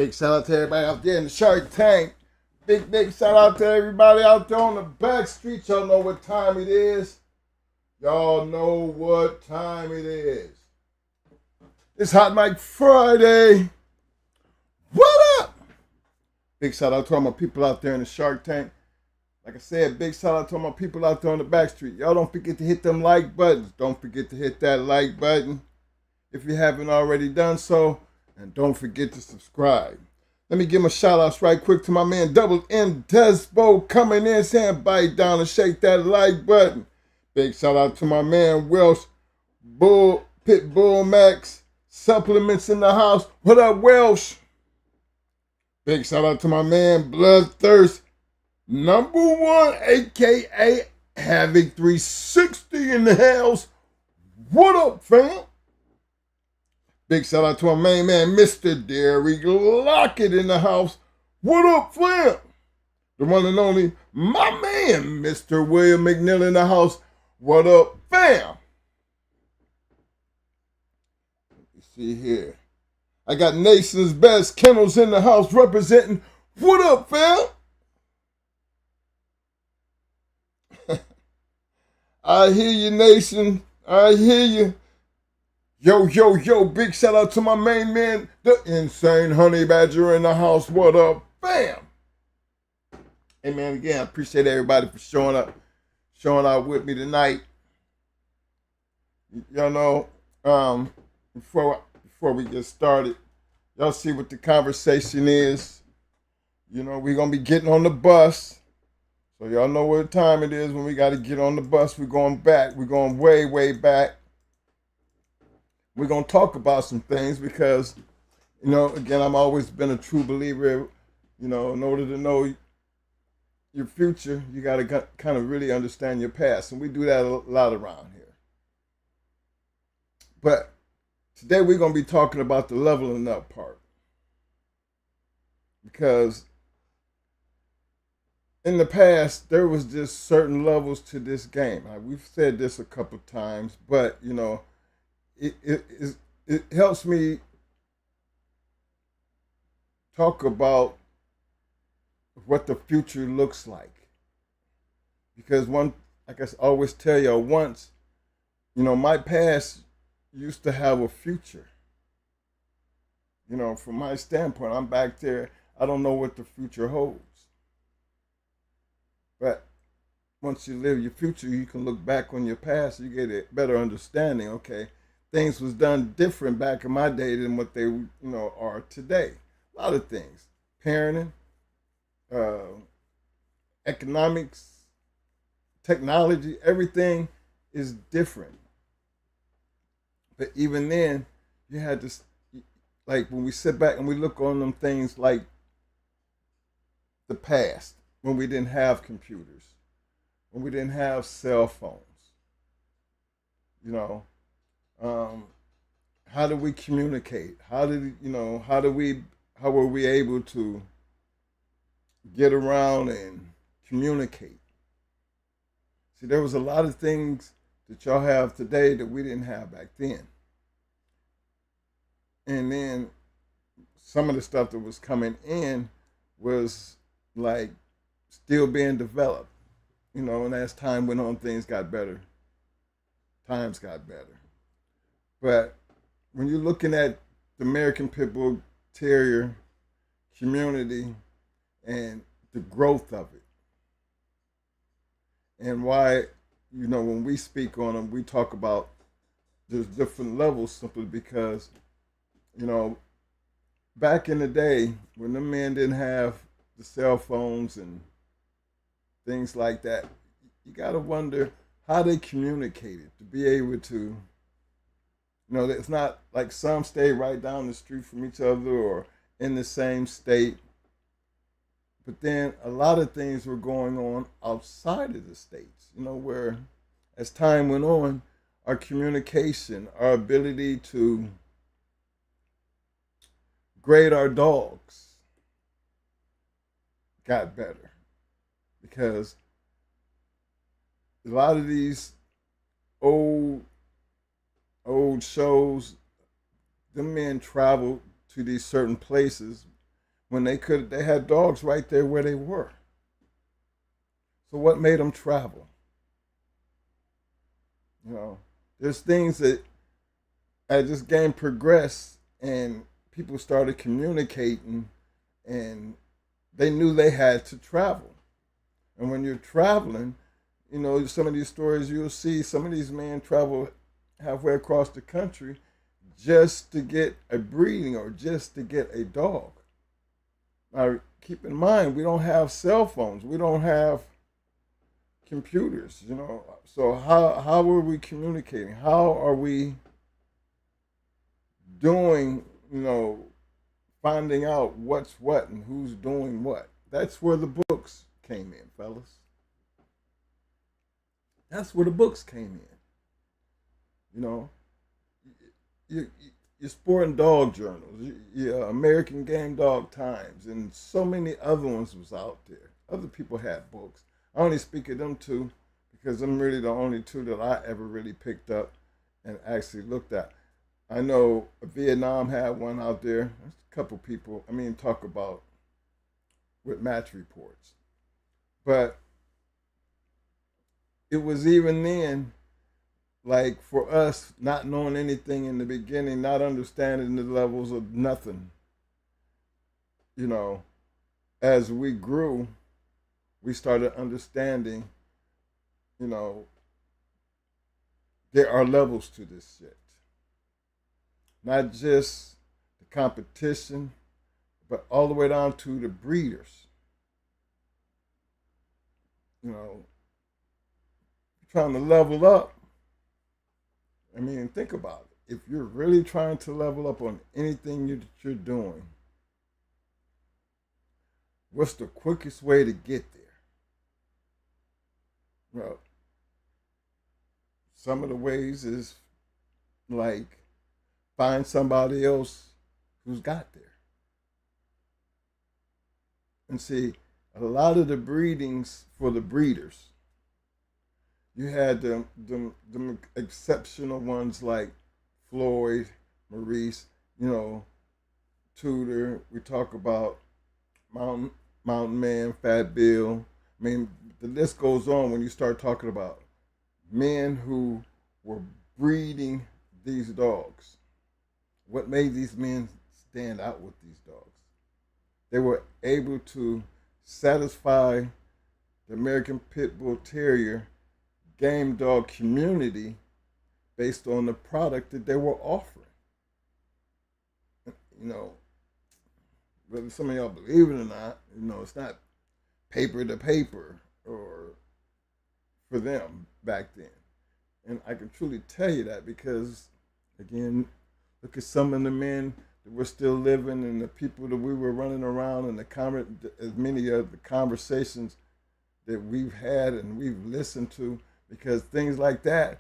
Big shout out to everybody out there in the Shark Tank. Big shout out to everybody out there on the back street. Y'all know what time it is. Y'all know what time it is. It's Hot Mic Friday. What up? Big shout out to all my people out there in the Shark Tank. Like I said, big shout out to all my people out there on the back street. Y'all don't forget to hit them like buttons. Don't forget to hit that like button if you haven't already done so. And don't forget to subscribe. Let me give my shout outs right quick to my man Double M Zebo coming in saying bite down and shake that like button. Big shout out to my man Welsh Pitbull Max Supplements in the house. What up, Welsh? Big shout out to my man Bloodthirst #1, aka Havoc 360 in the house. What up, fam? Big shout out to our main man, Mr. Derek Lockett in the house. What up, fam? The one and only, my man, Mr. William McNeil in the house. What up, fam? Let me see here. I got Nation's Best Kennels in the house representing. What up, fam? I hear you, Nation. I hear you. Yo, big shout out to my main man, the Insane Honey Badger in the house. What up, fam? Hey, man, again, I appreciate everybody for showing out with me tonight. Y'all know, before we get started, y'all see what the conversation is. You know, we're going to be getting on the bus. So y'all know what time it is when we got to get on the bus. We're going back. We're going way, way back. We're going to talk about some things because, you know, again, I've always been a true believer, you know, in order to know your future, you got to kind of really understand your past. And we do that a lot around here. But today we're going to be talking about the leveling up part. Because in the past, there was just certain levels to this game. We've said this a couple times, but, you know, it helps me talk about what the future looks like. Because like I always tell y'all, once, you know, my past used to have a future. You know, from my standpoint, I'm back there. I don't know what the future holds. But once you live your future, you can look back on your past. You get a better understanding. Okay, things was done different back in my day than what they, you know, are today. A lot of things, parenting, economics, technology, everything is different. But even then, you had to, like when we sit back and we look on them things like the past, when we didn't have computers, when we didn't have cell phones, you know, how do we communicate? How were we able to get around and communicate? See, there was a lot of things that y'all have today that we didn't have back then. And then some of the stuff that was coming in was like still being developed, you know, and as time went on, things got better. Times got better. But when you're looking at the American Pit Bull Terrier community and the growth of it, and why, you know, when we speak on them, we talk about there's different levels simply because, you know, back in the day when the men didn't have the cell phones and things like that, you got to wonder how they communicated to be able to, you know, it's not like some stay right down the street from each other or in the same state. But then a lot of things were going on outside of the states, you know, where as time went on, our communication, our ability to grade our dogs got better. Because a lot of these old shows, the men traveled to these certain places when they had dogs right there where they were. So what made them travel? You know, there's things that as this game progressed and people started communicating and they knew they had to travel. And when you're traveling, you know, some of these stories you'll see, some of these men travel halfway across the country just to get a breeding or just to get a dog. Now, keep in mind, we don't have cell phones. We don't have computers, you know. So how are we communicating? How are we doing, you know, finding out what's what and who's doing what? That's where the books came in, fellas. That's where the books came in. You know, you, your sport and dog journals, your American Game Dog Times, and so many other ones was out there. Other people had books. I only speak of them two because I'm really the only two that I ever really picked up and actually looked at. I know Vietnam had one out there. There's a couple people, I mean, talk about with match reports. But it was even then, like for us, not knowing anything in the beginning, not understanding the levels of nothing, you know, as we grew, we started understanding, you know, there are levels to this shit. Not just the competition, but all the way down to the breeders. You know, trying to level up. I mean, think about it. If you're really trying to level up on anything that you're doing, what's the quickest way to get there? Well, some of the ways is like find somebody else who's got there. And see, a lot of the breedings for the breeders, you had them exceptional ones like Floyd, Maurice, you know, Tudor. We talk about Mountain Man, Fat Bill. I mean, the list goes on when you start talking about men who were breeding these dogs. What made these men stand out with these dogs? They were able to satisfy the American Pit Bull Terrier game dog community based on the product that they were offering. You know, whether some of y'all believe it or not, you know, it's not paper to paper or for them back then. And I can truly tell you that because, again, look at some of the men that were still living and the people that we were running around and as many of the conversations that we've had and we've listened to, because things like that,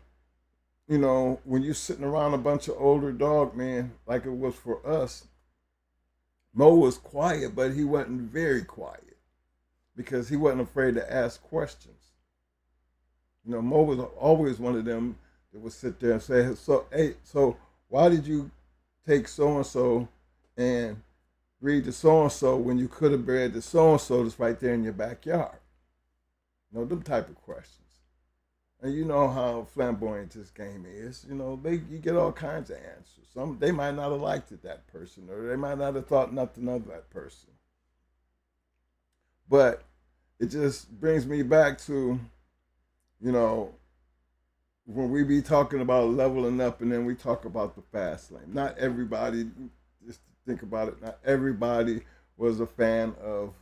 you know, when you're sitting around a bunch of older dog men, like it was for us, Mo was quiet, but he wasn't very quiet because he wasn't afraid to ask questions. You know, Mo was always one of them that would sit there and say, "So, hey, so why did you take so and so and breed the so and so when you could have bred the so and so that's right there in your backyard?" You know, them type of questions. And you know how flamboyant this game is. You know, you get all kinds of answers. Some they might not have liked it, that person, or they might not have thought nothing of that person. But it just brings me back to, you know, when we be talking about leveling up and then we talk about the fast lane. Not everybody, just think about it, not everybody was a fan of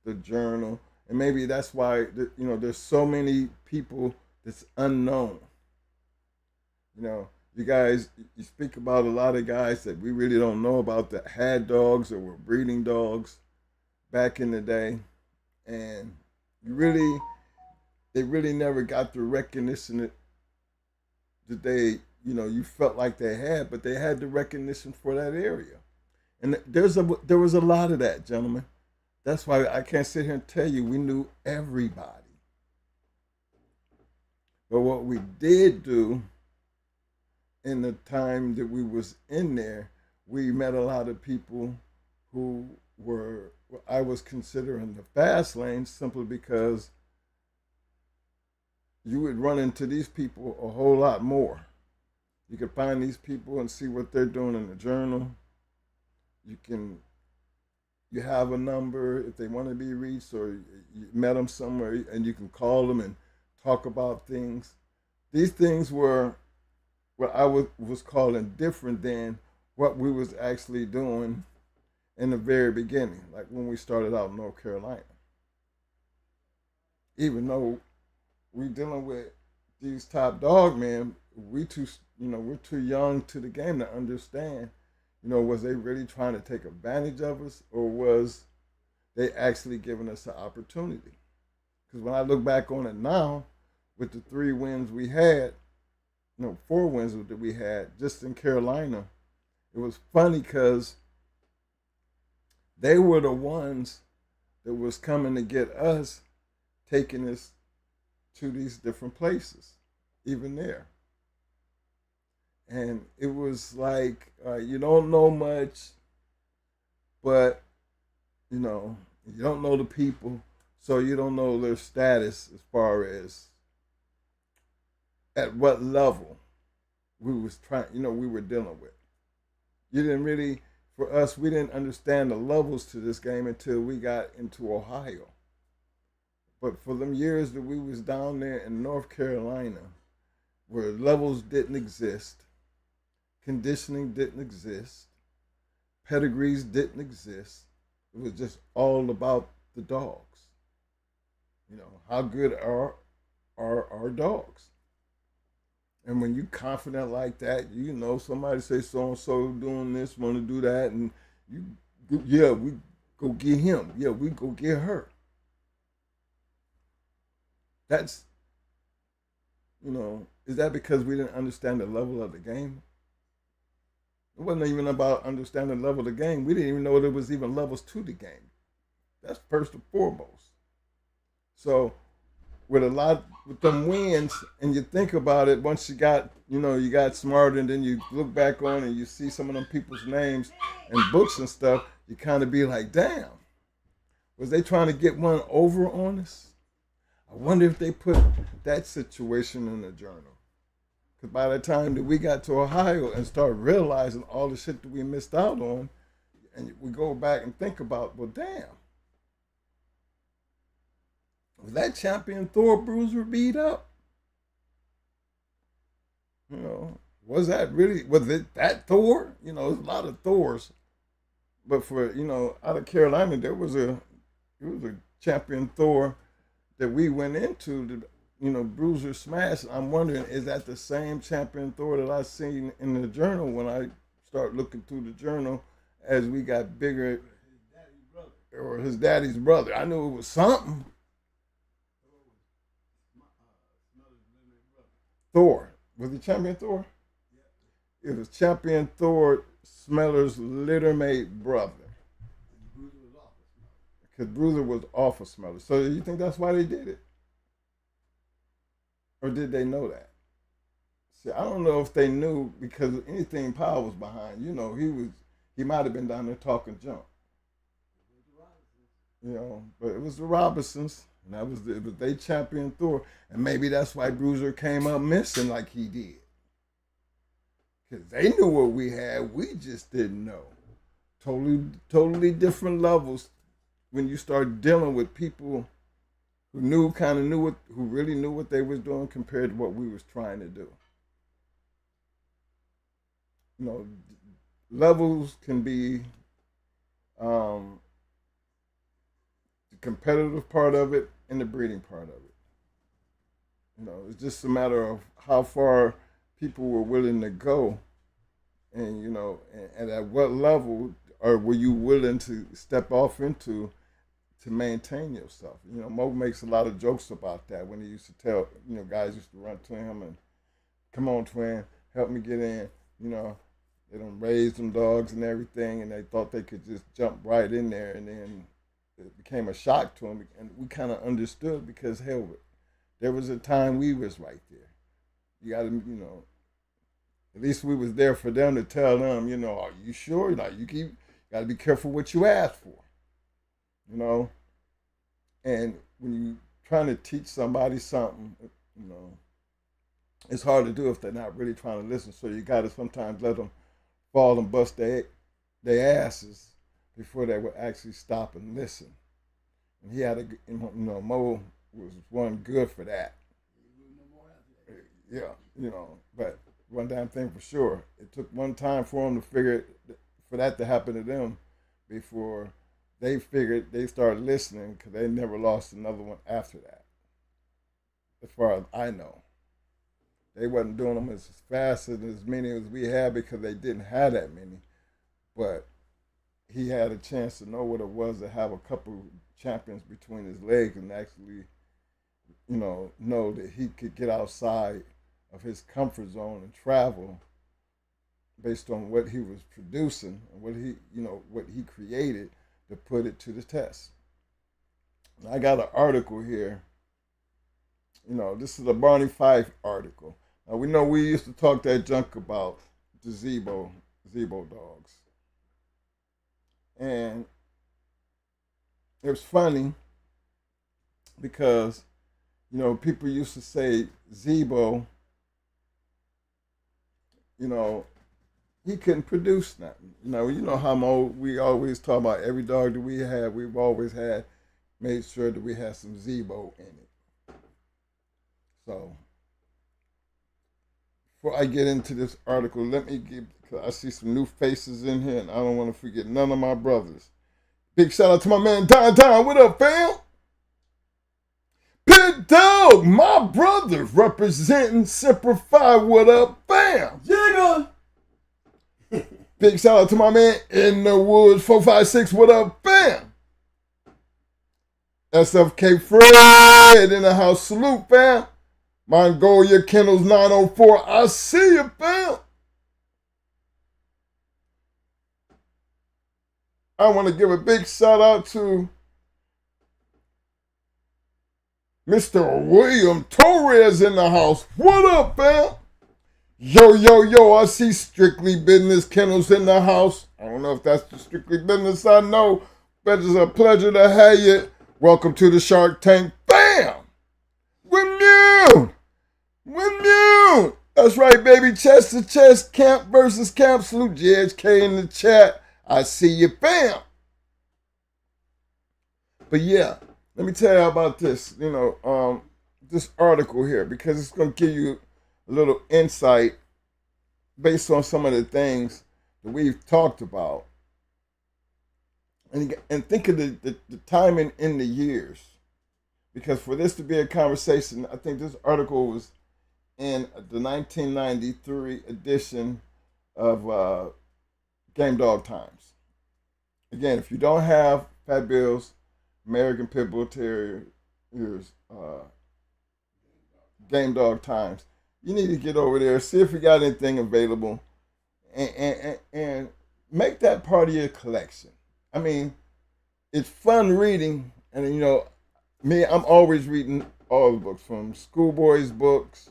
the journal. And maybe that's why, you know, there's so many people that's unknown. You know, you speak about a lot of guys that we really don't know about that had dogs or were breeding dogs back in the day. And they really never got the recognition that they, you know, you felt like they had, but they had the recognition for that area. And there was a lot of that, gentlemen. That's why I can't sit here and tell you we knew everybody. But what we did do in the time that we was in there, we met a lot of people who were I was considering the fast lane simply because you would run into these people a whole lot more. You could find these people and see what they're doing in the journal. You can you have a number if they want to be reached, or you met them somewhere and you can call them and talk about things. These things were what I was calling different than what we was actually doing in the very beginning, like when we started out in North Carolina. Even though we dealing with these top dog men, we're too young to the game to understand. Was they really trying to take advantage of us, or was they actually giving us an opportunity? Because when I look back on it now, with the 3 wins we had, 4 wins that we had just in Carolina, it was funny because they were the ones that was coming to get us, taking us to these different places, even there. And it was like, you don't know much, but you don't know the people, so you don't know their status as far as at what level we were dealing with. You didn't really, for us, we didn't understand the levels to this game until we got into Ohio. But for them years that we was down there in North Carolina, where levels didn't exist, conditioning didn't exist, pedigrees didn't exist, it was just all about the dogs. How good are our dogs? And when you confident like that, somebody say so and so doing this, want to do that, and we go get him. Yeah, we go get her. That's is that because we didn't understand the level of the game? It wasn't even about understanding the level of the game. We didn't even know there was even levels to the game. That's first and foremost. So with them wins, and you think about it, once you got smarter, and then you look back on and you see some of them people's names and books and stuff, you kind of be like, damn, was they trying to get one over on us? I wonder if they put that situation in the journal. Because by the time that we got to Ohio and started realizing all the shit that we missed out on, and we go back and think about, well, damn, was that champion Thor bruiser beat up? Was it that Thor? There's a lot of Thors. But for, out of Carolina, it was a champion Thor that we went into, Bruiser Smash. I'm wondering, is that the same champion Thor that I seen in the journal when I start looking through the journal as we got bigger, or his daddy's brother? I knew it was something. Thor. Was he champion Thor? It was champion Thor, Smeller's littermate brother. Because Bruiser was off of Smeller. So you think that's why they did it? Or did they know that? See, I don't know if they knew, because anything Powell was behind. He might have been down there talking junk. But it was the Robinsons, and it was they champion Thor, and maybe that's why Bruiser came up missing like he did. Because they knew what we had, we just didn't know. Totally different levels when you start dealing with people who who really knew what they was doing compared to what we was trying to do. Levels can be the competitive part of it and the breeding part of it. It's just a matter of how far people were willing to go, and and at what level or were you willing to step off into to maintain yourself. Mo makes a lot of jokes about that when he used to tell, guys used to run to him and, come on, twin, help me get in. They done raised them dogs and everything, and they thought they could just jump right in there, and then it became a shock to them, and we kind of understood because, hell, there was a time we was right there. You got to, at least we was there for them to tell them, are you sure? You got to be careful what you ask for. you know. And when you trying to teach somebody something, you know, it's hard to do if they're not really trying to listen. So you got to sometimes let them fall and bust their asses before they would actually stop and listen. And he had a, you know, Mo was one good for that. Yeah, you know, but one damn thing for sure. It took one time for them to figure for that to happen to them before they figured they started listening because they never lost another one after that. As far as I know, they wasn't doing them as fast and as many as we had because they didn't have that many. But he had a chance to know what it was to have a couple champions between his legs and actually, you know that he could get outside of his comfort zone and travel based on what he was producing and what he created to put it to the test. And I got an article here. You know, this is a Barney Fife article. Now we know we used to talk that junk about the Zebo dogs. And it was funny because, you know, people used to say Zebo, you know, he couldn't produce nothing. You know how we always talk about every dog that we had, we've always made sure that we had some Zebo in it. So, before I get into this article, because I see some new faces in here and I don't want to forget none of my brothers. Big shout out to my man Don. What up, fam? Pit Dog, my brother, representing Simplify. What up, fam? Jigga! Big shout out to my man in the woods 456. What up, fam? SFK Fred in the house. Salute, fam. Mongolia Kennels 904. I see you, fam. I want to give a big shout out to Mr. William Torres in the house. What up, fam? Yo, I see Strictly Business Kennels in the house. I don't know if that's the Strictly Business I know, but it's a pleasure to have you. Welcome to the Shark Tank. Bam! We're immune! That's right, baby. Chest to chest, camp versus camp. Salute GHK in the chat. I see you, bam! But yeah, let me tell you about this, this article here, because it's going to give you a little insight based on some of the things that we've talked about. And think of the timing in the years. Because for this to be a conversation, I think this article was in the 1993 edition of Game Dog Times. Again, if you don't have Fat Bill's American Pit Bull Terriers Game Dog Times, you need to get over there, see if you got anything available, and make that part of your collection. I mean, it's fun reading, and I'm always reading all the books, from schoolboys books,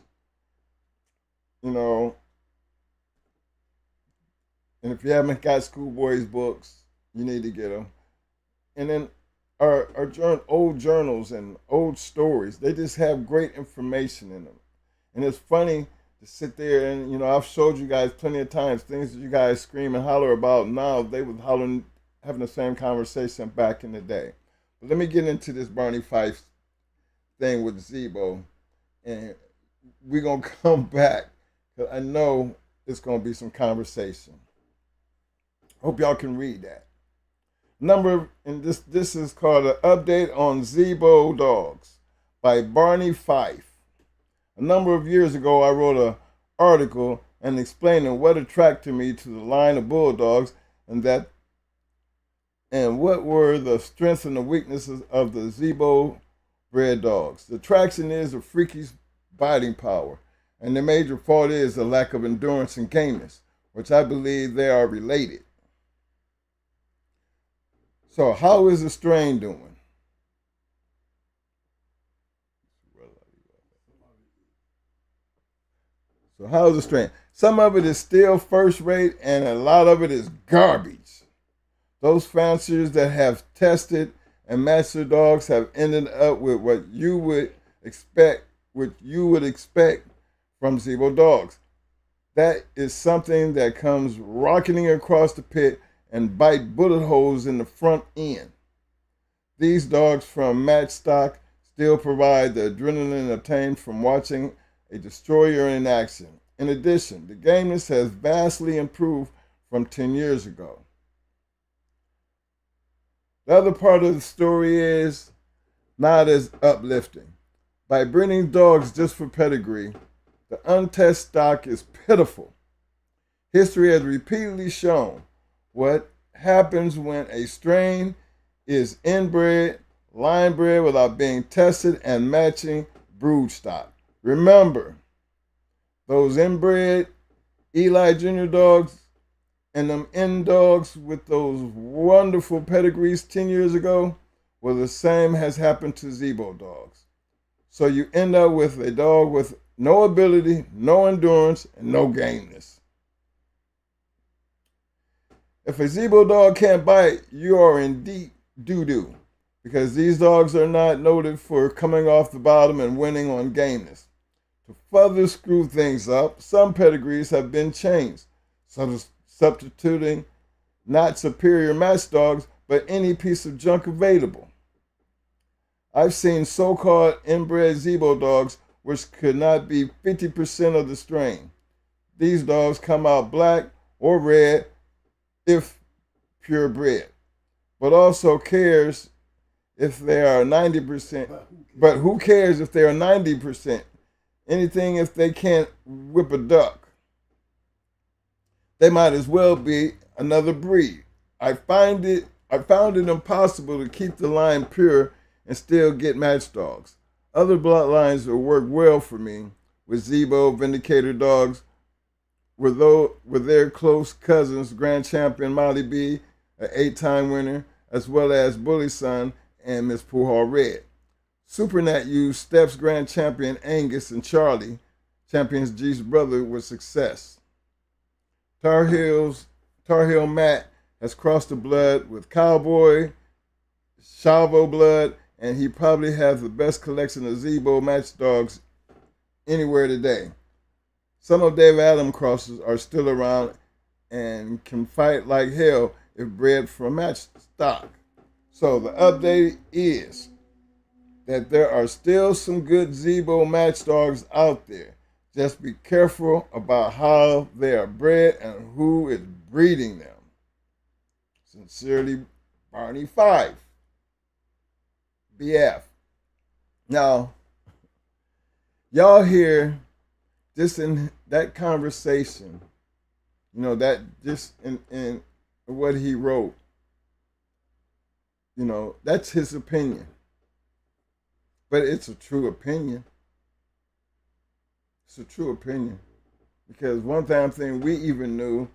and if you haven't got schoolboys books, you need to get them. And then our old journals and old stories, they just have great information in them. And it's funny to sit there and, I've showed you guys plenty of times things that you guys scream and holler about now. They was hollering, having the same conversation back in the day. But let me get into this Barney Fife thing with Zebo, and we're going to come back, because I know it's going to be some conversation. Hope y'all can read that. And this is called an update on Zebo dogs by Barney Fife. A number of years ago, I wrote an article and explaining what attracted me to the line of bulldogs and what were the strengths and the weaknesses of the Zebo bred dogs. The attraction is a freaky biting power, and the major fault is the lack of endurance and gameness, which I believe they are related. So how is the strain doing? So how's the strain? Some of it is still first rate, and a lot of it is garbage. Those fanciers that have tested and master dogs have ended up with what you would expect from Zebo dogs. That is something that comes rocketing across the pit and bite bullet holes in the front end. These dogs from match stock still provide the adrenaline obtained from watching a destroyer in action. In addition, the gameness has vastly improved from 10 years ago. The other part of the story is not as uplifting. By breeding dogs just for pedigree, the untested stock is pitiful. History has repeatedly shown what happens when a strain is inbred, line bred without being tested and matching brood stock. Remember, those inbred Eli Jr. dogs and them in dogs with those wonderful pedigrees 10 years ago, well, the same has happened to Zebo dogs. So you end up with a dog with no ability, no endurance, and no gameness. If a Zebo dog can't bite, you are in deep doo-doo, because these dogs are not noted for coming off the bottom and winning on gameness. To further screw things up, some pedigrees have been changed, substituting not superior match dogs, but any piece of junk available. I've seen so-called inbred Zebo dogs which could not be 50% of the strain. These dogs come out black or red if purebred, but also cares if they are 90%. But who cares if they are 90%? Anything if they can't whip a duck. They might as well be another breed. I found it impossible to keep the line pure and still get match dogs. Other bloodlines that work well for me with Zebo Vindicator dogs were their close cousins, Grand Champion Molly B, an 8-time winner, as well as Bully Son and Miss Puhal Red. Supernat used Steph's Grand Champion Angus and Charlie, Champions G's brother, with success. Tar Heel Matt has crossed the blood with Cowboy, Chavo blood, and he probably has the best collection of Zebo match dogs anywhere today. Some of Dave Adam crosses are still around and can fight like hell if bred from match stock. So the update is that there are still some good Zebo match dogs out there. Just be careful about how they are bred and who is breeding them. Sincerely, Barney Fife, BF. Now, y'all hear this in that conversation, that just in what he wrote, that's his opinion. But it's a true opinion. It's a true opinion. Because one thing we even knew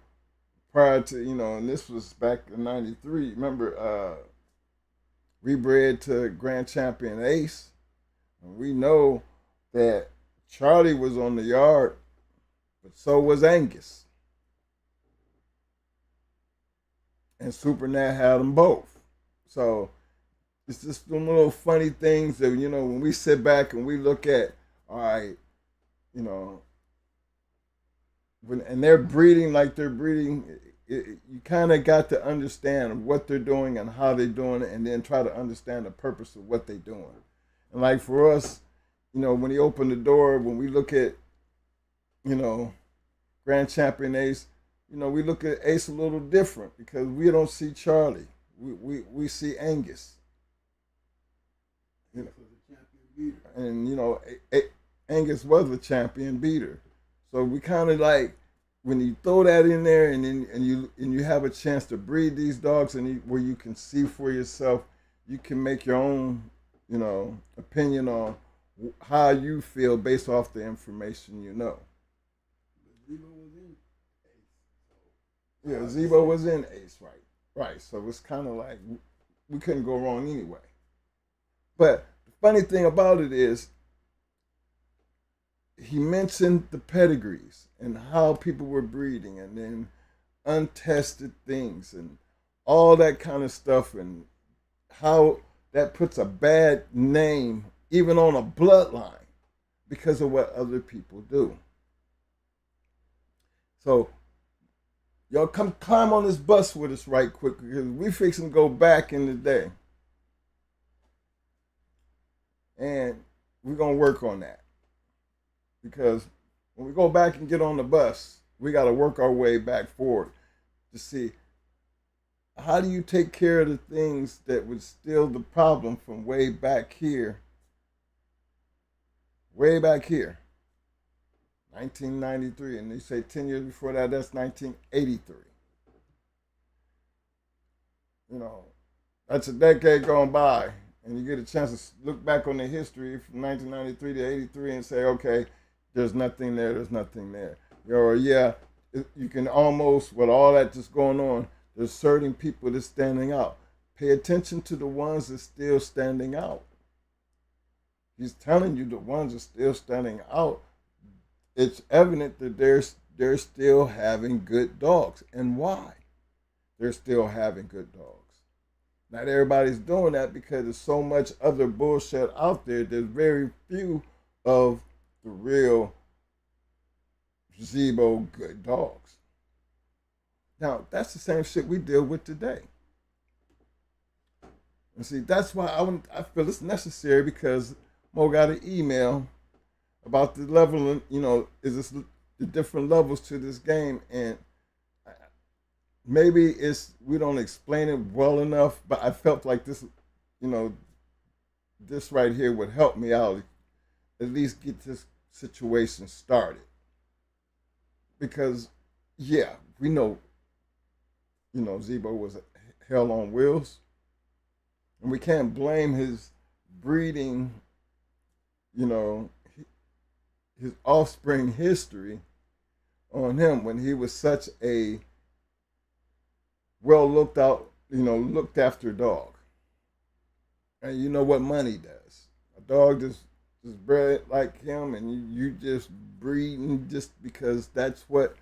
prior to, and this was back in 93, remember, we bred to Grand Champion Ace. And we know that Charlie was on the yard, but so was Angus. And Supernat had them both. So it's just them little funny things that, when we sit back and we look at, all right, and they're breeding like they're breeding, you kind of got to understand what they're doing and how they're doing it, and then try to understand the purpose of what they're doing. And like for us, when he opened the door, when we look at, Grand Champion Ace, we look at Ace a little different because we don't see Charlie. We see Angus. And Angus was a champion beater. So we kind of like, when you throw that in there and you have a chance to breed these dogs and where you can see for yourself, you can make your own, opinion on how you feel based off the information you know. Yeah, Zebo was in Ace, right? Right. So it's kind of like we couldn't go wrong anyway. But the funny thing about it is, he mentioned the pedigrees and how people were breeding and then untested things and all that kind of stuff, and how that puts a bad name even on a bloodline because of what other people do. So y'all come climb on this bus with us right quick because we fixing to go back in the day. And we're going to work on that. Because when we go back and get on the bus, we got to work our way back forward to see how do you take care of the things that was still the problem from way back here. Way back here. 1993. And they say 10 years before that, that's 1983. You know, that's a decade going by. And you get a chance to look back on the history from 1993 to 83 and say, okay, there's nothing there, there's nothing there. Or yeah, you can almost, with all that just going on, there's certain people that's standing out. Pay attention to the ones that's still standing out. He's telling you the ones that are still standing out. It's evident that they're still having good dogs. And why? They're still having good dogs. Not everybody's doing that because there's so much other bullshit out there. There's very few of the real Zebo good dogs. Now, that's the same shit we deal with today. And see, that's why I feel it's necessary because Mo got an email about the level of, is this the different levels to this game. And maybe we don't explain it well enough, but I felt like this, this right here would help me out, at least get this situation started. Because, yeah, we know, Zebo was hell on wheels. And we can't blame his breeding, his offspring history on him when he was such a well looked after dog. And you know what money does. A dog just bred like him and you just breeding just because that's what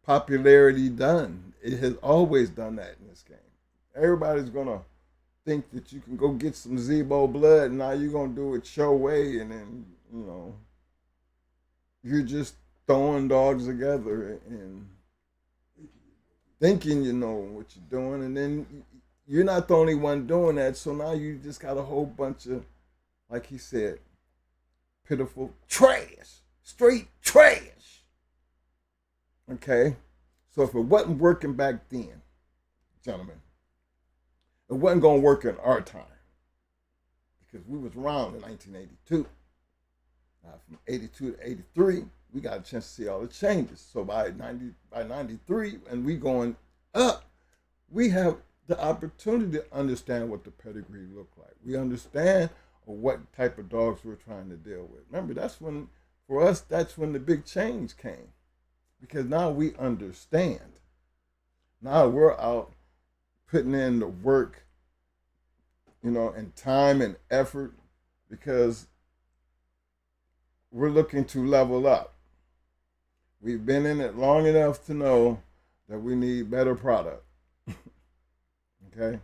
popularity done. It has always done that in this game. Everybody's gonna think that you can go get some Zebo blood and now you're gonna do it your way and then, you're just throwing dogs together and thinking you know what you're doing, and then you're not the only one doing that. So now you just got a whole bunch of, like he said, pitiful trash, straight trash. Okay, so if it wasn't working back then, gentlemen, it wasn't gonna work in our time because we was around in 1982. From 82 to 83, we got a chance to see all the changes. So by 93, and we going up, we have the opportunity to understand what the pedigree look like. We understand what type of dogs we're trying to deal with. Remember, that's when the big change came. Because now we understand. Now we're out putting in the work, and time and effort because we're looking to level up. We've been in it long enough to know that we need better product. Okay?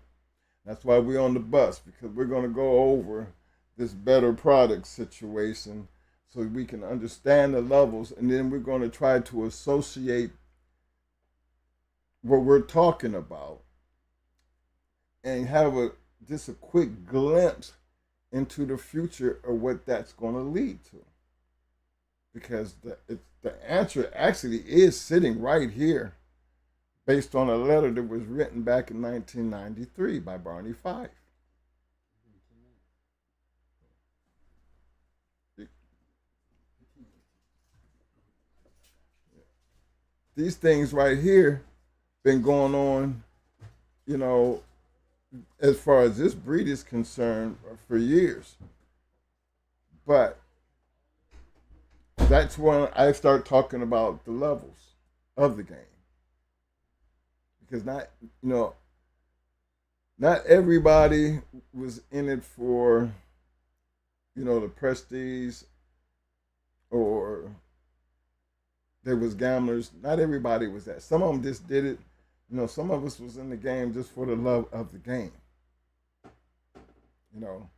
That's why we're on the bus, because we're going to go over this better product situation so we can understand the levels, and then we're going to try to associate what we're talking about and have just a quick glimpse into the future of what that's going to lead to. Because the answer actually is sitting right here based on a letter that was written back in 1993 by Barney Fife. These things right here been going on, as far as this breed is concerned, for years. But that's when I start talking about the levels of the game. Because not everybody was in it for, the prestige, or there was gamblers. Not everybody was that. Some of them just did it. Some of us was in the game just for the love of the game. you know.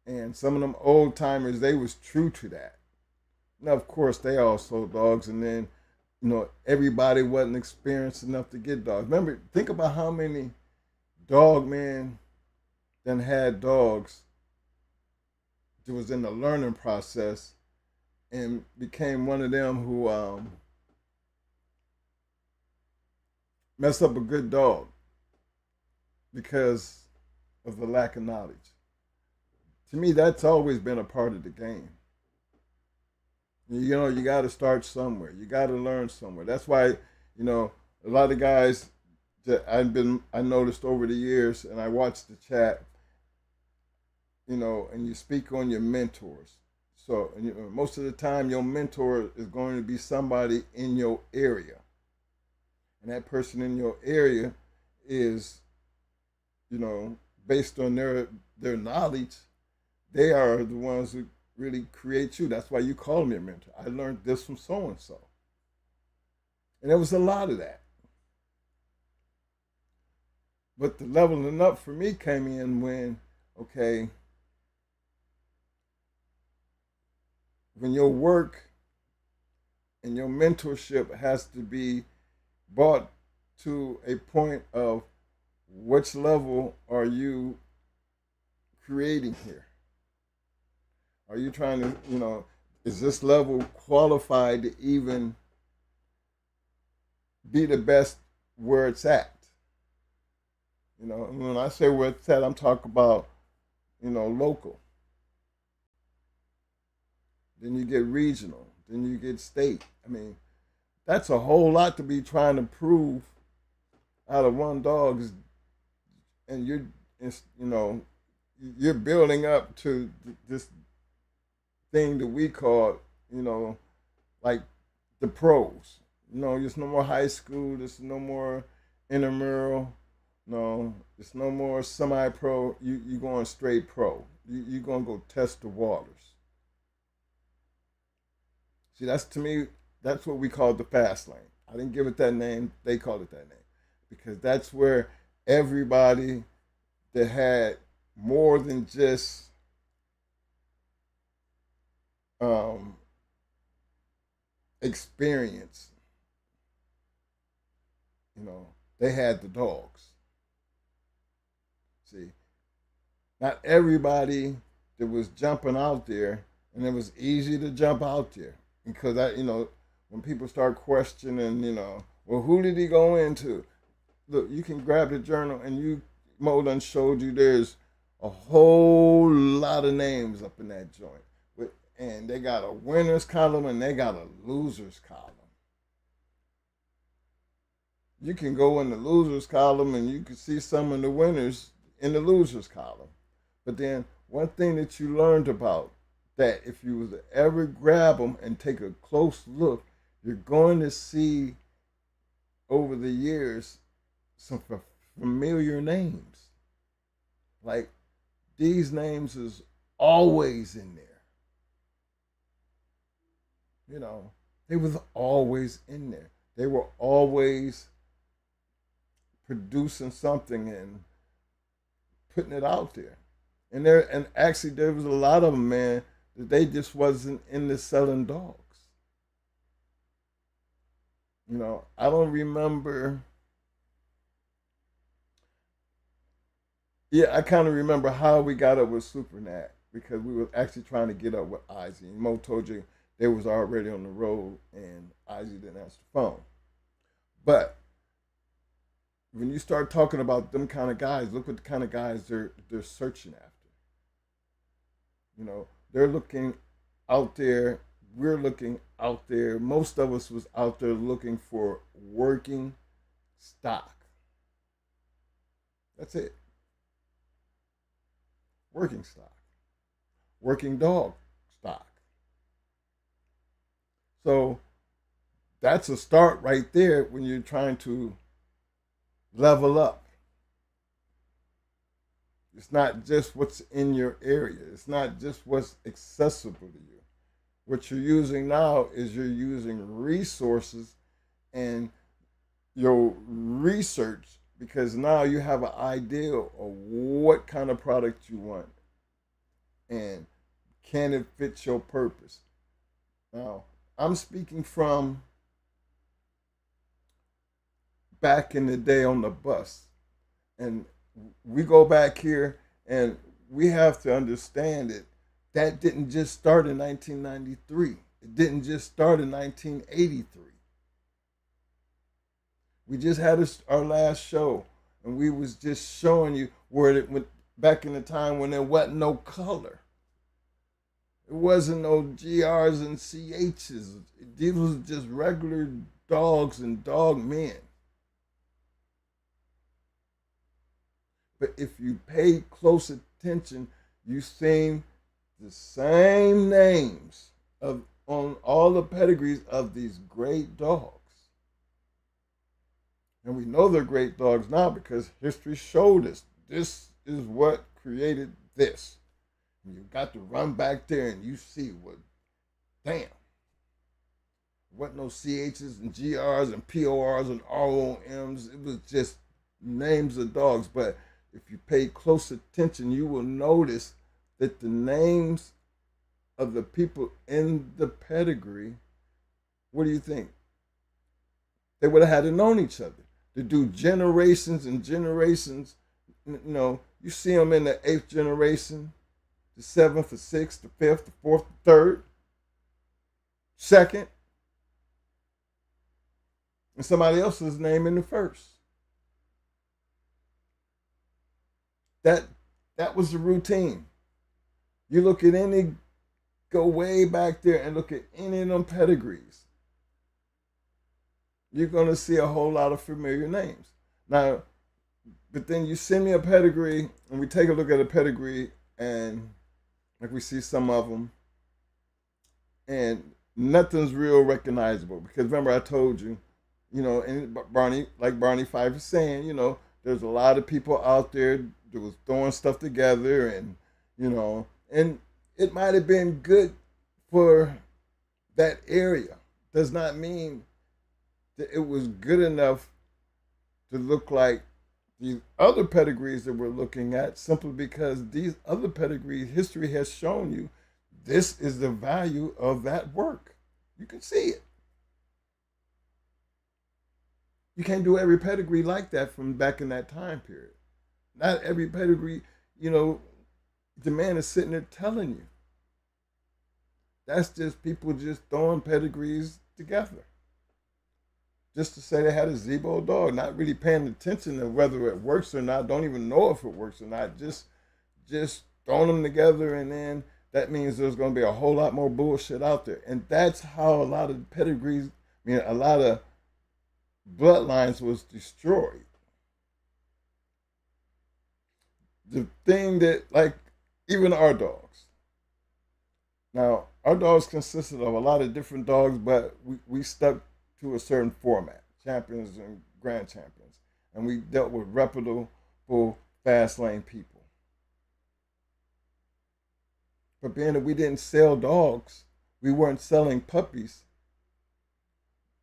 And some of them old timers, they was true to that. Now, of course, they all sold dogs, and then, everybody wasn't experienced enough to get dogs. Remember, think about how many dogmen then had dogs that was in the learning process and became one of them who messed up a good dog because of the lack of knowledge. To me, that's always been a part of the game. You got to start somewhere. You got to learn somewhere. That's why, a lot of guys that I noticed over the years, and I watched the chat, and you speak on your mentors. So most of the time, your mentor is going to be somebody in your area, and that person in your area is, based on their knowledge, they are the ones who really create you. That's why you call me a mentor. I learned this from so and so, and there was a lot of that. But the leveling up for me came in when, okay, when your work and your mentorship has to be brought to a point of which level are you creating here? Are you trying to, is this level qualified to even be the best where it's at? When I say where it's at, I'm talking about, local. Then you get regional. Then you get state. I mean, that's a whole lot to be trying to prove out of one dog. And you're building up to this thing that we call, like the pros. There's no more high school. There's no more intramural. No, it's no more semi-pro. You going straight pro. You going to go test the waters. See, to me, that's what we call the fast lane. I didn't give it that name. They called it that name because that's where everybody that had more than just experience, they had the dogs. See, not everybody that was jumping out there, and it was easy to jump out there because when people start questioning, well, who did he go into? Look, you can grab the journal, and Mo done showed you there's a whole lot of names up in that joint, and they got a winners column and they got a losers column. You can go in the losers column and you can see some of the winners in the losers column. But then one thing that you learned about that if you was to ever grab them and take a close look, you're going to see over the years some familiar names. Like these names is always in there. They was always in there. They were always producing something and putting it out there. And actually there was a lot of them, man, that they just wasn't into selling dogs. I don't remember. Yeah, I kind of remember how we got up with Supernat because we were actually trying to get up with Izzy. And Mo told you they was already on the road and Izzy didn't answer the phone. But when you start talking about them kind of guys, look what the kind of guys they're searching after. They're looking out there. We're looking out there. Most of us was out there looking for working stock. That's it. Working stock. Working dog stock. So that's a start right there when you're trying to level up. It's not just what's in your area. It's not just what's accessible to you. What you're using now is you're using resources and your research because now you have an idea of what kind of product you want and can it fit your purpose. Now, I'm speaking from back in the day on the bus. And we go back here and we have to understand it. That didn't just start in 1993. It didn't just start in 1983. We just had our last show, and we was just showing you where it went back in the time when there wasn't no color. It wasn't no GRs and CHs. These was just regular dogs and dog men. But if you pay close attention, you seen the same names on all the pedigrees of these great dogs. And we know they're great dogs now because history showed us this is what created this. And you got to run back there and you see what, damn. Wasn't no CHs and GRs and PORs and ROMs. It was just names of dogs. But if you pay close attention, you will notice that the names of the people in the pedigree, what do you think? They would have had to known each other. To do generations and generations, you see them in the 8th generation, the 7th, the 6th, the 5th, the 4th, the 3rd, 2nd, and somebody else's name in the 1st. That was the routine. You look at go way back there and look at any of them pedigrees. You're going to see a whole lot of familiar names. Now, but then you send me a pedigree, and we take a look at a pedigree, and like we see some of them, and nothing's real recognizable. Because remember, I told you, and Barney Fife is saying, there's a lot of people out there that was throwing stuff together, and and it might have been good for that area. Does not mean that it was good enough to look like these other pedigrees that we're looking at, simply because these other pedigrees, history has shown you, this is the value of that work. You can see it. You can't do every pedigree like that from back in that time period. Not every pedigree, the man is sitting there telling you. That's just people just throwing pedigrees together. Just to say they had a Zebo dog, not really paying attention to whether it works or not, don't even know if it works or not, just throwing them together, and then that means there's going to be a whole lot more bullshit out there. And that's how a lot of pedigrees, a lot of bloodlines was destroyed. The thing that, like, even our dogs. Now, our dogs consisted of a lot of different dogs, but we stuck to a certain format, champions and grand champions. And we dealt with reputable FASTLANE people. But being that we didn't sell dogs, we weren't selling puppies,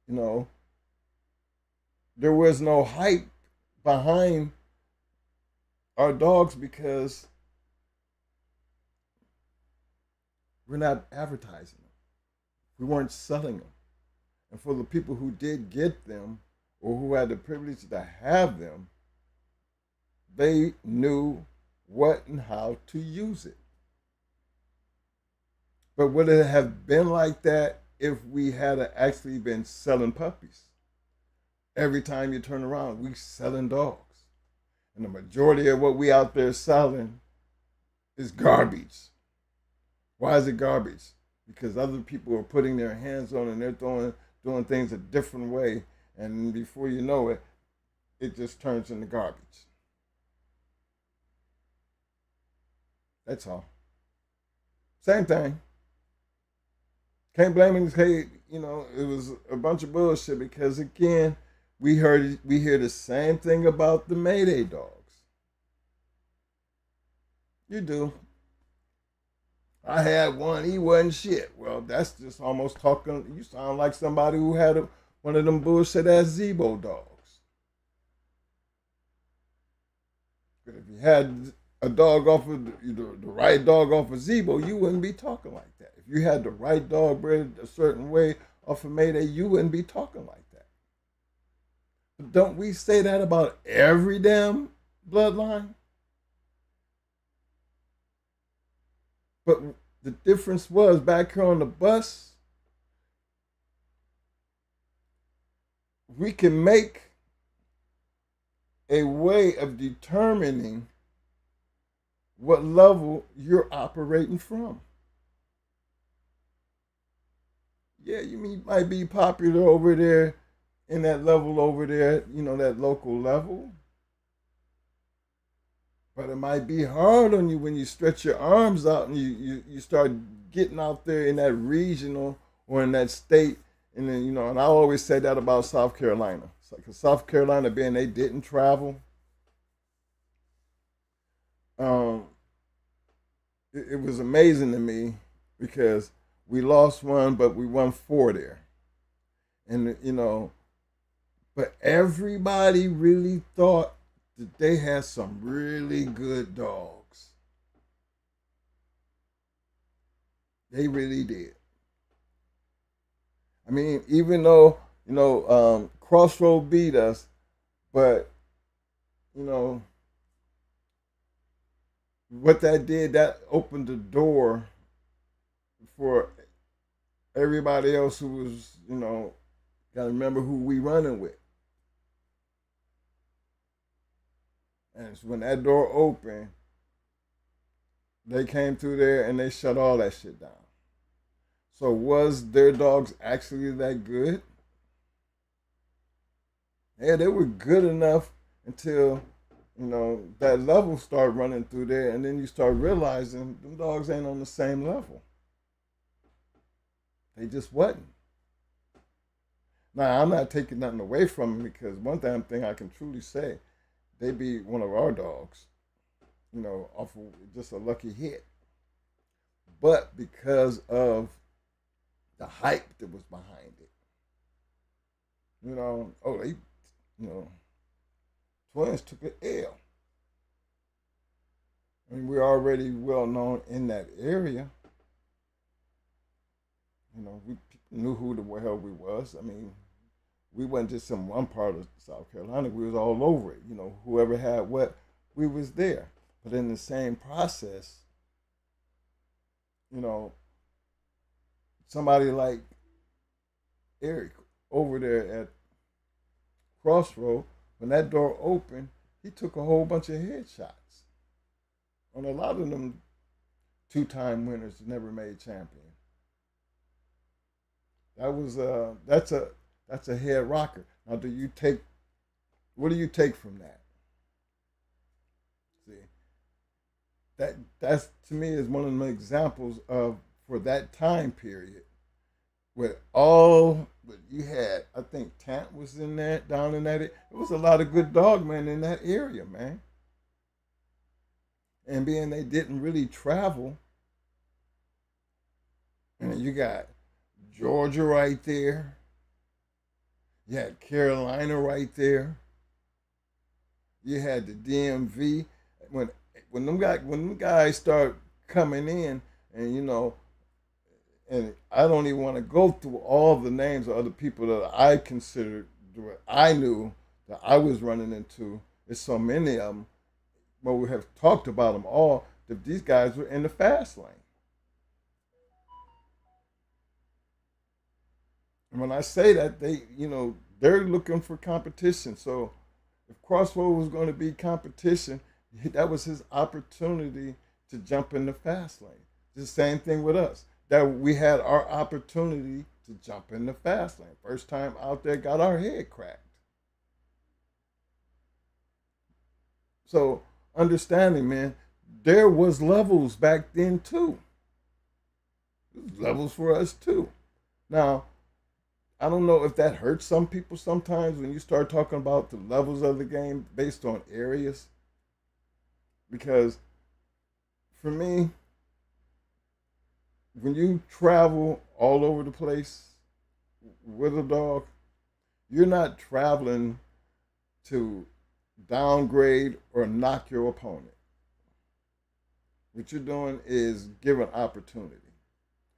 there was no hype behind our dogs because we're not advertising them. We weren't selling them. And for the people who did get them, or who had the privilege to have them, they knew what and how to use it. But would it have been like that if we had actually been selling puppies? Every time you turn around, we selling dogs. And the majority of what we out there selling is garbage. Why is it garbage? Because other people are putting their hands on it, and they're doing things a different way, and before you know it, it just turns into garbage. That's all. Same thing. Can't blame him. Hey, it was a bunch of bullshit because, again, we hear the same thing about the Mayday dogs. You do. I had one, he wasn't shit. Well, that's just almost talking, you sound like somebody who had one of them bullshit ass Zebo dogs. But if you had a dog off of the right dog off of Zebo, you wouldn't be talking like that. If you had the right dog bred a certain way off of Mayday, you wouldn't be talking like that. But don't we say that about every damn bloodline? But the difference was back here on the bus, we can make a way of determining what level you're operating from. Yeah, you might be popular over there in that level over there, that local level. But it might be hard on you when you stretch your arms out and you start getting out there in that regional or in that state. And then, and I always say that about South Carolina. Because South Carolina, being they didn't travel, it was amazing to me because we lost one, but we won four there. And, but everybody really thought that they had some really good dogs. They really did. I mean, even though, Crossroad beat us, but, what that did, that opened the door for everybody else who was, got to remember who we running with. And when that door opened, they came through there and they shut all that shit down. So was their dogs actually that good? Yeah, they were good enough until, that level started running through there, and then you start realizing them dogs ain't on the same level. They just wasn't. Now, I'm not taking nothing away from them because one damn thing I can truly say, they be one of our dogs, off of just a lucky hit. But because of the hype that was behind it, Twins took an L. I mean, we're already well known in that area. We knew who the hell we was. I mean, we wasn't just in one part of South Carolina. We was all over it. Whoever had what, we was there. But in the same process, somebody like Eric over there at Crossroad, when that door opened, he took a whole bunch of headshots. On a lot of them two-time winners never made champion. That's a head rocker. Now, what do you take from that? See, that's to me is one of the examples of for that time period with all that you had. I think Tant was in that down in that. It was a lot of good dogmen in that area, man. And being they didn't really travel, and you got Georgia right there. You had Carolina right there. You had the DMV. When them guys start coming in, and and I don't even want to go through all the names of other people that I considered, I knew that I was running into. There's so many of them, but we have talked about them all. That these guys were in the fast lane. And when I say that, they're looking for competition. So if Crossroad was going to be competition, that was his opportunity to jump in the fast lane. The same thing with us. That we had our opportunity to jump in the fast lane. First time out there, got our head cracked. So understanding, man, there was levels back then too. Levels for us too. Now, I don't know if that hurts some people sometimes when you start talking about the levels of the game based on areas. Because for me, when you travel all over the place with a dog, you're not traveling to downgrade or knock your opponent. What you're doing is giving opportunity.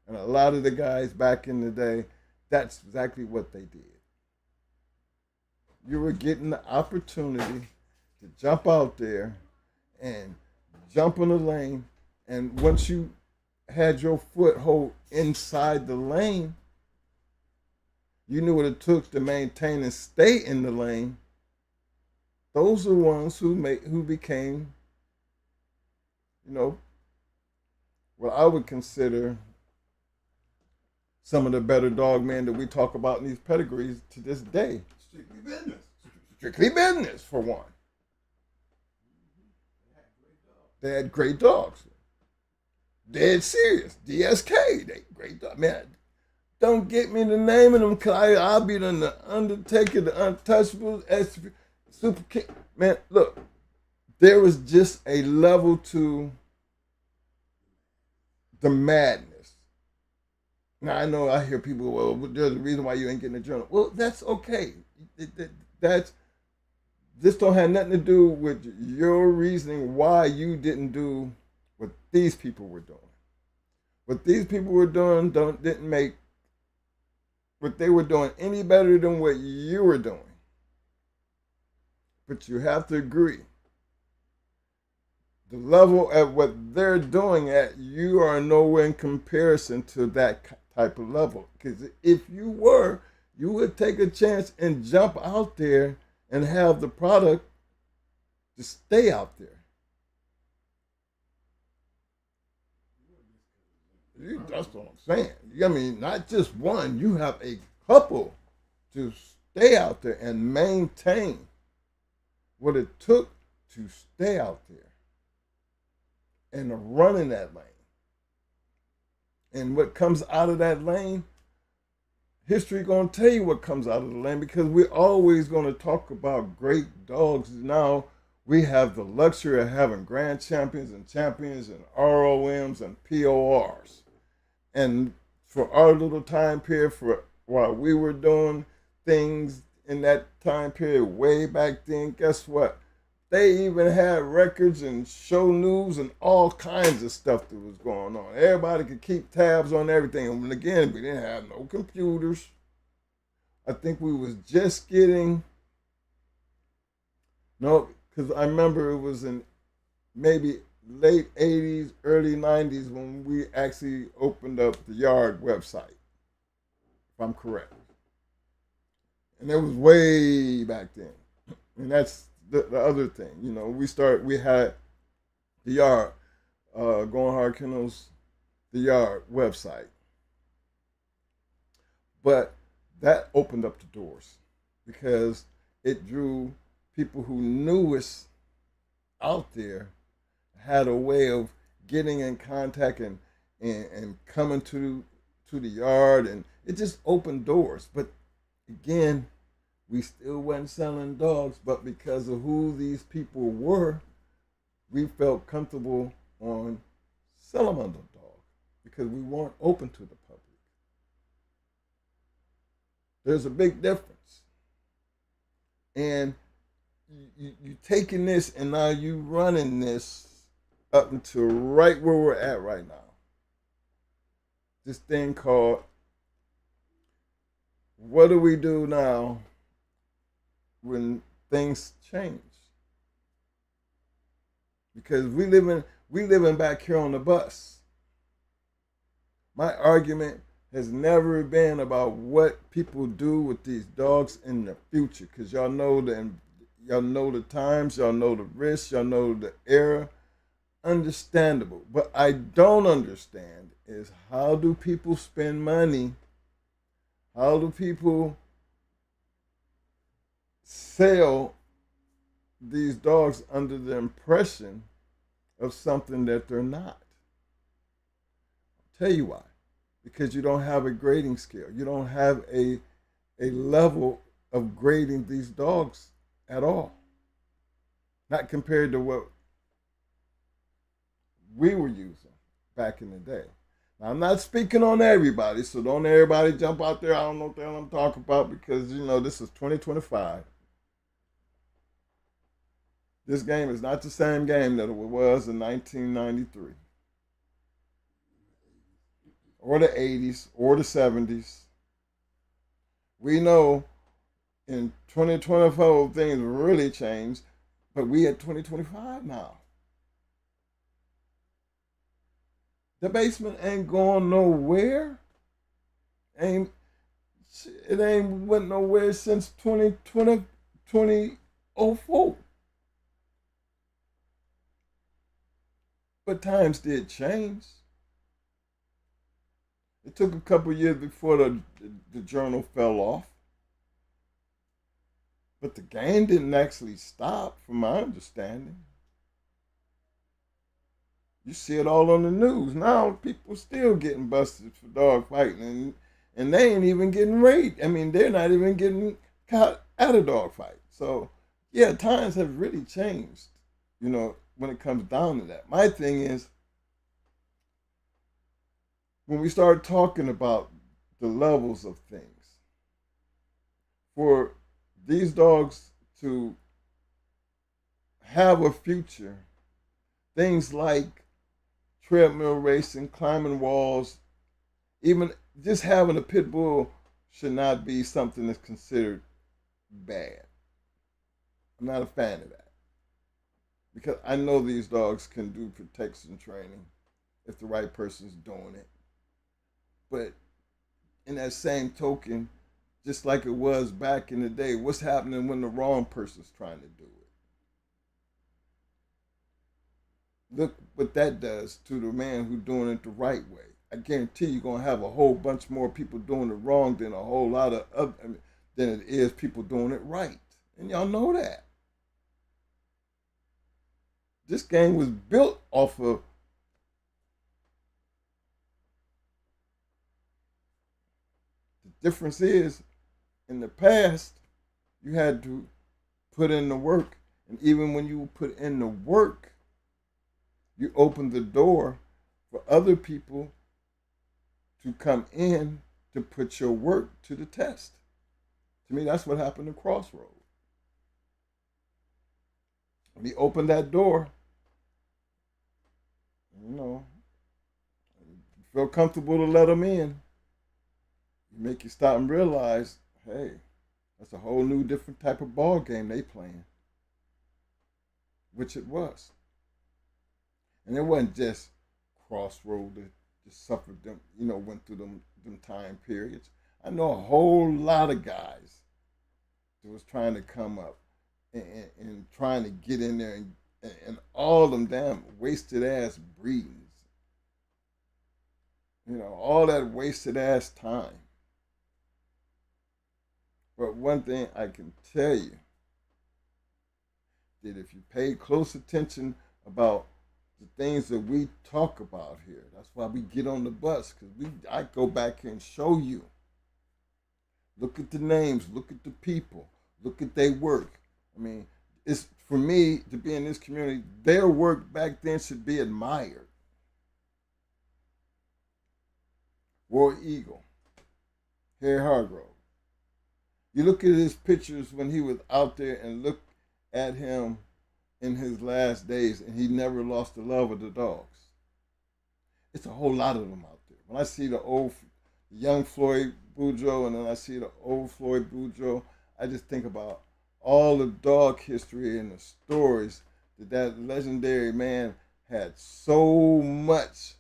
And a lot of the guys back in the day, that's exactly what they did. You were getting the opportunity to jump out there and jump in the lane. And once you had your foothold inside the lane, you knew what it took to maintain and stay in the lane. Those are ones who became, what I would consider some of the better dog men that we talk about in these pedigrees to this day. Strictly business. Strictly business, for one. They had great dogs. Dead serious. DSK, they great dog. Man, don't get me the name of them, because I'll be the Undertaker, the Untouchables, Super King. Man, look, there was just a level to the madness. Now, I know I hear people, well, there's a reason why you ain't getting a journal. Well, that's okay. This don't have nothing to do with your reasoning why you didn't do what these people were doing. What these people were doing didn't make what they were doing any better than what you were doing. But you have to agree. The level at what they're doing at, you are nowhere in comparison to that type of level. Because if you were, you would take a chance and jump out there and have the product to stay out there. That's what I'm saying. I mean, not just one, you have a couple to stay out there and maintain what it took to stay out there and run in that lane. And what comes out of that lane, history going to tell you what comes out of the lane, because we're always going to talk about great dogs. Now we have the luxury of having grand champions and ROMs and PORs. And for our little time period, for while we were doing things in that time period way back then, guess what? They even had records and show news and all kinds of stuff that was going on. Everybody could keep tabs on everything. And again, we didn't have no computers. I think we was just getting, because I remember it was in maybe late 80s, early 90s when we actually opened up the Yard website, if I'm correct. And it was way back then. And that's the other thing. We had the Yard, Going Hard Kennels, the Yard website. But that opened up the doors because it drew people who knew us out there, had a way of getting in contact and coming to the Yard, and it just opened doors. But again, we still wasn't selling dogs, but because of who these people were, we felt comfortable on selling them the dog because we weren't open to the public. There's a big difference. And you taking this and now you running this up until right where we're at right now. This thing called, what do we do now when things change? Because we living back here on the bus. My argument has never been about what people do with these dogs in the future, because y'all know the times, y'all know the risks, y'all know the era. Understandable. But I don't understand is, how do people spend money? How do people sell these dogs under the impression of something that they're not? I'll tell you why. Because you don't have a grading scale. You don't have a level of grading these dogs at all. Not compared to what we were using back in the day. Now, I'm not speaking on everybody, so don't everybody jump out there. I don't know what the hell I'm talking about, because, this is 2025. This game is not the same game that it was in 1993 or the 80s or the 70s. We know in 2024 things really changed, but we at 2025 now. The basement ain't going nowhere. Ain't it ain't went nowhere since 2020 2004. But times did change. It took a couple years before the journal fell off. But the game didn't actually stop, from my understanding. You see it all on the news. Now people still getting busted for dog fighting, and they ain't even getting raped. I mean, they're not even getting caught at a dog fight. So yeah, times have really changed, when it comes down to that. My thing is, when we start talking about the levels of things, for these dogs to have a future, things like treadmill racing, climbing walls, even just having a pit bull should not be something that's considered bad. I'm not a fan of that, because I know these dogs can do protection training if the right person's doing it. But in that same token, just like it was back in the day, what's happening when the wrong person's trying to do it? Look what that does to the man who's doing it the right way. I guarantee you're gonna have a whole bunch more people doing it wrong than a whole lot of than it is people doing it right, and y'all know that. This game was built off of the difference is, in the past, you had to put in the work, and even when you put in the work, you opened the door for other people to come in to put your work to the test. To me, that's what happened to Crossroads. When he opened that door, you feel comfortable to let them in. You make you stop and realize, hey, that's a whole new different type of ball game they playing, which it was. And it wasn't just Crossroad that just suffered them, went through them time periods. I know a whole lot of guys that was trying to come up and trying to get in there, and all them damn wasted ass breedings. All that wasted ass time. But one thing I can tell you, that if you pay close attention about the things that we talk about here, that's why we get on the bus, because I go back here and show you. Look at the names, look at the people, look at their work. I mean, it's for me to be in this community, their work back then should be admired. War Eagle, Harry Hargrove. You look at his pictures when he was out there, and look at him in his last days, and he never lost the love of the dogs. It's a whole lot of them out there. When I see the young Floyd Boudreaux, and then I see the old Floyd Boudreaux, I just think about all the dog history and the stories that legendary man had so much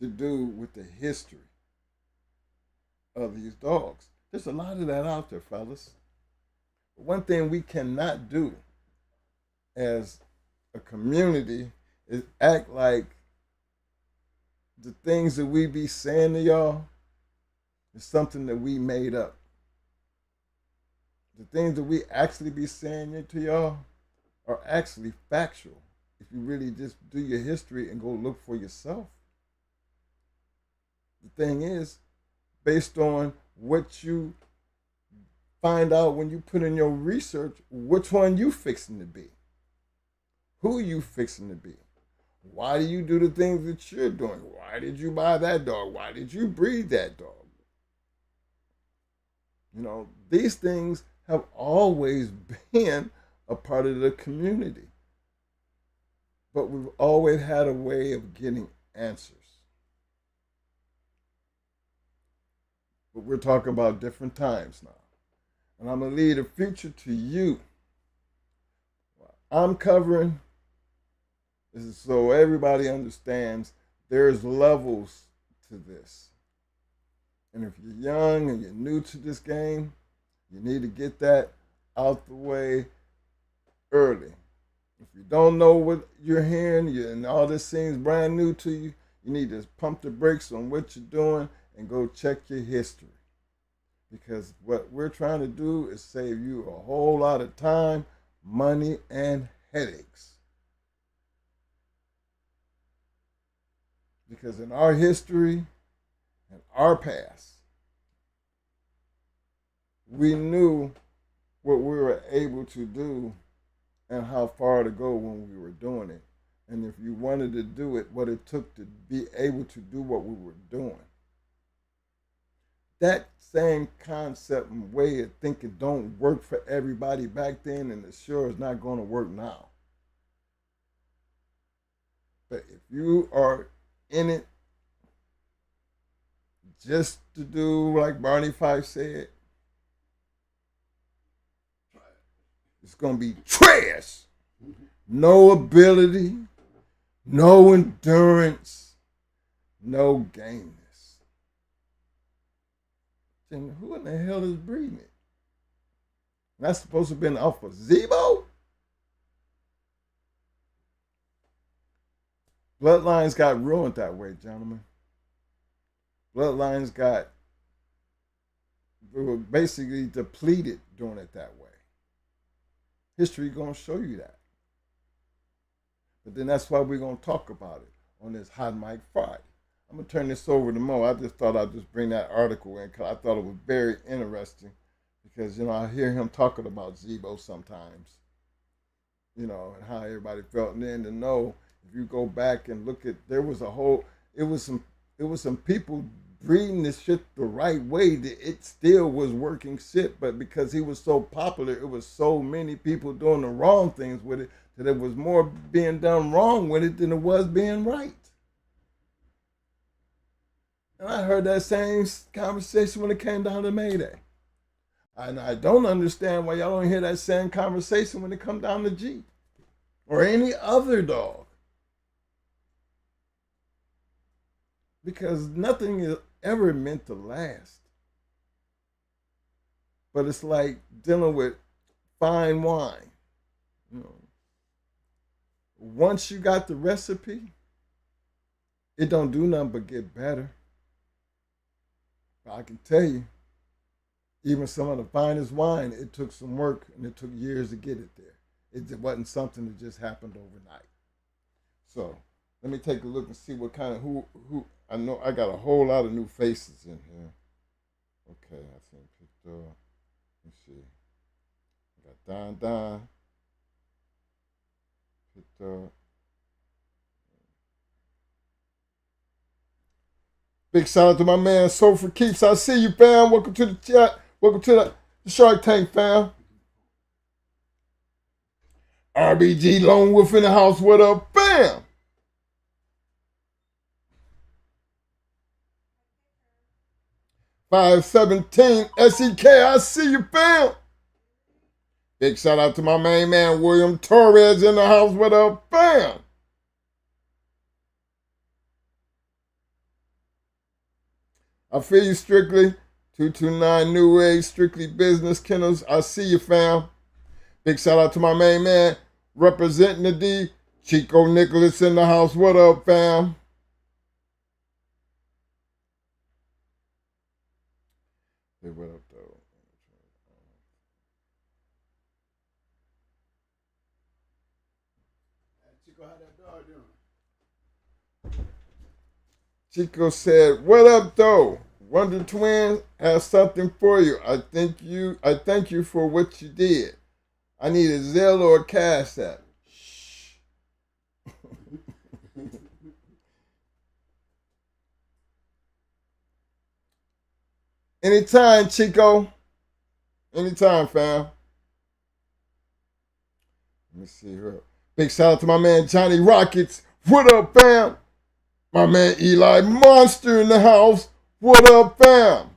to do with the history of these dogs. There's a lot of that out there, fellas. But one thing we cannot do as a community is act like the things that we be saying to y'all is something that we made up. The things that we actually be saying to y'all are actually factual if you really just do your history and go look for yourself. The thing is, based on what you find out when you put in your research, which one you fixing to be. Who you fixing to be. Why do you do the things that you're doing? Why did you buy that dog? Why did you breed that dog? These things have always been a part of the community. But we've always had a way of getting answers. But we're talking about different times now. And I'm going to leave the future to you. What I'm covering is so everybody understands there's levels to this. And if you're young and you're new to this game, you need to get that out the way early. If you don't know what you're hearing and all this seems brand new to you, you need to pump the brakes on what you're doing and go check your history. Because what we're trying to do is save you a whole lot of time, money, and headaches. Because in our history and our past, we knew what we were able to do and how far to go when we were doing it. And if you wanted to do it, what it took to be able to do what we were doing. That same concept and way of thinking don't work for everybody back then, and it sure is not going to work now. But if you are in it just to do like Barney Fife said, it's going to be trash. No ability, no endurance, no gameness. And who in the hell is breeding it? That's supposed to have been off of Zebo? Bloodlines got ruined that way, gentlemen. Bloodlines were basically depleted doing it that way. History gonna show you that. But then that's why we're gonna talk about it on this Hot Mic Friday. I'm gonna turn this over to Mo. I just thought I'd just bring that article in because I thought it was very interesting. Because I hear him talking about Zebo sometimes, and how everybody felt. And then to know, if you go back and look at, it was some people breeding this shit the right way that it still was working shit. But because he was so popular, it was so many people doing the wrong things with it that it was more being done wrong with it than it was being right. And I heard that same conversation when it came down to Mayday. And I don't understand why y'all don't hear that same conversation when it comes down to G or any other dog. Because nothing is ever meant to last. But it's like dealing with fine wine. Once you got the recipe, it don't do nothing but get better. I can tell you, even some of the finest wine, it took some work and it took years to get it there. It wasn't something that just happened overnight. So let me take a look and see what kind of who I know. I got a whole lot of new faces in here. Okay, I think let's see. I got Don. Big shout out to my man Soul for Keeps. I see you, fam. Welcome to the chat. Welcome to the Shark Tank, fam. RBG Lone Wolf in the house. What up, fam? $517 SEK. I see you, fam. Big shout out to my main man William Torres in the house. What up, fam? I feel you, Strictly. 229 New Age, Strictly Business, Kennels. I see you, fam. Big shout out to my main man, representing the D, Chico Nicholas in the house. What up, fam? Hey, what up, though? Chico, how that dog doing? Chico said, what up, though? Wonder Twins has something for you. I thank you for what you did. I need a Zelle or a Cash App. Shh. Anytime, Chico. Anytime, fam. Let me see here. Big shout out to my man Johnny Rockets. What up, fam? My man Eli Monster in the house. What up, fam?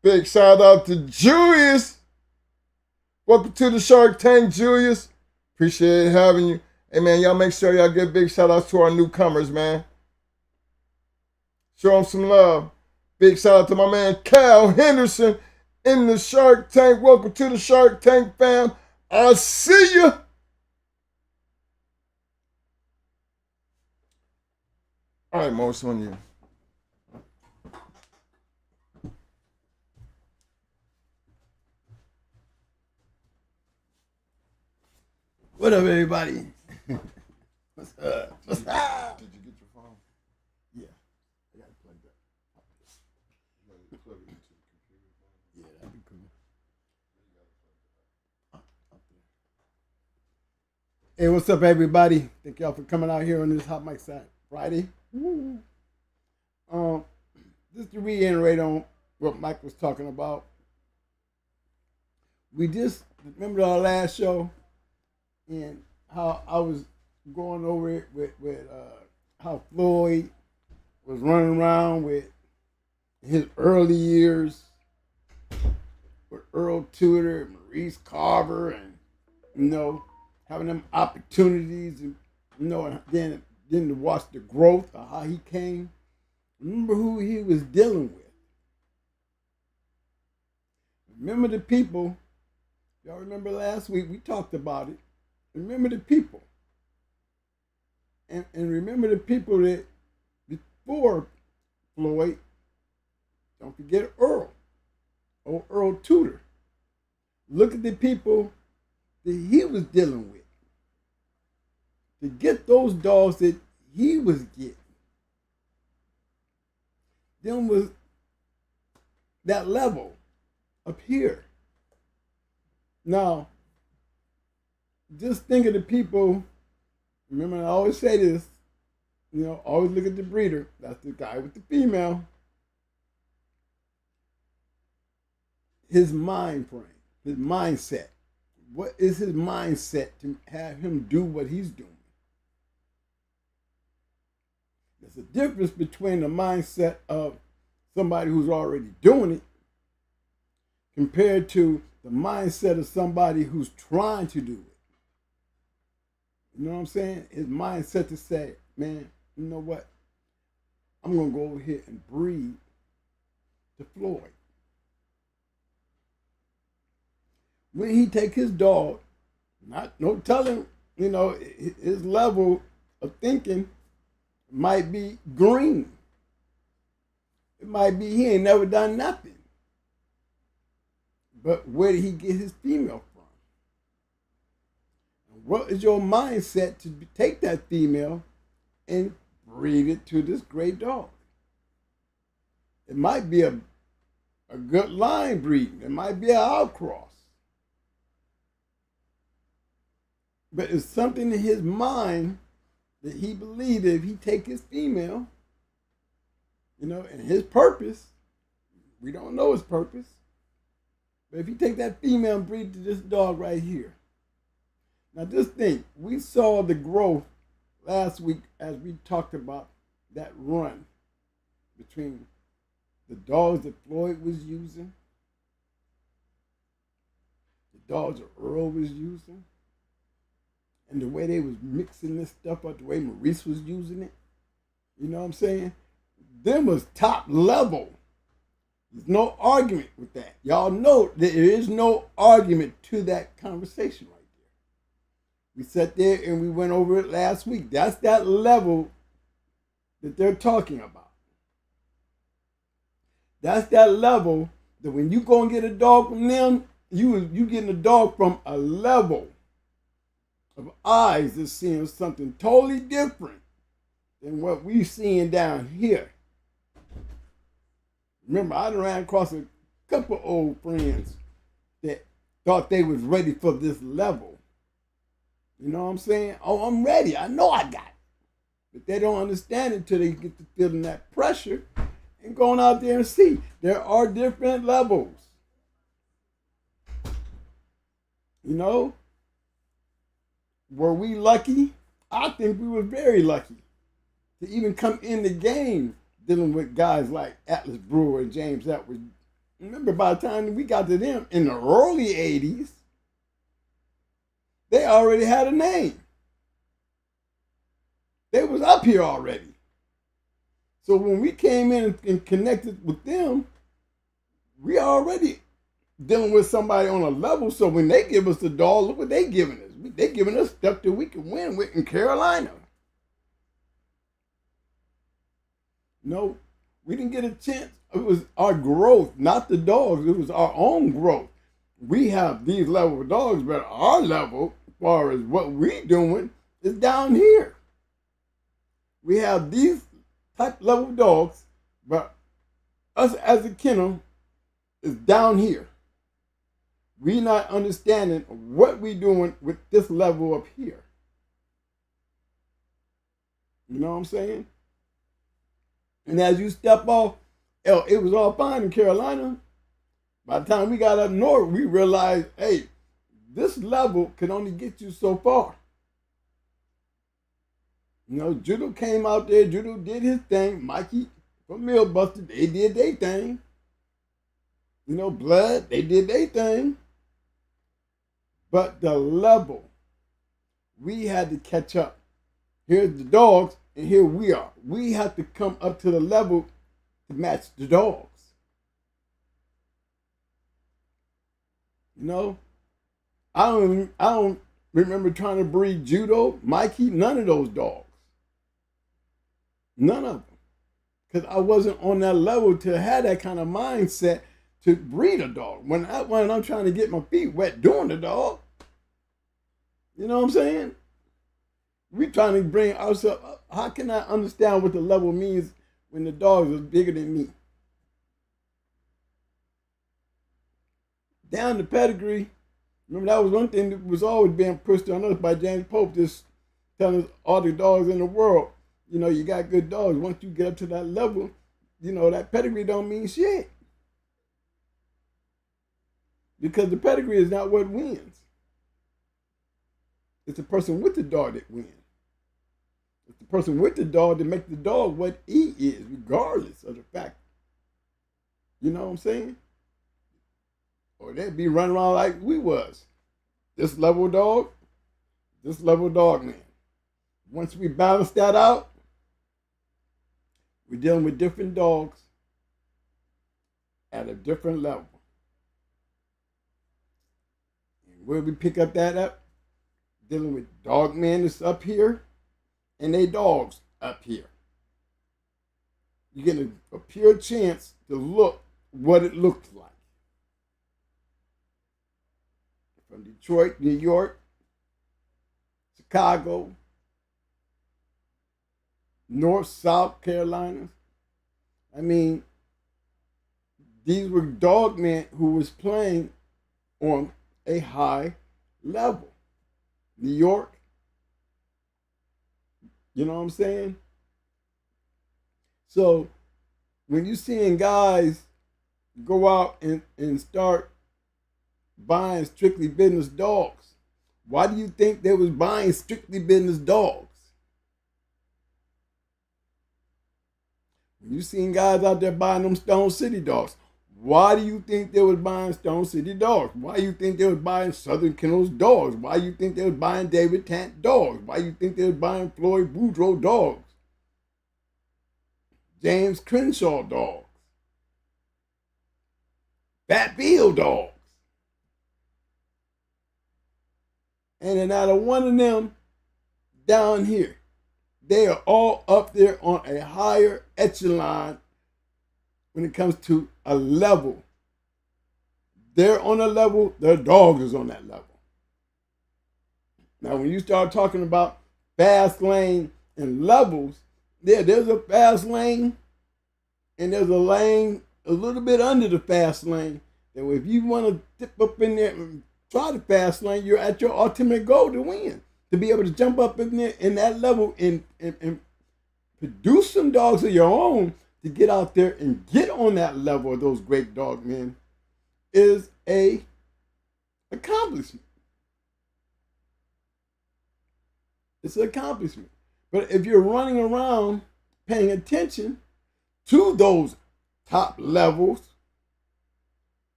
Big shout out to Julius. Welcome to the Shark Tank, Julius. Appreciate having you. Hey, man, y'all make sure y'all give big shout outs to our newcomers, man. Show them some love. Big shout out to my man Cal Henderson in the Shark Tank. Welcome to the Shark Tank, fam. I see you. All right, Mo, it's on you. What up, everybody? What's up? What's up? Did you get your phone? Yeah, I gotta plug that. You plug it into the computer. Yeah, that'd be cool. Hey, what's up, everybody? Thank y'all for coming out here on this Hot Mic Side Friday. Woo. Just to reiterate on what Mike was talking about. We just remember our last show and how I was going over it with how Floyd was running around with his early years with Earl Tudor, Maurice Carver, and having them opportunities, and and then to watch the growth of how he came. Remember who he was dealing with. Remember the people. Y'all remember last week we talked about it. Remember the people. And remember the people that before Floyd. Don't forget Earl. Or Earl Tudor. Look at the people that he was dealing with. To get those dogs that he was getting. Then was that level up here. Now, just think of the people. Remember, I always say this. Always look at the breeder. That's the guy with the female. His mind frame, his mindset. What is his mindset to have him do what he's doing? There's a difference between the mindset of somebody who's already doing it compared to the mindset of somebody who's trying to do it. You know what I'm saying? His mindset to say, man, you know what? I'm going to go over here and breed to Floyd. When he take his dog, no telling, his level of thinking might be green. It might be he ain't never done nothing. But where did he get his female from? What is your mindset to take that female and breed it to this great dog? It might be a good line breeding. It might be an outcross. But it's something in his mind that he believed if he take his female, and his purpose, we don't know his purpose, but if he take that female and breed to this dog right here. Now just think, we saw the growth last week as we talked about that run between the dogs that Floyd was using, the dogs that Earl was using, and the way they was mixing this stuff up, the way Maurice was using it. You know what I'm saying? Them was top level. There's no argument with that. Y'all know that there is no argument to that conversation right there. We sat there and we went over it last week. That's that level that they're talking about. That's that level that when you go and get a dog from them, you getting a dog from a level of eyes that's seeing something totally different than what we seeing down here. Remember, I ran across a couple old friends that thought they was ready for this level. You know what I'm saying? Oh, I'm ready. I know I got it. But they don't understand it until they get to feeling that pressure. and going out there and see. There are different levels. You know, were we lucky? I think we were very lucky to even come in the game dealing with guys like Atlas Brewer and James Edwards. Remember, by the time we got to them in the early 80s, they already had a name. They was up here already. So when we came in and connected with them, we already dealing with somebody on a level. So when they give us the dog, look what they giving us. They giving us stuff that we can win with in Carolina. No, we didn't get a chance. It was our growth, not the dogs. It was our own growth. We have these level of dogs, but our level, as far as what we're doing, is down here. We have these type level of dogs, but us as a kennel is down here. We're not understanding what we're doing with this level up here. You know what I'm saying? And as you step off, it was all fine in Carolina. By the time we got up north, we realized, hey, this level can only get you so far. You know, Judo came out there, Judo did his thing. Mikey from Millbuster, they did their thing. You know, Blood, they did their thing. But the level, we had to catch up. Here's the dogs, and here we are. We have to come up to the level to match the dogs. You know, I don't remember trying to breed Judo, Mikey, none of those dogs. None of them. Because I wasn't on that level to have that kind of mindset to breed a dog. When I'm trying to get my feet wet doing the dog. You know what I'm saying? We trying to bring ourselves up. How can I understand what the level means when the dog is bigger than me? Down the pedigree. Remember, that was one thing that was always being pushed on us by James Pope, just telling us all the dogs in the world, you know, you got good dogs. Once you get up to that level, you know, that pedigree don't mean shit. Because the pedigree is not what wins. It's the person with the dog that wins. It's the person with the dog that makes the dog what he is, regardless of the fact. You know what I'm saying? Or they'd be running around like we was. This level dog, this level dog man. Once we balance that out, we're dealing with different dogs at a different level. And where we pick up that up, dealing with dogmen that's up here and they dogs up here. You get a pure chance to look what it looks like. From Detroit, New York, Chicago, North, South Carolina. I mean, these were dogmen who was playing on a high level. New York, you know what I'm saying? So when you're seeing guys go out and start buying strictly business dogs, why do you think they was buying strictly business dogs? When you seen guys out there buying them Stone City dogs, why do you think they was buying Stone City dogs? Why do you think they was buying Southern Kennels dogs? Why do you think they was buying David Tant dogs? Why do you think they was buying Floyd Boudreaux dogs? James Crenshaw dogs? Bat Bill dogs? And then out of one of them down here, they are all up there on a higher echelon when it comes to a level. They're on a level, their dog is on that level. Now, when you start talking about fast lane and levels, there's a fast lane and there's a lane a little bit under the fast lane. And if you want to dip up in there and try the fast lane, you're at your ultimate goal to win. To be able to jump up in there in that level and produce some dogs of your own to get out there and get on that level of those great dog men is a accomplishment. It's an accomplishment. But if you're running around paying attention to those top levels,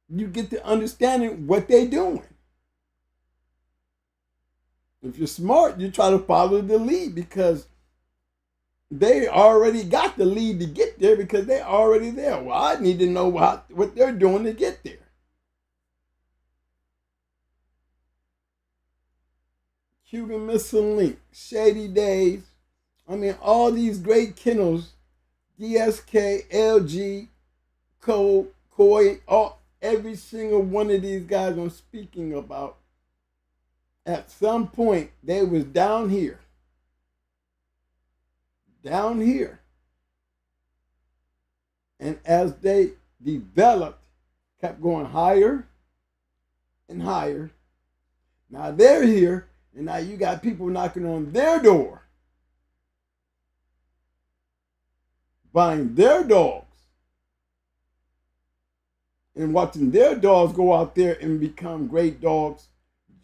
you get to understanding what they're doing. If you're smart, you try to follow the lead because they already got the lead to get there because they're already there. Well, I need to know what they're doing to get there. Cuban Missile Link, Shady Days. I mean, all these great kennels, DSK, LG, Koi, every single one of these guys I'm speaking about, at some point, they was down here. Down here. And as they developed, kept going higher and higher. Now they're here, and now you got people knocking on their door, buying their dogs, and watching their dogs go out there and become great dogs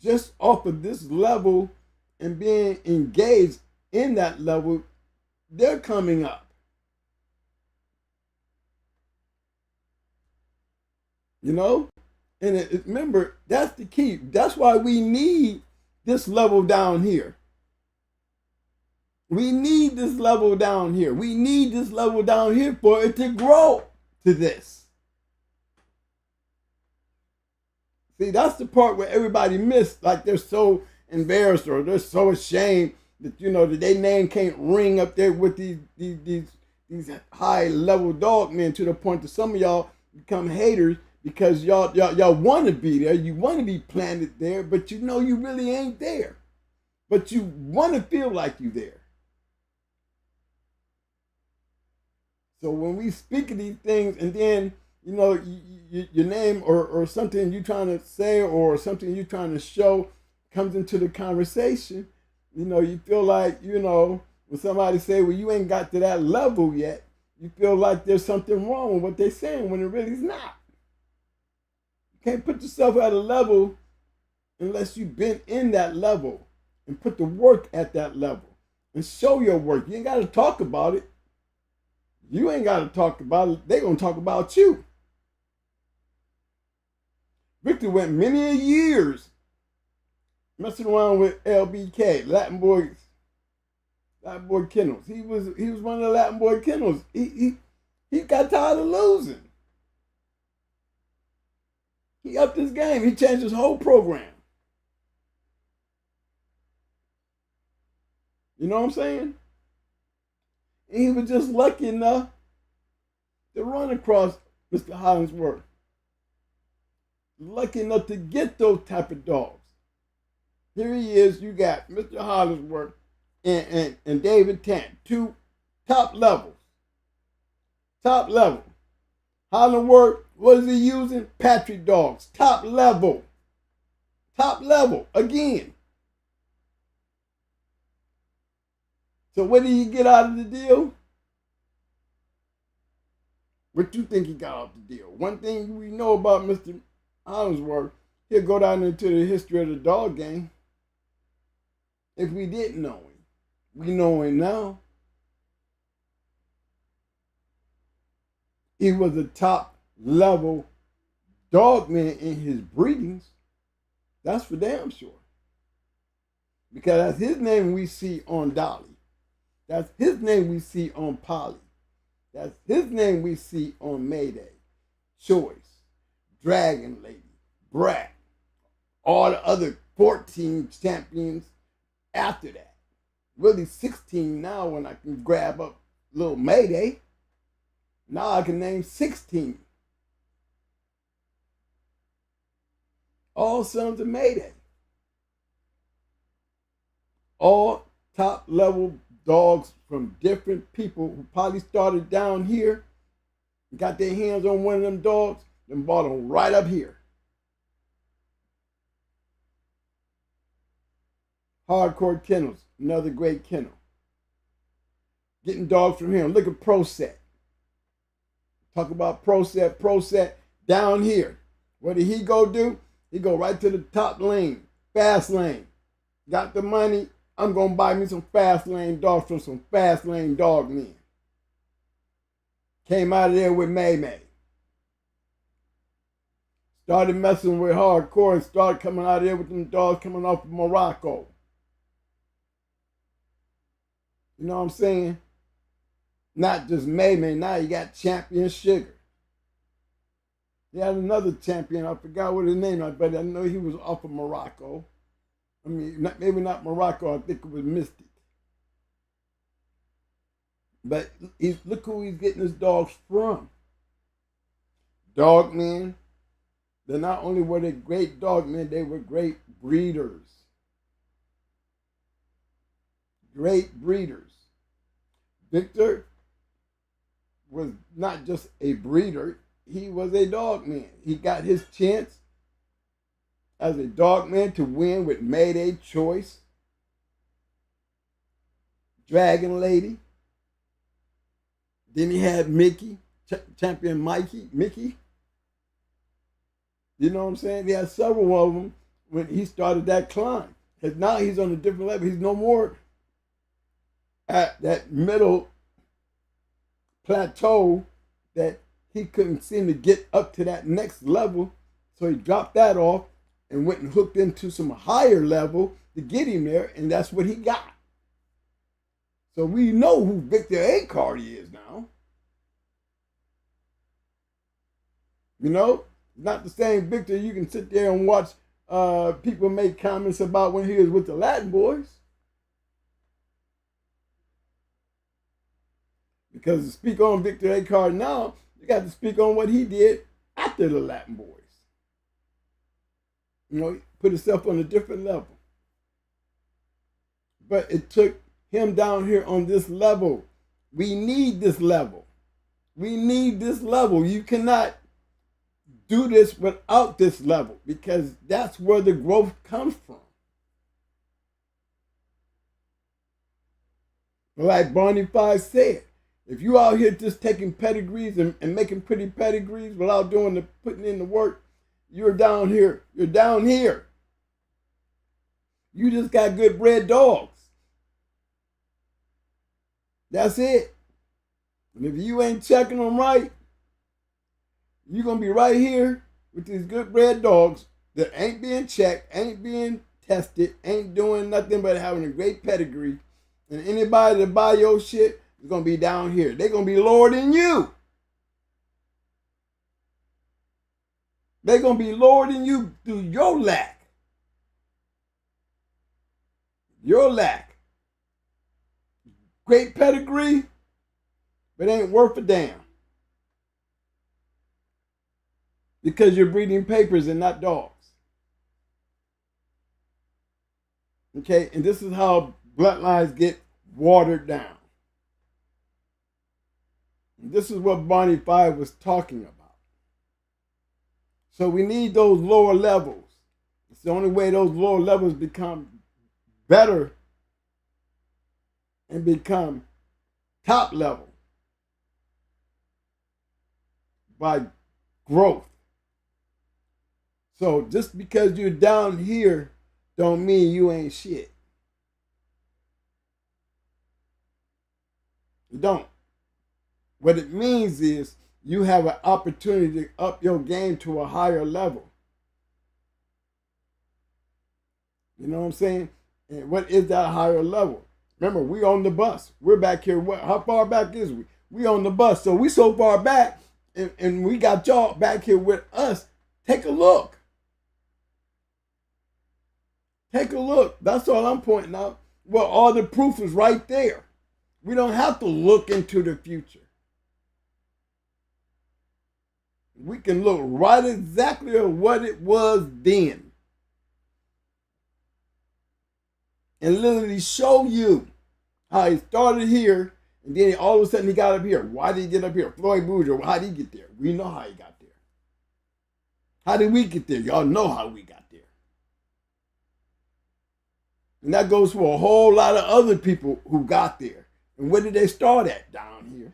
just off of this level and being engaged in that level. They're coming up. You know? And remember, that's the key. That's why we need this level down here. We need this level down here. We need this level down here for it to grow to this. See, that's the part where everybody missed. Like they're so embarrassed or they're so ashamed that, you know, that their name can't ring up there with these high level dog men, to the point that some of y'all become haters because y'all want to be there. You want to be planted there, but you know you really ain't there. But you want to feel like you there. So when we speak of these things, and then, you know, your name or something you're trying to say or something you're trying to show comes into the conversation, you know, you feel like, you know, when somebody say, well, you ain't got to that level yet, you feel like there's something wrong with what they're saying when it really is not. You can't put yourself at a level unless you've been in that level and put the work at that level and show your work. You ain't got to talk about it. You ain't got to talk about it. They're going to talk about you. Victor went many years messing around with LBK, Latin Boy Kennels. He was one of the Latin Boy Kennels. He got tired of losing. He upped his game. He changed his whole program. You know what I'm saying? And he was just lucky enough to run across Mr. Hollingsworth. Lucky enough to get those type of dogs. Here he is. You got Mr. Hollingsworth and David Tant, two top levels. Top level. Hollingsworth, what is he using? Patrick dogs. Top level. Top level. Again. So what did he get out of the deal? What you think he got out of the deal? One thing we know about Mr. Hollingsworth, he'll go down into the history of the dog game. If we didn't know him, we know him now. He was a top level dog man in his breedings. That's for damn sure. Because that's his name we see on Dolly. That's his name we see on Polly. That's his name we see on Mayday, Choice, Dragon Lady, Brat, all the other 14 champions after that. Really 16 now when I can grab up little Mayday. Now I can name 16. All sons of Mayday. All top level dogs from different people who probably started down here, got their hands on one of them dogs, and bought them right up here. Hardcore Kennels, another great kennel. Getting dogs from him. Look at Pro Set. Talk about pro set down here. What did he go do? He go right to the top lane, fast lane. Got the money. I'm going to buy me some fast lane dogs from some fast lane dog men. Came out of there with May. Started messing with hardcore and started coming out of there with them dogs coming off of Morocco. You know what I'm saying? Not just May, now you got Champion Sugar. He had another champion, I forgot what his name was, but I know he was off of Morocco. I mean, maybe not Morocco, I think it was Mystic. But look who he's getting his dogs from. Dogmen. They not only were they great dogmen, they were great breeders. Great breeders. Victor was not just a breeder, he was a dogman. He got his chance as a dogman to win with Mayday Choice, Dragon Lady. Then he had Mickey, Champion Mickey. You know what I'm saying? He had several of them when he started that climb. Because now he's on a different level. He's no more at that middle plateau that he couldn't seem to get up to that next level. So he dropped that off and went and hooked into some higher level to get him there, and that's what he got. So we know who Victor Acardi is now. You know, not the same Victor you can sit there and watch people make comments about when he was with the Latin boys. Because to speak on Victor Acardi now, you got to speak on what he did after the Latin boys. You know, put himself on a different level. But it took him down here on this level. We need this level. We need this level. You cannot do this without this level because that's where the growth comes from. Like Barney Fife said, if you out here just taking pedigrees and making pretty pedigrees without putting in the work, you're down here. You're down here. You just got good bred dogs. That's it. And if you ain't checking them right, you're going to be right here with these good bred dogs that ain't being checked, ain't being tested, ain't doing nothing but having a great pedigree. And anybody that buy your shit is going to be down here. They're going to be lower than you. They're going to be lower than you through your lack. Your lack. Great pedigree, but ain't worth a damn. Because you're breeding papers and not dogs. Okay, and this is how bloodlines get watered down. And this is what Barney Fife was talking about. So we need those lower levels. It's the only way those lower levels become better and become top level by growth. So just because you're down here don't mean you ain't shit. You don't. What it means is you have an opportunity to up your game to a higher level. You know what I'm saying? And what is that higher level? Remember, we on the bus. We're back here. How far back is we? We on the bus. So we so far back, and we got y'all back here with us. Take a look. Take a look. That's all I'm pointing out. Well, all the proof is right there. We don't have to look into the future. We can look right exactly at what it was then. And literally show you how he started here, and then all of a sudden he got up here. Why did he get up here? Floyd Bourgeois, how did he get there? We know how he got there. How did we get there? Y'all know how we got there. And that goes for a whole lot of other people who got there. And where did they start at? Down here.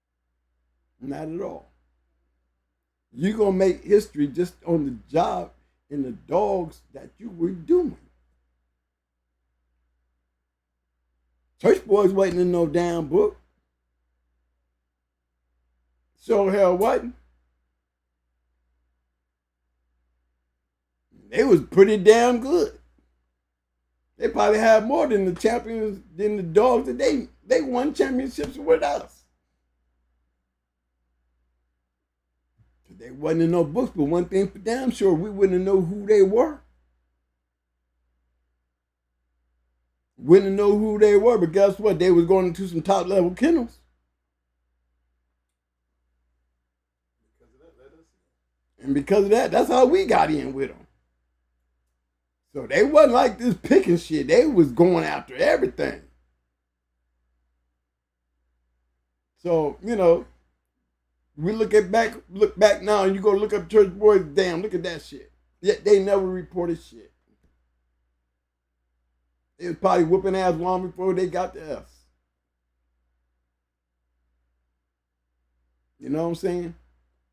Not at all. You're going to make history just on the job and the dogs that you were doing. Church boys wasn't in no damn book. So hell wasn't. They was pretty damn good. They probably had more than the champions, than the dogs that they won championships with us. They wasn't in no books, but one thing for damn sure, we wouldn't know who they were. Wouldn't know who they were, but guess what? They was going into some top level kennels. And because of that, that's how we got in with them. So they wasn't like this picking shit. They was going after everything. So, you know, we look back now, and you go look up church boys, damn, look at that shit. Yet they never reported shit. They was probably whooping ass long before they got to us. You know what I'm saying?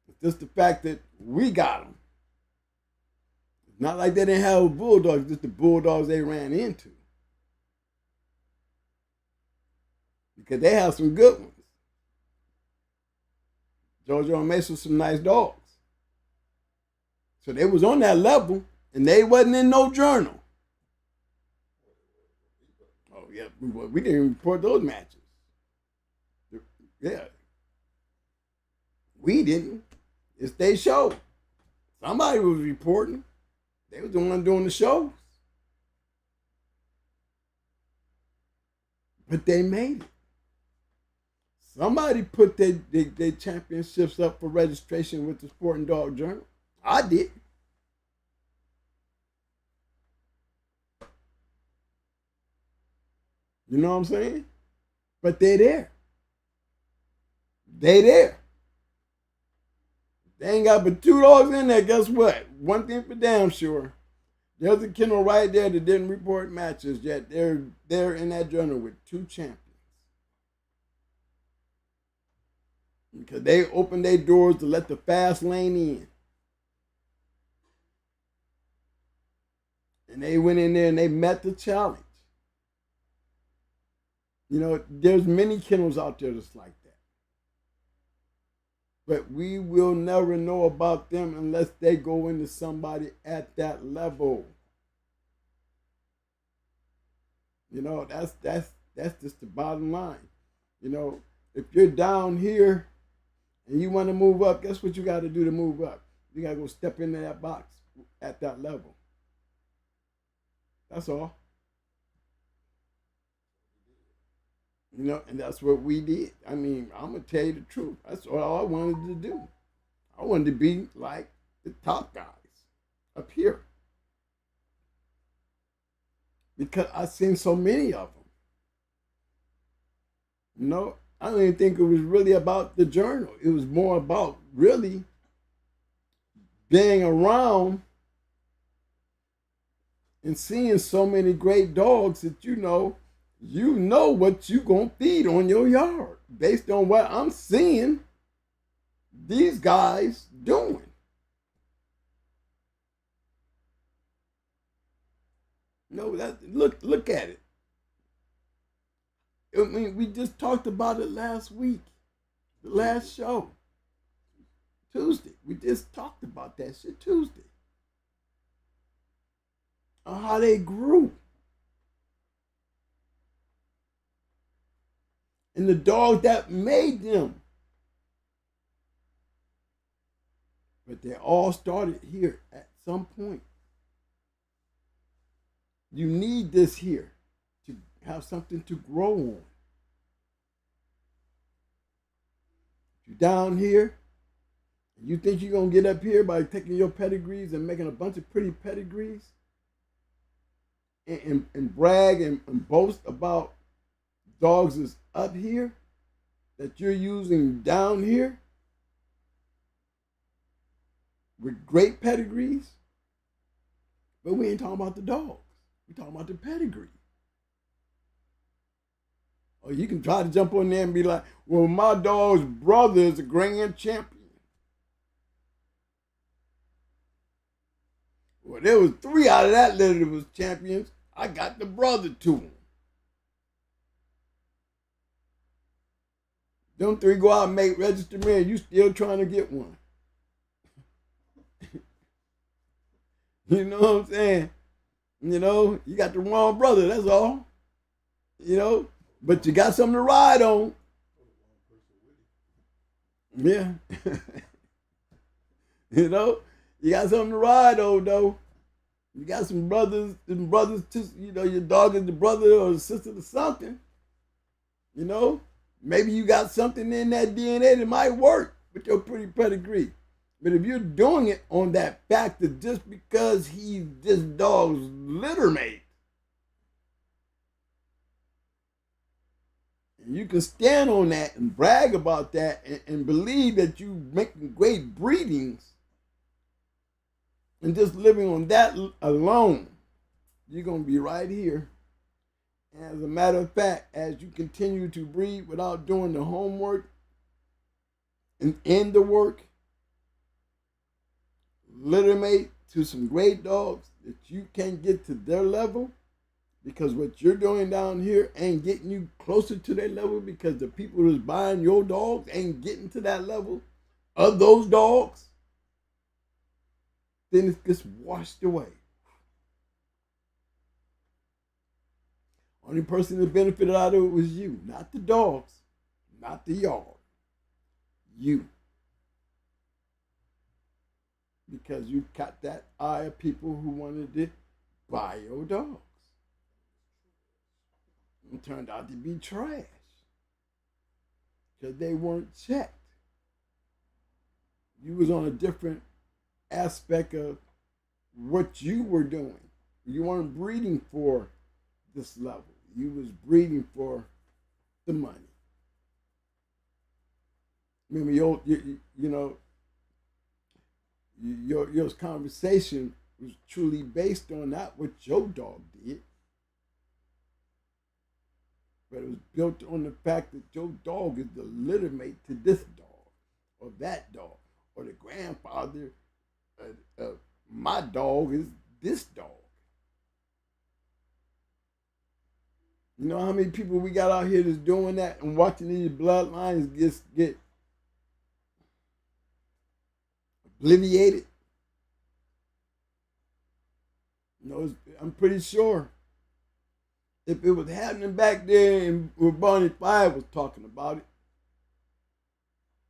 It's just the fact that we got them. It's not like they didn't have bulldogs, just the bulldogs they ran into. Because they have some good ones. Jojo and Mace was some nice dogs. So they was on that level, and they wasn't in no journal. Oh, yeah, we didn't even report those matches. Yeah. We didn't. It's their show. Somebody was reporting. They was the one doing the shows. But they made it. Somebody put their championships up for registration with the Sporting Dog Journal. I did. You know what I'm saying? But they're there. They there. They ain't got but 2 dogs in there. Guess what? One thing for damn sure. There's a kennel right there that didn't report matches yet. They're in that journal with 2 champions. Because they opened their doors to let the FASTLANE in. And they went in there and they met the challenge. You know, there's many kennels out there that's like that. But we will never know about them unless they go into somebody at that level. You know, that's just the bottom line. You know, if you're down here and you want to move up, guess what you got to do to move up? You got to go step into that box at that level. That's all. You know, and that's what we did. I mean, I'm going to tell you the truth. That's all I wanted to do. I wanted to be like the top guys up here. Because I've seen so many of them. You know, I don't even think it was really about the journal. It was more about really being around and seeing so many great dogs that you know what you gonna feed on your yard based on what I'm seeing these guys doing. No, look at it. I mean, we just talked about it last week, the last show, Tuesday. We just talked about that shit Tuesday. On how they grew. And the dog that made them. But they all started here at some point. You need this here to have something to grow on. If you're down here, and you think you're going to get up here by taking your pedigrees and making a bunch of pretty pedigrees and brag and boast about dogs is up here that you're using down here with great pedigrees, but we ain't talking about the dogs. We're talking about the pedigree. Or you can try to jump on there and be like, well, my dog's brother is a grand champion. Well, there was 3 out of that litter that was champions. I got the brother to him. Them 3 go out and make register me, and you still trying to get one. You know what I'm saying? You know, you got the wrong brother, that's all. You know, but you got something to ride on. Yeah. You know, you got something to ride on, though. You got some brothers, too, you know, your dog is the brother or the sister to something. You know, maybe you got something in that DNA that might work with your pretty pedigree. But if you're doing it on that fact that just because he's this dog's litter mate, and you can stand on that and brag about that and believe that you're making great breedings, and just living on that alone, you're going to be right here. And as a matter of fact, as you continue to breed without doing the homework and end the work, littermate to some great dogs that you can't get to their level, because what you're doing down here ain't getting you closer to their level, because the people who's buying your dogs ain't getting to that level of those dogs, then it gets washed away. Only person that benefited out of it was you, not the dogs, not the yard, you. Because you caught that eye of people who wanted to buy your dogs. It turned out to be trash. Because they weren't checked. You was on a different aspect of what you were doing. You weren't breeding for this level. You was breeding for the money. Remember, your conversation was truly based on not what your dog did, but it was built on the fact that your dog is the litter mate to this dog, or that dog, or the grandfather of my dog is this dog. You know how many people we got out here that's doing that and watching these bloodlines get obliviated? You know, I'm pretty sure if it was happening back there and when Barney Fife was talking about it,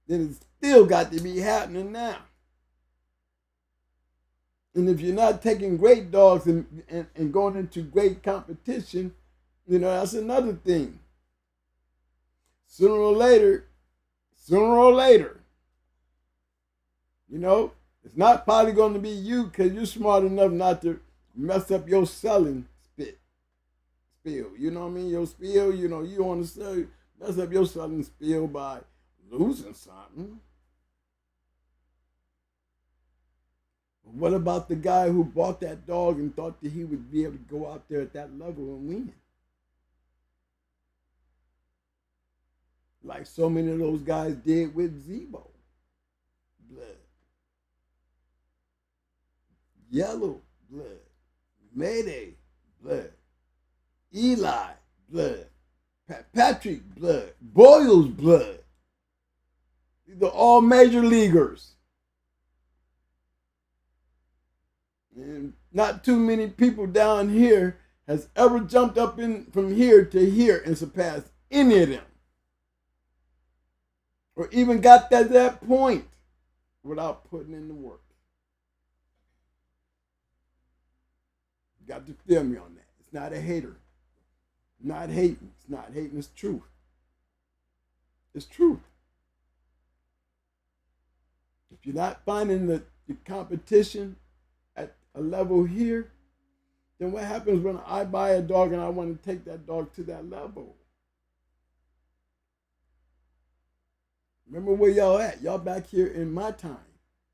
then it's still got to be happening now. And if you're not taking great dogs and going into great competition, you know, that's another thing. Sooner or later, you know, it's not probably going to be you because you're smart enough not to mess up your selling spiel. You know what I mean? Your spiel, you know, you want to mess up your selling spiel by losing something. What about the guy who bought that dog and thought that he would be able to go out there at that level and win? Like so many of those guys did with Zebo. Blood. Yellow, blood. Mayday, blood. Eli, blood. Patrick, blood. Boyle's blood. These are all major leaguers. And not too many people down here has ever jumped up from here to here and surpassed any of them. Or even got to that point without putting in the work. You got to feel me on that. It's not a hater. Not hating. It's not hating. It's truth. It's truth. If you're not finding the competition at a level here, then what happens when I buy a dog and I want to take that dog to that level? Remember where y'all at? Y'all back here in my time.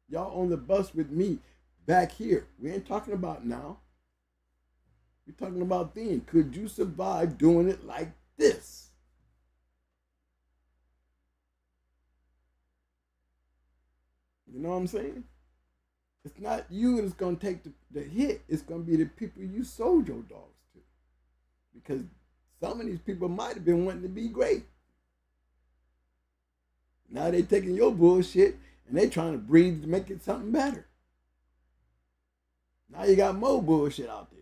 Y'all on the bus with me back here. We ain't talking about now. We're talking about then. Could you survive doing it like this? You know what I'm saying? It's not you that's going to take the hit. It's going to be the people you sold your dogs to. Because some of these people might have been wanting to be great. Now they taking your bullshit and they trying to breed to make it something better. Now you got more bullshit out there.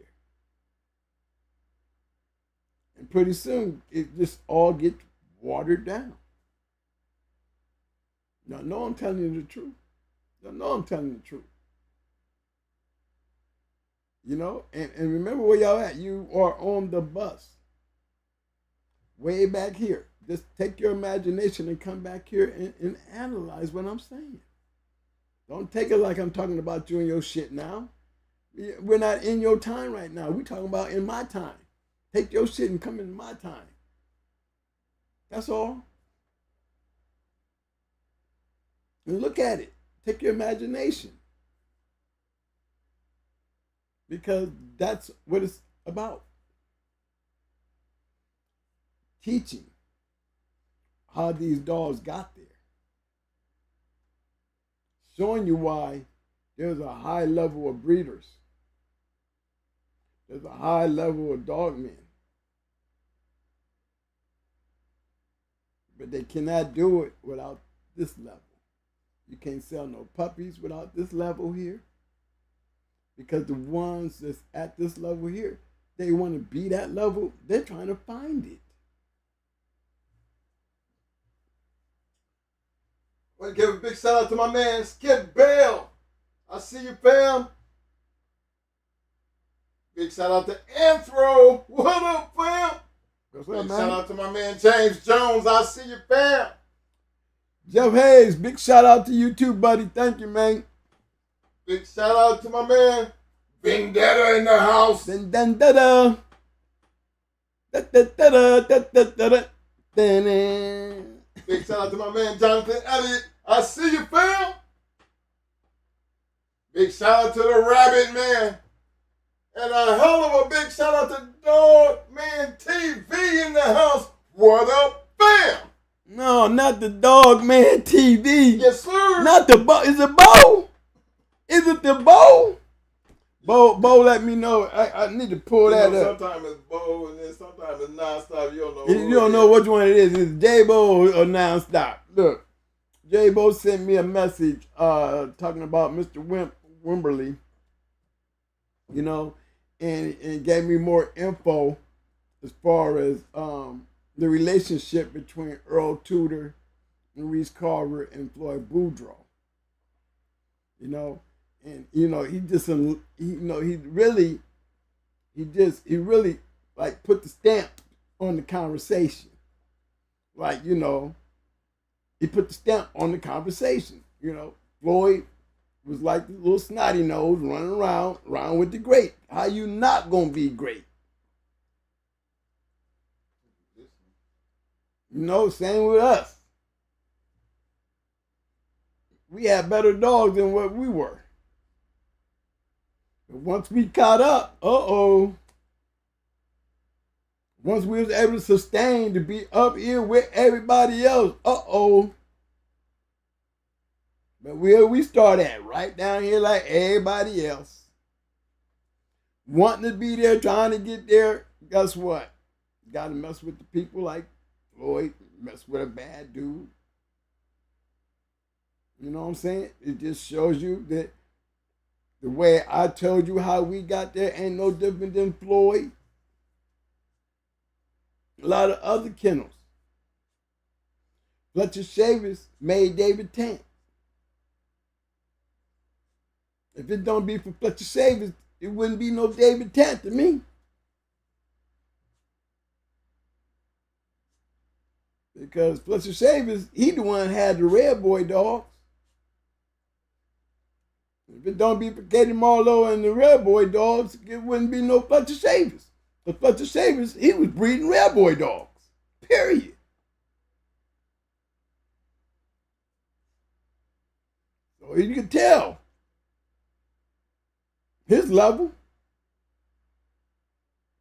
And pretty soon, it just all gets watered down. Now, know I'm telling you the truth. Know I'm telling you the truth. You know, and remember where y'all at. You are on the bus. Way back here. Just take your imagination and come back here and analyze what I'm saying. Don't take it like I'm talking about you and your shit now. We're not in your time right now. We're talking about in my time. Take your shit and come in my time. That's all. And look at it. Take your imagination. Because that's what it's about. Teaching how these dogs got there. Showing you why there's a high level of breeders. There's a high level of dogmen. But they cannot do it without this level. You can't sell no puppies without this level here. Because the ones that's at this level here, they want to be that level. They're trying to find it. I want to give a big shout out to my man, Skip Bell. I see you, fam. Big shout out to Anthro. What up, fam? What's Big up, man? shout out to my man, James Jones. I see you, fam. Jeff Hayes, big shout out to you too, buddy. Thank you, man. Big shout out to my man, Vendetta in the house. Dun dun da da. Da da da da da da da da. Big shout out to my man, Jonathan Elliott. I see you, fam. Big shout out to the Rabbit Man. And a hell of a big shout out to Dogman TV in the house. What up, fam? No, not the Dogman TV. Yes, sir. Not the Bo. Is it Bo? Is it the Bo? Bo, let me know. I need to pull that up. Sometimes it's Bo and then sometimes it's nonstop. You don't know. You don't know which one it is. It's Zebo or nonstop. Look, Zebo sent me a message talking about Mr. Wimberly, you know, and gave me more info as far as the relationship between Earl Tudor, Maurice Carver, and Floyd Boudreaux. You know, and you know he really like put the stamp on the conversation. Like, you know, he put the stamp on the conversation. You know, Floyd was like the little snotty nose running around with the great. How you not gonna be great? You know, same with us. We had better dogs than what we were. But once we caught up, once we was able to sustain to be up here with everybody else, But where we start at, right down here like everybody else. Wanting to be there, trying to get there, guess what? You got to mess with the people like Floyd, mess with a bad dude. You know what I'm saying? It just shows you that the way I told you how we got there ain't no different than Floyd. A lot of other kennels. Fletcher Shavers made David Tant. If it don't be for Fletcher Shavers, it wouldn't be no David Tant to me. Because Fletcher Shavers, he the one that had the Red Boy dogs. If it don't be for Katie Marlowe and the Red Boy dogs, it wouldn't be no Fletcher Shavers. But Fletcher Shavers, he was breeding Red Boy dogs. Period. So you can tell his level.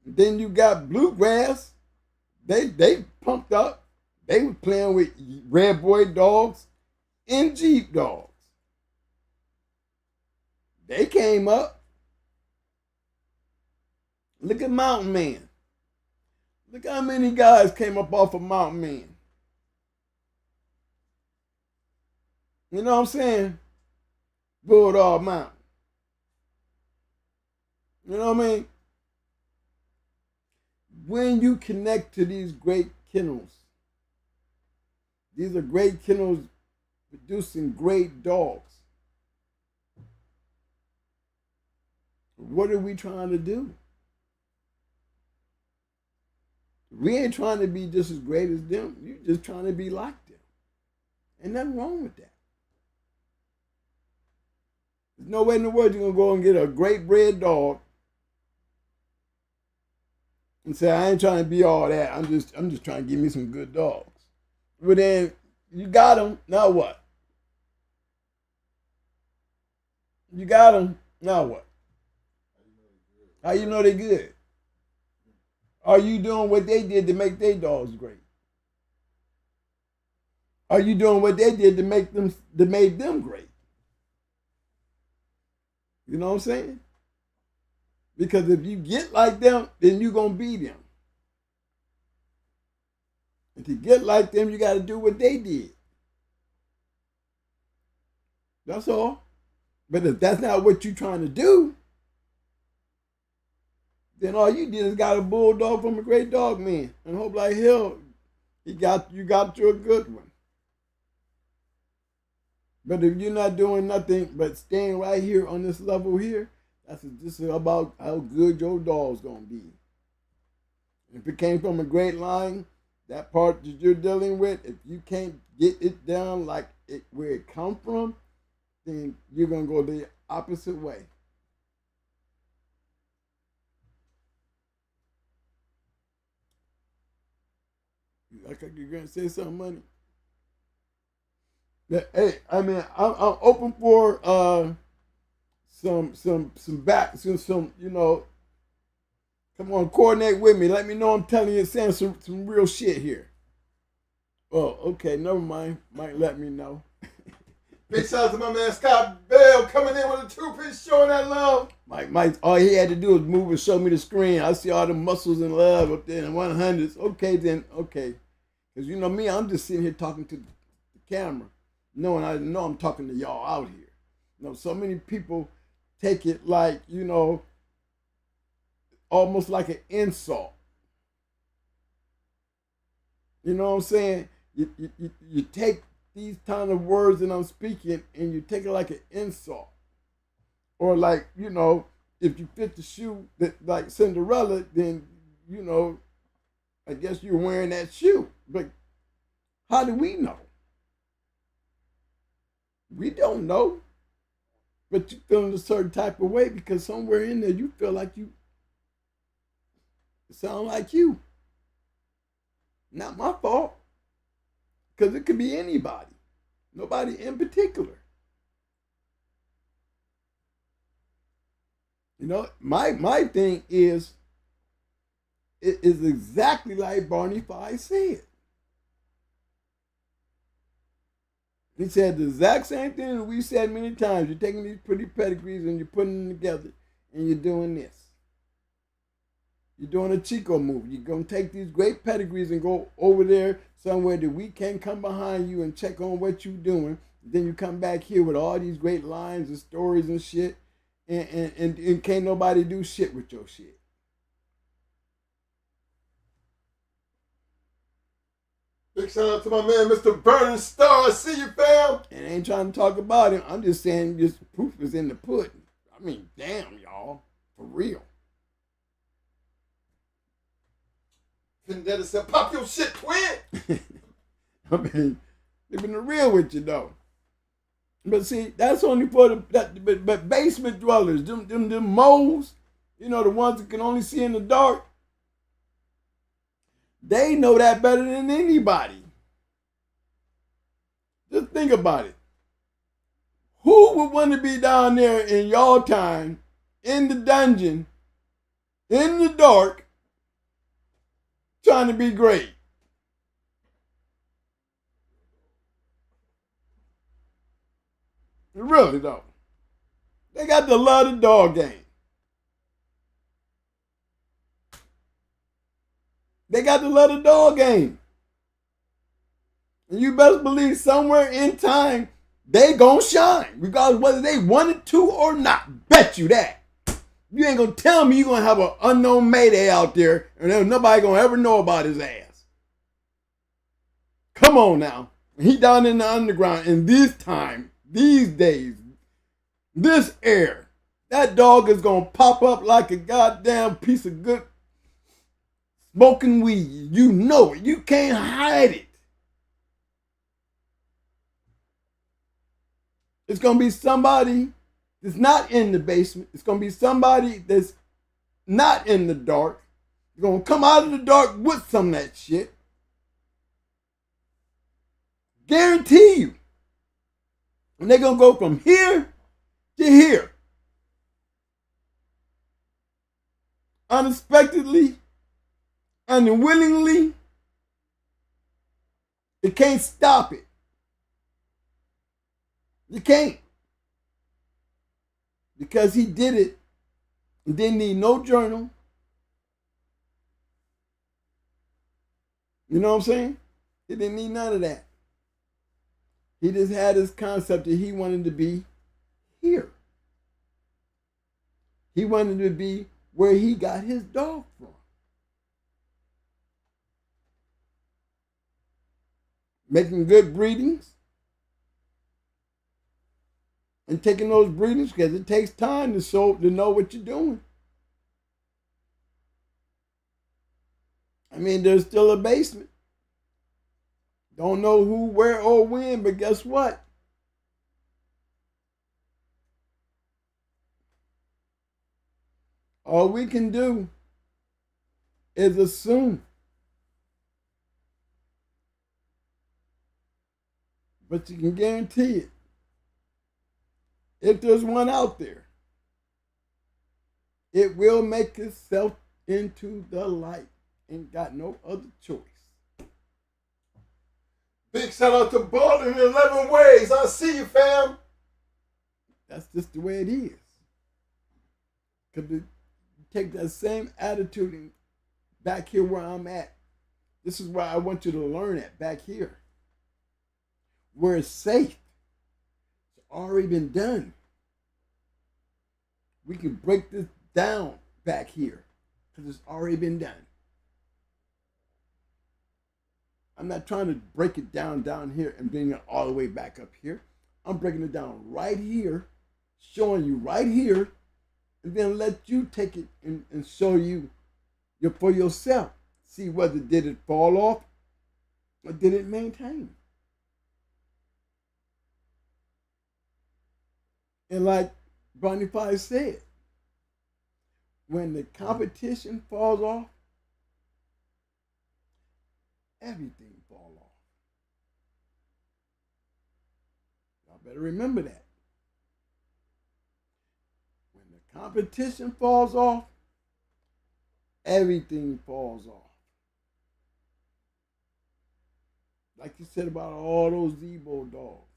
Then you got Bluegrass. They pumped up. They were playing with Red Boy dogs and Jeep dogs. They came up. Look at Mountain Man. Look how many guys came up off of Mountain Man. You know what I'm saying? Bulldog Mountain. You know what I mean? When you connect to these great kennels, these are great kennels producing great dogs. What are we trying to do? We ain't trying to be just as great as them. You're just trying to be like them. Ain't nothing wrong with that. There's no way in the world you're going to go and get a great bred dog and say, I ain't trying to be all that. I'm just trying to give me some good dogs. But then you got them, now what? You got them, now what? How you know they're good? Are you doing what they did to make their dogs great? Are you doing what they did to make them great? You know what I'm saying? Because if you get like them, then you're gonna be them. And to get like them, you got to do what they did. That's all. But if that's not what you're trying to do, then all you did is got a bulldog from a great dog man and hope like hell you got you a good one. But if you're not doing nothing but staying right here on this level here, that's just about how good your dog's gonna be. If it came from a great line, that part that you're dealing with, if you can't get it down like it where it come from, then you're gonna go the opposite way. Like you're gonna say something, money. Yeah, hey, I mean, I'm open for some you know. Come on, coordinate with me. Let me know I'm telling you, saying some real shit here. Oh, okay, never mind. Might let me know. Big shout out to my man Scott Bell coming in with a 2-piece showing that love. Mike, all he had to do was move and show me the screen. I see all the muscles and love up there in 100s. Okay, then, okay. Because you know me, I'm just sitting here talking to the camera, knowing I know I'm talking to y'all out here. You know, so many people take it like, you know, almost like an insult. You know what I'm saying? You take these kind of words that I'm speaking and you take it like an insult. Or like, you know, if you fit the shoe that like Cinderella, then, you know, I guess you're wearing that shoe. But how do we know? We don't know. But you feel in a certain type of way because somewhere in there you feel like you sound like you. Not my fault. Because it could be anybody. Nobody in particular. You know, my thing is, it is exactly like Barney Fife said. He said the exact same thing that we said many times. You're taking these pretty pedigrees and you're putting them together and you're doing this. You're doing a Chico move. You're going to take these great pedigrees and go over there somewhere that we can come behind you and check on what you're doing. Then you come back here with all these great lines and stories and shit. And can't nobody do shit with your shit. Big shout out to my man, Mr. Burning Star. I see you, fam. And I ain't trying to talk about him. I'm just saying this proof is in the pudding. I mean, damn, y'all. For real. Vendetta said, pop your shit, twin. I mean, they've been real with you, though. But see, that's only for but basement dwellers, them moles, you know, the ones that can only see in the dark, they know that better than anybody. Just think about it. Who would want to be down there in y'all time, in the dungeon, in the dark, trying to be great? Really, though. They got the love the dog game. They got the love the dog game. And you best believe somewhere in time, they gonna shine. Regardless whether they wanted to or not. Bet you that. You ain't gonna tell me you're gonna have an unknown Mayday out there and there's nobody gonna ever know about his ass. Come on now. He down in the underground in this time, these days, this air, that dog is gonna pop up like a goddamn piece of good smoking weed. You know it. You can't hide it. It's going to be somebody that's not in the basement. It's going to be somebody that's not in the dark. You're going to come out of the dark with some of that shit. Guarantee you. And they're going to go from here to here. Unexpectedly, unwillingly. You can't stop it. You can't. Because he did it and didn't need no journal. You know what I'm saying? He didn't need none of that. He just had this concept that he wanted to be here. He wanted to be where he got his dog from. Making good breedings. And taking those breedings because it takes time to know what you're doing. I mean, there's still a basement. Don't know who, where, or when, but guess what? All we can do is assume. But you can guarantee it. If there's one out there, it will make itself into the light. Ain't got no other choice. Big shout out to Balling in 11 Ways. I see you, fam. That's just the way it is. Because you take that same attitude and back here where I'm at. This is where I want you to learn at, back here. Where it's safe. Already been done. We can break this down back here because it's already been done. I'm not trying to break it down here and bring it all the way back up here. I'm breaking it down right here, showing you right here, and then let you take it and show you for yourself. See whether did it fall off or did it maintain. And like Barney Fife said, when the competition falls off, everything falls off. Y'all better remember that. When the competition falls off, everything falls off. Like you said about all those Zebo dogs.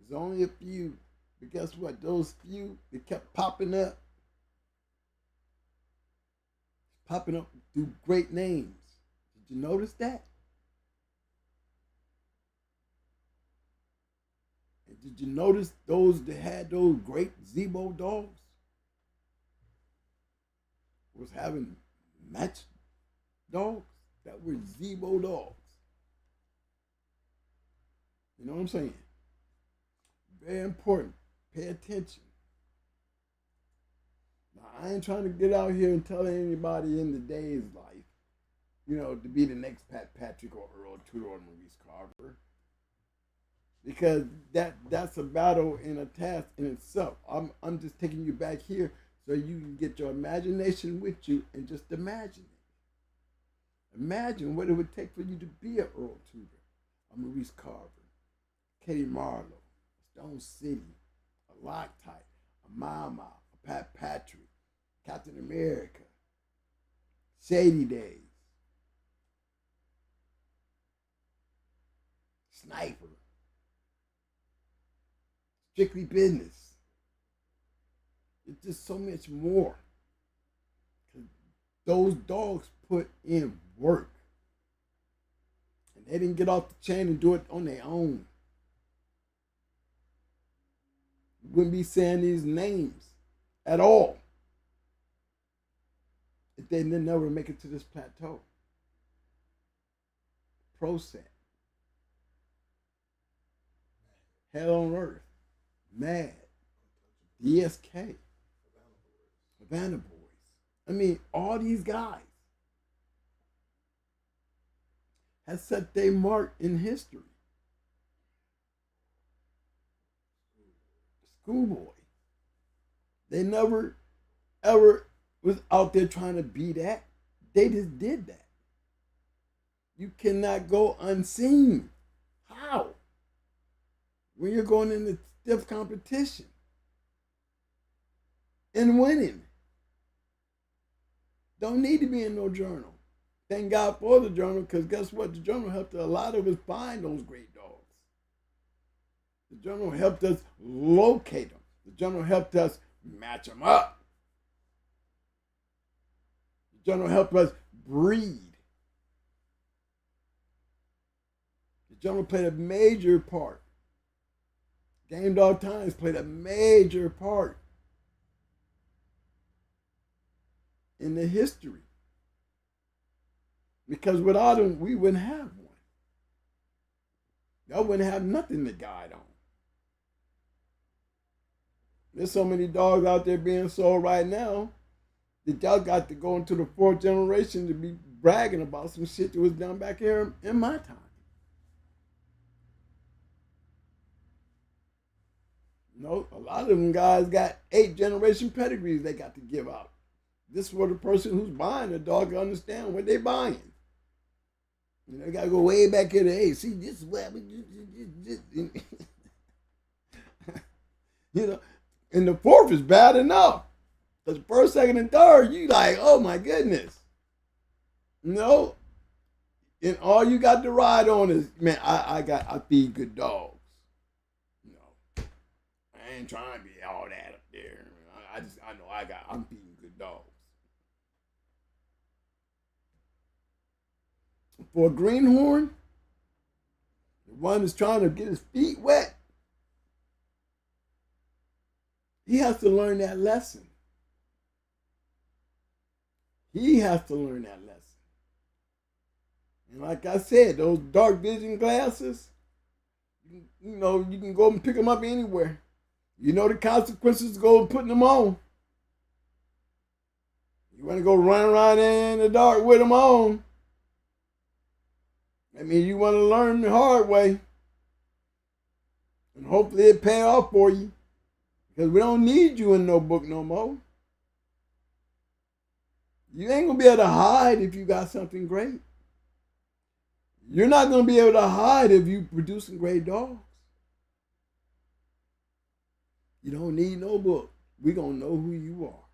There's only a few, but guess what? Those few, they kept popping up through great names. Did you notice that? And did you notice those that had those great Zebo dogs was having match dogs that were Zebo dogs? You know what I'm saying? Very important. Pay attention. Now, I ain't trying to get out here and tell anybody in today's life, to be the next Pat Patrick or Earl Tudor or Maurice Carver. Because that's a battle and a task in itself. I'm just taking you back here so you can get your imagination with you and just imagine it. Imagine what it would take for you to be an Earl Tudor, a Maurice Carver, Katie Marlowe, Stone City, a Loctite, a Mama, a Pat Patrick, Captain America, Shady Days, Sniper, Strictly Business. It's just so much more. Those dogs put in work. And they didn't get off the chain and do it on their own. You wouldn't be saying these names at all if they didn't never make it to this plateau. Proset. Hell on Earth. Mad. DSK. Havana Boys. I mean, all these guys have set their mark in history. Schoolboy. They never, ever was out there trying to be that. They just did that. You cannot go unseen. How? When you're going into stiff competition and winning. Don't need to be in no journal. Thank God for the journal, because guess what? The journal helped a lot of us find those great dogs. The journal helped us locate them. The journal helped us match them up. The journal helped us breed. The journal played a major part. Game Dog Times played a major part in the history. Because without them, we wouldn't have one. Y'all wouldn't have nothing to guide on. There's so many dogs out there being sold right now that y'all got to go into the fourth generation to be bragging about some shit that was done back here in my time. No, a lot of them guys got 8 generation pedigrees they got to give out. This is for the person who's buying the dog to understand what they're buying. You know, they got to go way back here to, hey, see, this is what we do. You know, and the fourth is bad enough. Because the first, second, and third, you like, oh my goodness. No. And all you got to ride on is, man, I feed good dogs. I ain't trying to be all that up there. I know I'm feeding good dogs. For a greenhorn, the one that's trying to get his feet wet, he has to learn that lesson. He has to learn that lesson. And like I said, those dark vision glasses, you know, you can go and pick them up anywhere. You know the consequences go putting them on. You want to go run around in the dark with them on. I mean, you want to learn the hard way. And hopefully it pay off for you. Because we don't need you in no book no more. You ain't going to be able to hide if you got something great. You're not going to be able to hide if you producing great dogs. You don't need no book. We're going to know who you are.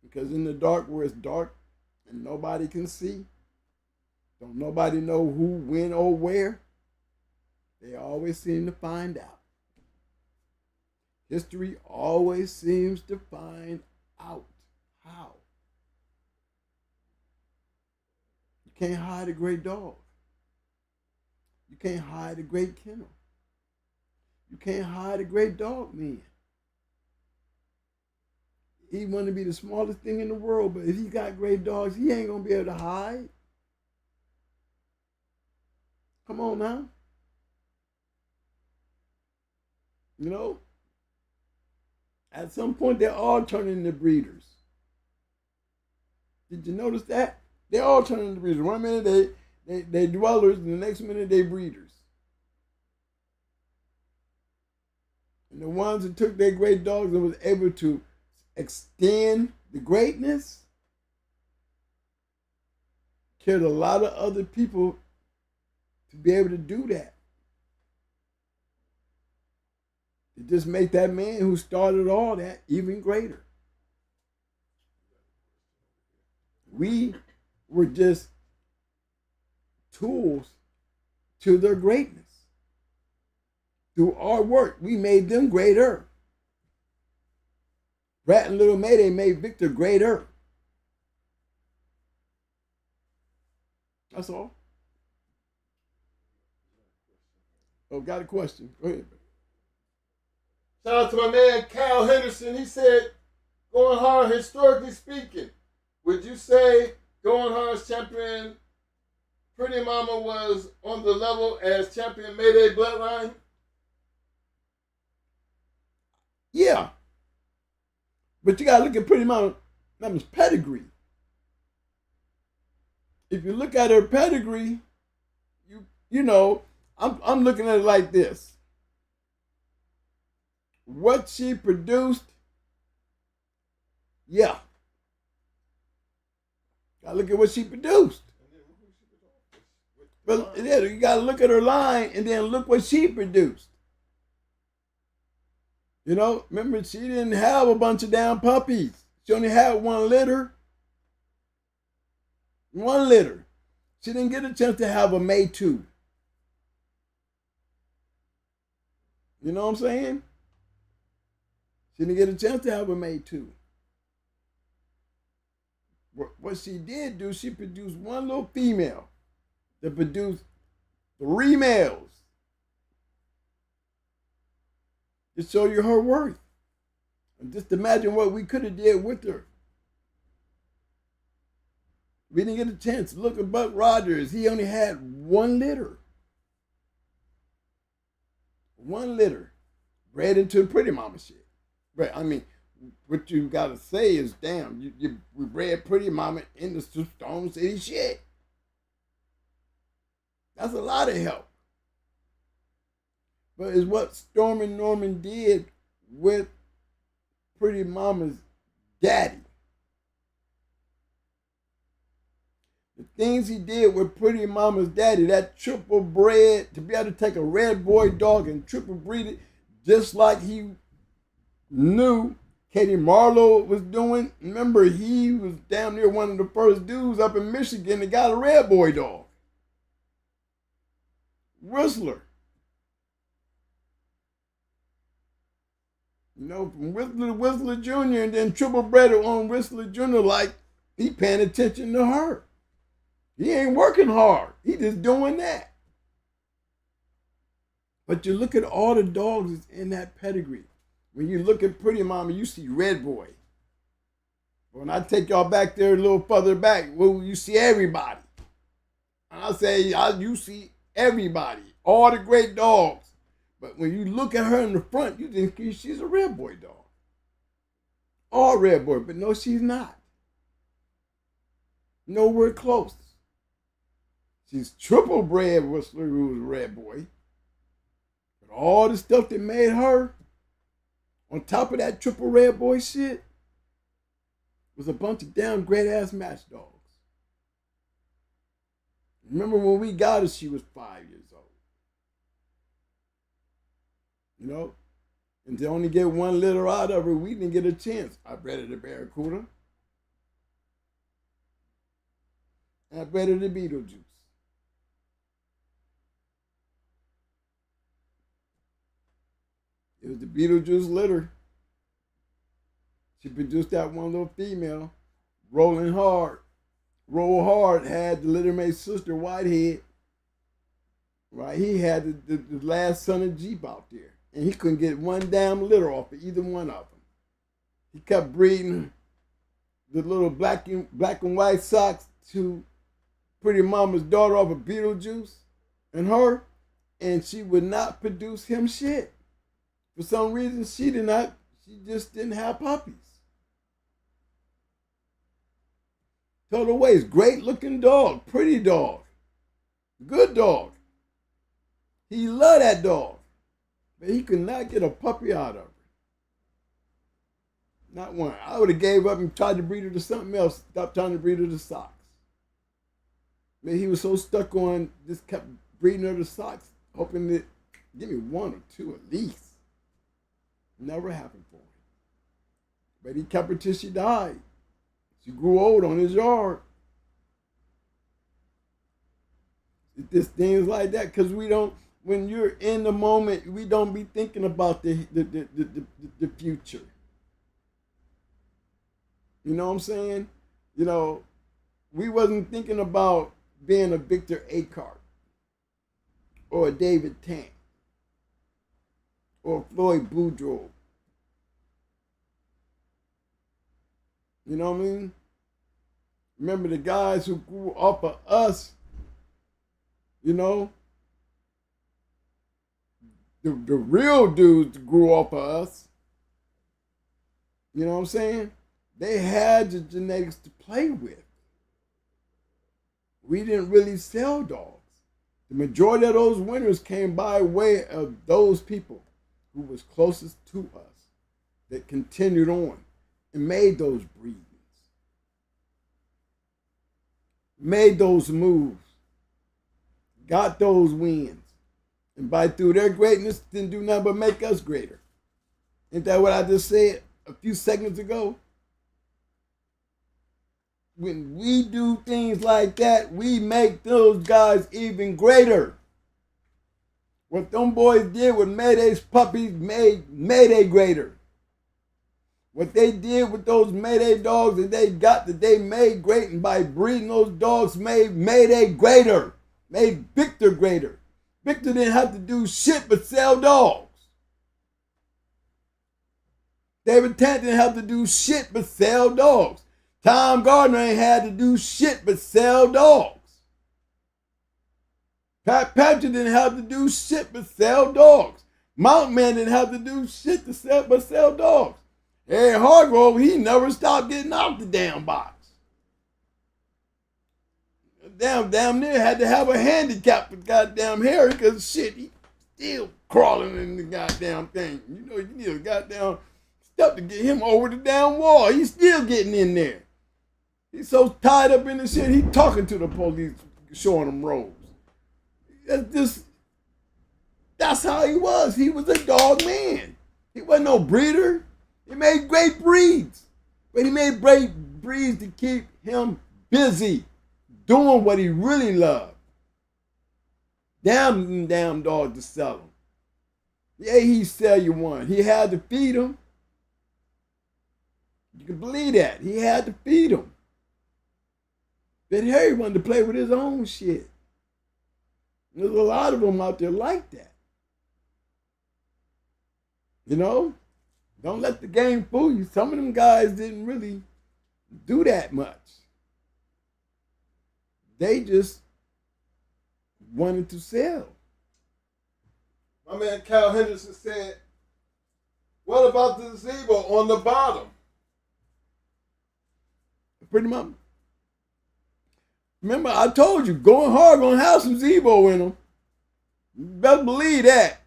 Because in the dark where it's dark and nobody can see, don't nobody know who, when, or where, they always seem to find out. History always seems to find out. How? You can't hide a great dog. You can't hide a great kennel. You can't hide a great dog man. He want to be the smallest thing in the world, but if he got great dogs, he ain't going to be able to hide. Come on now. You know, at some point, they're all turning into breeders. Did you notice that? They're all turning into breeders. One minute they dwellers, and the next minute they breeders. And the ones that took their great dogs and was able to extend the greatness killed a lot of other people to be able to do that. It just make that man who started all that even greater. We were just tools to their greatness. Through our work, we made them greater. Brat and Little Mayday made Victor greater. That's all. Oh, got a question. Go ahead. Shout out to my man Cal Henderson. He said, going hard, historically speaking, would you say going hard's champion Pretty Mama was on the level as champion Mayday Bloodline? Yeah. But you got to look at Pretty Mama's pedigree. If you look at her pedigree, you know, I'm looking at it like this. What she produced, yeah. Gotta look at what she produced. But yeah, you gotta look at her line and then look what she produced. You know, remember, she didn't have a bunch of damn puppies. She only had 1 litter. 1 litter. She didn't get a chance to have a May 2. You know what I'm saying? She didn't get a chance to have a May 2. What she did do, she produced 1 little female that produced 3 males. To show you her worth. And just imagine what we could have did with her. We didn't get a chance. Look at Buck Rogers. He only had 1 litter. 1 litter. Bred into Pretty Mama shit. But I mean, what you gotta say is, damn, we bred Pretty Mama in the Stone City shit. That's a lot of help. But it's what Storm and Norman did with Pretty Mama's daddy. The things he did with Pretty Mama's daddy, that triple bred, to be able to take a red boy dog and triple breed it, just like he knew Katie Marlowe was doing. Remember, he was damn near one of the first dudes up in Michigan that got a red boy dog. Whistler. You know, from Whistler to Whistler Jr. and then triple bred it on Whistler Jr. like he paying attention to her. He ain't working hard. He just doing that. But you look at all the dogs that's in that pedigree. When you look at Pretty Mama, you see Red Boy. When I take y'all back there a little further back, well, you see everybody. I say, you see everybody. All the great dogs. But when you look at her in the front, you think she's a Red Boy dog. All Red Boy, but no, she's not. Nowhere close. She's triple bred Whistler, who was a Red Boy. But all the stuff that made her, on top of that triple Red Boy shit, was a bunch of damn great ass match dogs. Remember when we got her, she was 5 years old. You know? And to only get 1 litter out of her, we didn't get a chance. I bred her the Barracuda. And I bred her the Beetlejuice. It was the Beetlejuice litter. She produced that 1 little female, rolling hard. Roll Hard had the littermate's sister, Whitehead. Right, he had the last son of Jeep out there. And he couldn't get 1 damn litter off of either one of them. He kept breeding the little black and white socks to Pretty Mama's daughter off of Beetlejuice and her, and she would not produce him shit. For some reason, she just didn't have puppies. Total waste, great looking dog, pretty dog, good dog. He loved that dog, but he could not get a puppy out of her. Not one. I would have gave up and tried to breed her to something else, stopped trying to breed her to socks. But he was so stuck on, just kept breeding her to socks, hoping that, give me 1 or 2 at least. Never happened for him. But he kept her till she died. She grew old on his yard. It's just things like that, because we don't, when you're in the moment, we don't be thinking about the future. You know what I'm saying? You know, we wasn't thinking about being a Victor Acart or a David Tank or Floyd Boudreaux. You know what I mean? Remember the guys who grew off of us, you know? The real dudes grew off of us. You know what I'm saying? They had the genetics to play with. We didn't really sell dogs. The majority of those winners came by way of those people who was closest to us that continued on and made those breedings, made those moves, got those wins, and by through their greatness didn't do nothing but make us greater. Ain't that what I just said a few seconds ago? When we do things like that, we make those guys even greater. What them boys did with Mayday's puppies made Mayday greater. What they did with those Mayday dogs that they got that they made great, and by breeding those dogs made Mayday greater, made Victor greater. Victor didn't have to do shit but sell dogs. David Tant didn't have to do shit but sell dogs. Tom Gardner ain't had to do shit but sell dogs. Pat Patrick didn't have to do shit but sell dogs. Mountain Man didn't have to do shit but sell dogs. Harry Hargrove, he never stopped getting out the damn box. Damn near had to have a handicap for goddamn Harry, because shit, he still crawling in the goddamn thing. You know, you need a goddamn step to get him over the damn wall. He's still getting in there. He's so tied up in the shit, he talking to the police, showing them robes. That's how he was. He was a dog man. He wasn't no breeder. He made great breeds. But he made great breeds to keep him busy doing what he really loved. Damn dog to sell him. Yeah, he sell you one. He had to feed him. You can believe that. He had to feed him. But Harry wanted to play with his own shit. There's a lot of them out there like that. You know? Don't let the game fool you. Some of them guys didn't really do that much. They just wanted to sell. My man Cal Henderson said, what about the Zebo on the bottom? Pretty much. Remember, I told you, going hard gonna have some Zebo in them. You better believe that.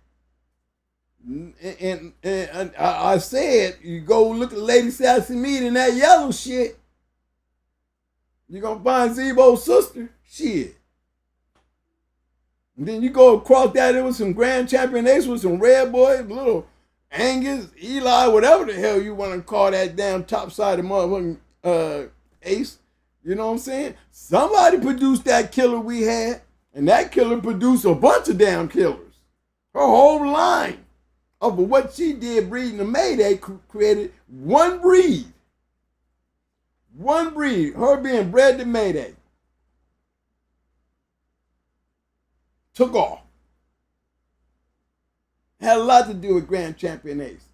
And I said, you go look at Lady Sassy Meat in that yellow shit, you're gonna find Zebo's sister. Shit. And then you go across that, it was some Grand Champion Ace with some Red Boy, little Angus, Eli, whatever the hell you want to call that damn top-sided motherfucking Ace. You know what I'm saying? Somebody produced that killer we had, and that killer produced a bunch of damn killers. Her whole line of what she did breeding the Mayday created one breed. One breed, her being bred to Mayday. Took off. Had a lot to do with Grand Champion Ace.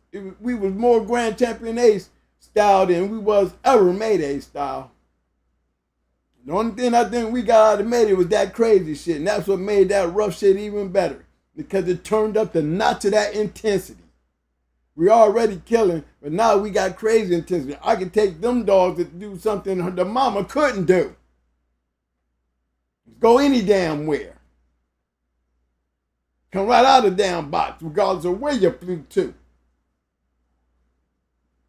We was more Grand Champion Ace style than we was ever Mayday style. The only thing I think we got out of Mayday was that crazy shit, and that's what made that rough shit even better, because it turned up the notch of that intensity. We already killing, but now we got crazy intensity. I can take them dogs to do something the mama couldn't do. Go any damn where. Come right out of the damn box, regardless of where you flew to.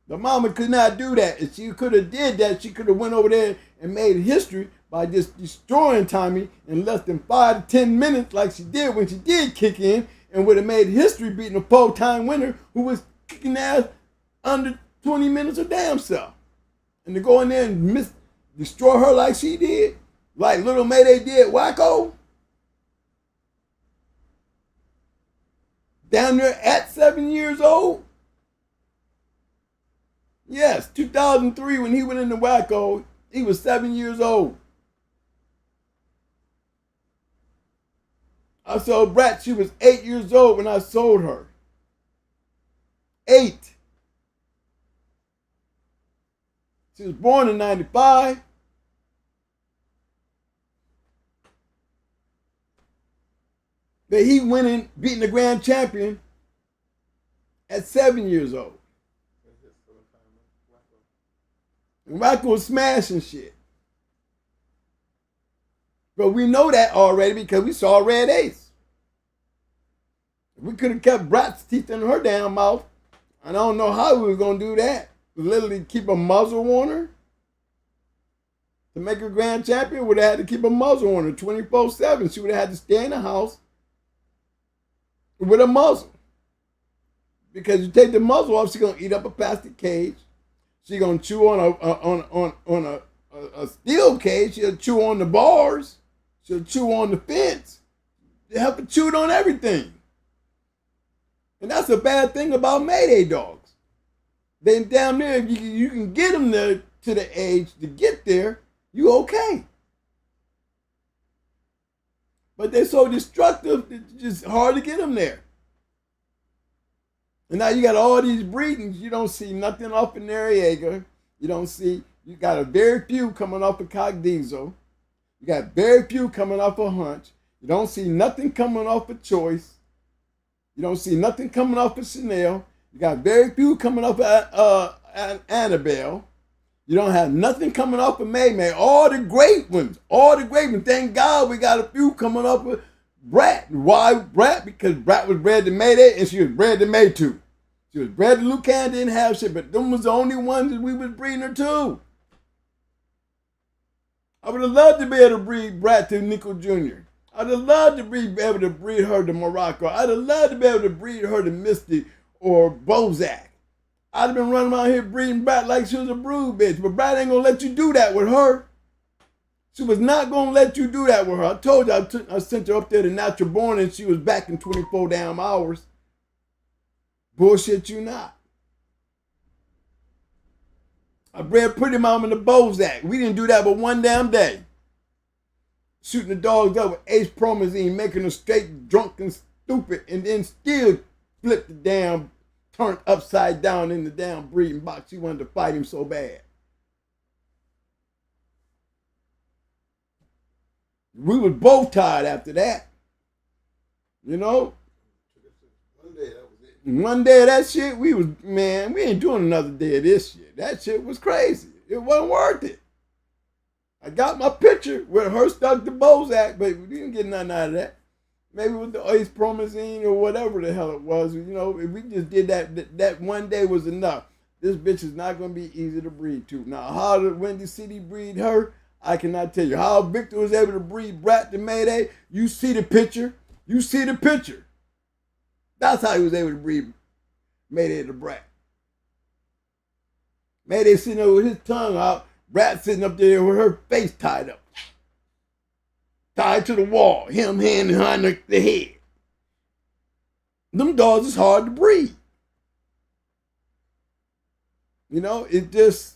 The mama could not do that. If she could have did that, she could have went over there and made history by just destroying Tommy in less than 5 to 10 minutes, like she did when she did kick in, and would have made history beating a 4-time winner who was kicking ass under 20 minutes of damn self. And to go in there and destroy her like she did, like little Mayday did Wacko, down there at 7 years old. Yes, 2003 when he went into Wacko, he was 7 years old. I sold Brat, she was 8 years old when I sold her. 8. She was born in 95. But he went in beating the grand champion at 7 years old. And Wacko was smashing shit. But we know that already because we saw Red Ace. We could have kept Brat's teeth in her damn mouth. And I don't know how we were going to do that. Literally keep a muzzle on her. To make her grand champion, would have had to keep a muzzle on her 24/7. She would have had to stay in the house with a muzzle. Because you take the muzzle off, she's going to eat up a plastic cage. She's going to chew on a steel cage. She'll chew on the bars. She'll chew on the fence. They have to chew on everything. And that's a bad thing about Mayday dogs. Then down there, if you can get them there to the age to get there, you okay. But they're so destructive, it's just hard to get them there. And now you got all these breedings. You don't see nothing off of Noriega. You got a very few coming off of Cogdizo. You got very few coming off of Hunch. You don't see nothing coming off of Choice. You don't see nothing coming off of Chanel. You got very few coming off of Annabelle. You don't have nothing coming off of May. All the great ones. Thank God we got a few coming off of Brat. Why Brat? Because Brat was bred to Mayday and she was bred to May too. She was bred to Lucan, didn't have shit, but them was the only ones that we was breeding her to. I would have loved to be able to breed Brat to Nico Jr. I'd have loved to be able to breed her to Morocco. I'd have loved to be able to breed her to Misty or Bozak. I'd have been running around here breeding Brat like she was a brood bitch, but Brat ain't gonna let you do that with her. She was not gonna let you do that with her. I told you I sent her up there to Natural Born and she was back in 24 damn hours. Bullshit you not. I bred Pretty Mama in the Bozak. We didn't do that but one damn day. Shooting the dogs up with Ace Promazine, making them straight drunk and stupid, and then still flip the damn, turned upside down in the damn breeding box. She wanted to fight him so bad. We was both tired after that. You know? One day of that shit, we ain't doing another day of this shit. That shit was crazy. It wasn't worth it. I got my picture with her stuck to Bozak, but we didn't get nothing out of that. Maybe with the Ace Promazine or whatever the hell it was. You know, if we just did that one day was enough. This bitch is not going to be easy to breed to. Now, how did Windy City breed her? I cannot tell you. How Victor was able to breed Brat to Mayday, you see the picture. You see the picture. That's how he was able to breed Mayday to Brat. Mayday sitting there with his tongue out. Brat sitting up there with her face tied up. Tied to the wall. Him hand behind the head. Them dogs is hard to breed. You know, it's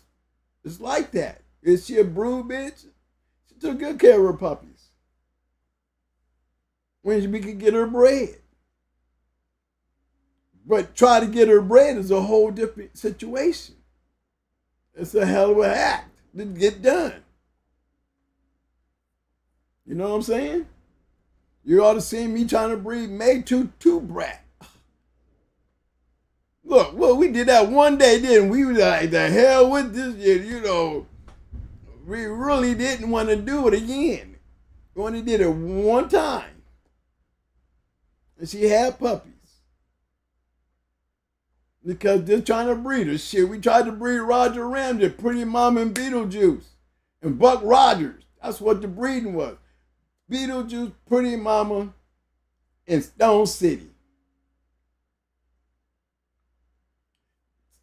like that. Is she a brood bitch? She took good care of her puppies. When we could get her bred. But try to get her bred is a whole different situation. It's a hell of an act to get done. You know what I'm saying? You ought to see me trying to breed May to Brat. Look, well, we did that one day, didn't we? We was like, the hell with this shit, you know. We really didn't want to do it again. We only did it one time. And she had puppies. Because they're trying to breed her. Shit, we tried to breed Roger Ramsey, Pretty Mama and Beetlejuice. And Buck Rogers. That's what the breeding was. Beetlejuice, Pretty Mama, and Stone City.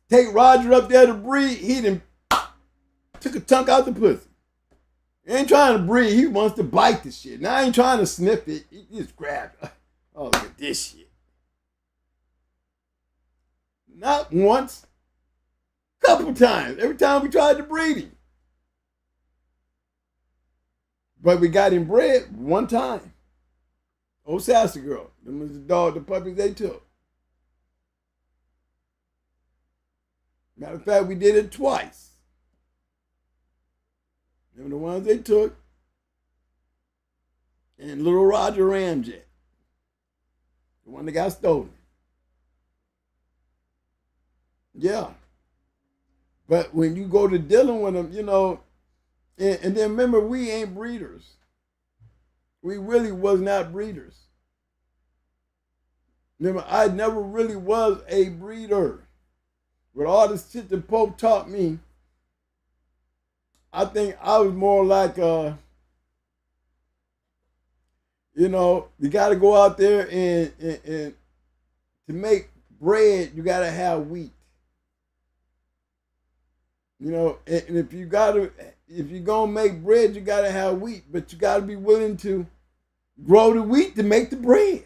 Take Roger up there to breed, he done took a chunk out the pussy. He ain't trying to breed, he wants to bite the shit. Now I ain't trying to sniff it, he just grabbed it. Oh, look at this shit. Not once, Couple times. Every time we tried to breed him. But we got him bred one time. Old Sassy Girl. Them was the puppies they took. Matter of fact, we did it twice. Them the ones they took. And little Roger Ramjet. The one that got stolen. Yeah. But when you go to dealing with them, you know, and then remember, we ain't breeders. We really was not breeders. Remember, I never really was a breeder. With all the shit the Pope taught me, I think I was more like, you know, you got to go out there and to make bread, you got to have wheat. You know, and if you're going to make bread, you got to have wheat, but you got to be willing to grow the wheat to make the bread.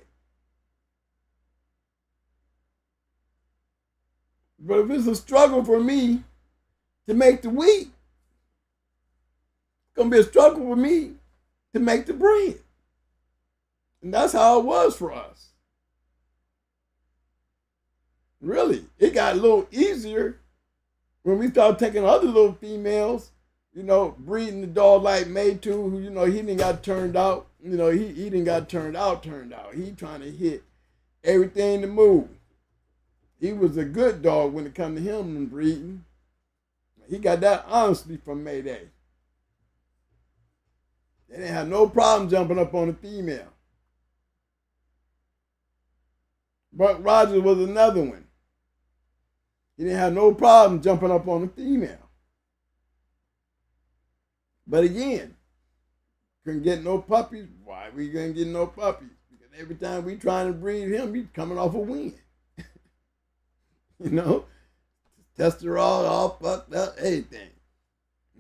But if it's a struggle for me to make the wheat, it's going to be a struggle for me to make the bread. And that's how it was for us. Really, it got a little easier when we started taking other little females, you know, breeding the dog like Maytu, who, you know, he didn't got turned out. You know, he didn't got turned out. He trying to hit everything to move. He was a good dog when it come to him and breeding. He got that honestly from Mayday. They didn't have no problem jumping up on a female. Buck Rogers was another one. He didn't have no problem jumping up on a female. But again, couldn't get no puppies. Why we couldn't get no puppies? Because every time we trying to breed him, he's coming off a win. You know, testosterone all fucked up, everything.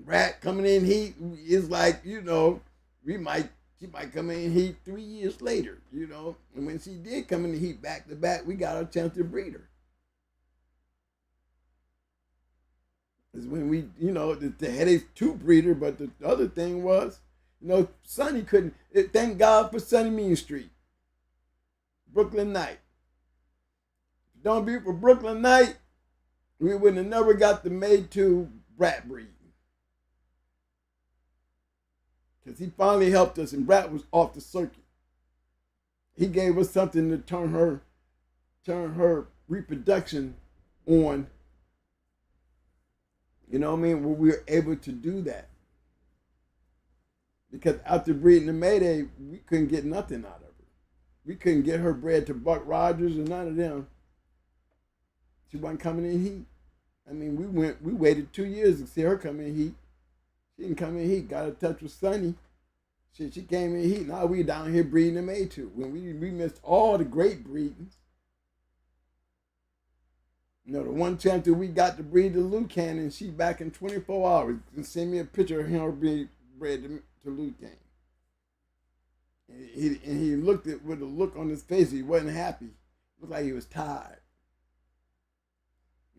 Rat coming in heat is like, you know, she might come in heat 3 years later, you know. And when she did come in the heat back to back, we got our chance to breed her. Is when we, you know, the headaches to breed her, but the other thing was, you know, Sonny couldn't. Thank God for Sonny Mean Street, Brooklyn Night. Don't be for Brooklyn Night, we would have never got the Maytu Brat breed. Because he finally helped us, and Brat was off the circuit. He gave us something to turn her reproduction on. You know what I mean? Where we were able to do that. Because after breeding the Mayday, we couldn't get nothing out of her. We couldn't get her bred to Buck Rogers or none of them. She wasn't coming in heat. I mean, we waited 2 years to see her come in heat. She didn't come in heat. Got in touch with Sonny. She came in heat. Now we down here breeding them A2. When we missed all the great breedings. You know, the one chance that we got to breed the Lucan, and she back in 24 hours. And send me a picture of him being bred to Lucan. And he looked at with a look on his face. He wasn't happy. Looked like he was tired.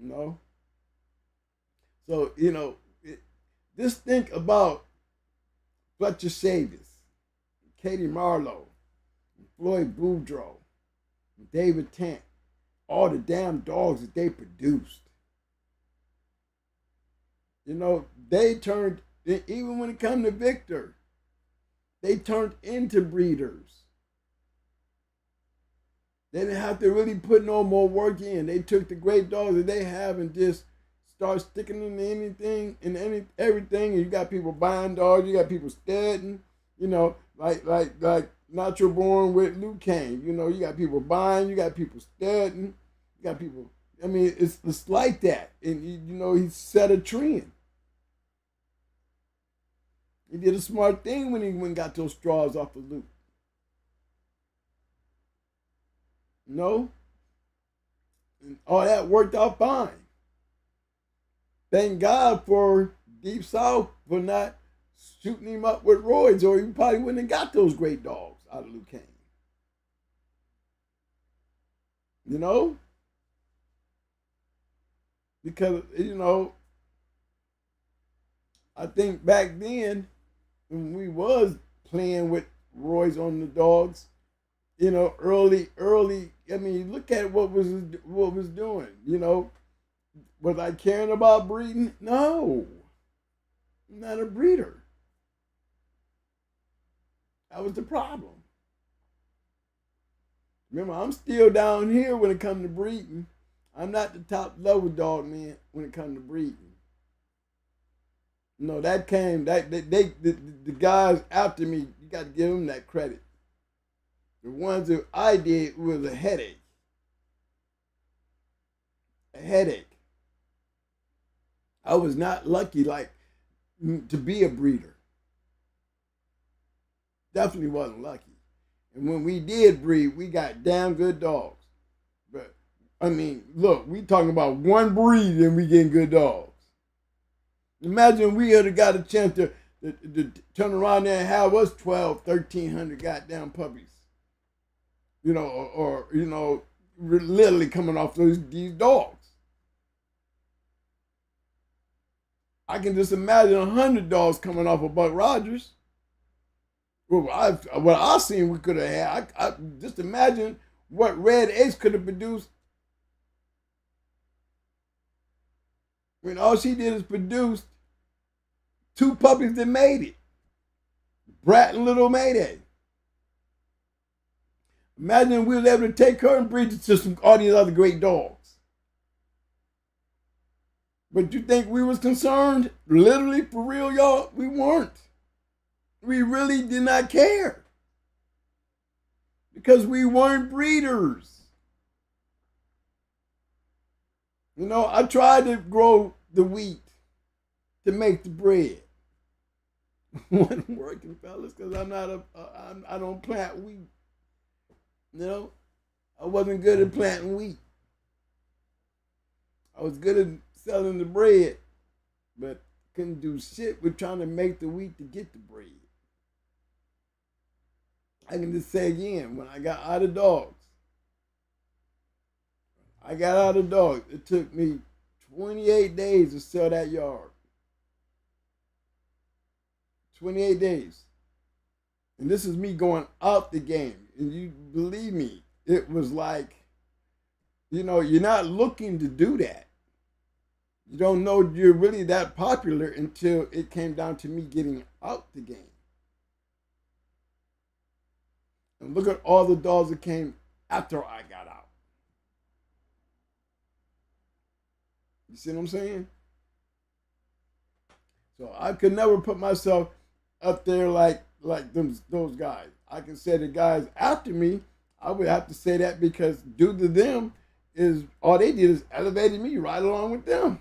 You know? So, you know, just think about Fletcher Chavis, Katie Marlowe, Floyd Boudreaux, David Tant, all the damn dogs that they produced. You know, they turned, even when it come to Victor, they turned into breeders. They didn't have to really put no more work in. They took the great dogs that they have and just start sticking them in anything and everything. And you got people buying dogs. You got people studying. You know, like Natural Born with Lucan. You know, you got people buying. You got people studying. You got people. I mean, it's like that. And you know, he set a trend. He did a smart thing when he went and got those straws off of Luke. No. And all that worked out fine. Thank God for Deep South for not shooting him up with roids, or he probably wouldn't have got those great dogs out of Lucan. You know? Because, you know, I think back then when we was playing with Roy's on the dogs, you know, early. I mean, look at what was doing. You know, was I caring about breeding? No, I'm not a breeder. That was the problem. Remember, I'm still down here when it comes to breeding. I'm not the top level dog man when it comes to breeding. No, that came the guys after me. You got to give them that credit. The ones that I did was a headache. A headache. I was not lucky like to be a breeder. Definitely wasn't lucky. And when we did breed, we got damn good dogs. But I mean, look, we talking about one breed and we getting good dogs. Imagine we had got a chance to turn around there and have us 12, 1,300 goddamn puppies. You know, or you know, literally coming off these dogs. I can just imagine 100 dogs coming off of Buck Rogers. Well, what I seen we could have had. I just imagine what Red Ace could have produced. When all she did is produce 2 puppies that made it. Brat and Little Mayday. Imagine we was able to take her and breed it to all these other great dogs. But you think we was concerned? Literally, for real, y'all, we weren't. We really did not care. Because we weren't breeders. You know, I tried to grow the wheat to make the bread. Wasn't working, fellas, because I don't plant wheat. You know, I wasn't good at planting wheat. I was good at selling the bread, but couldn't do shit with trying to make the wheat to get the bread. I can just say again, when I got out of dogs, it took me 28 days to sell that yard. 28 days. And this is me going out the game. And you believe me, it was like, you know, you're not looking to do that. You don't know you're really that popular until it came down to me getting out the game. And look at all the dogs that came after I got out. You see what I'm saying? So I could never put myself up there like those guys. I can say the guys after me, I would have to say that because due to them, is all they did is elevated me right along with them.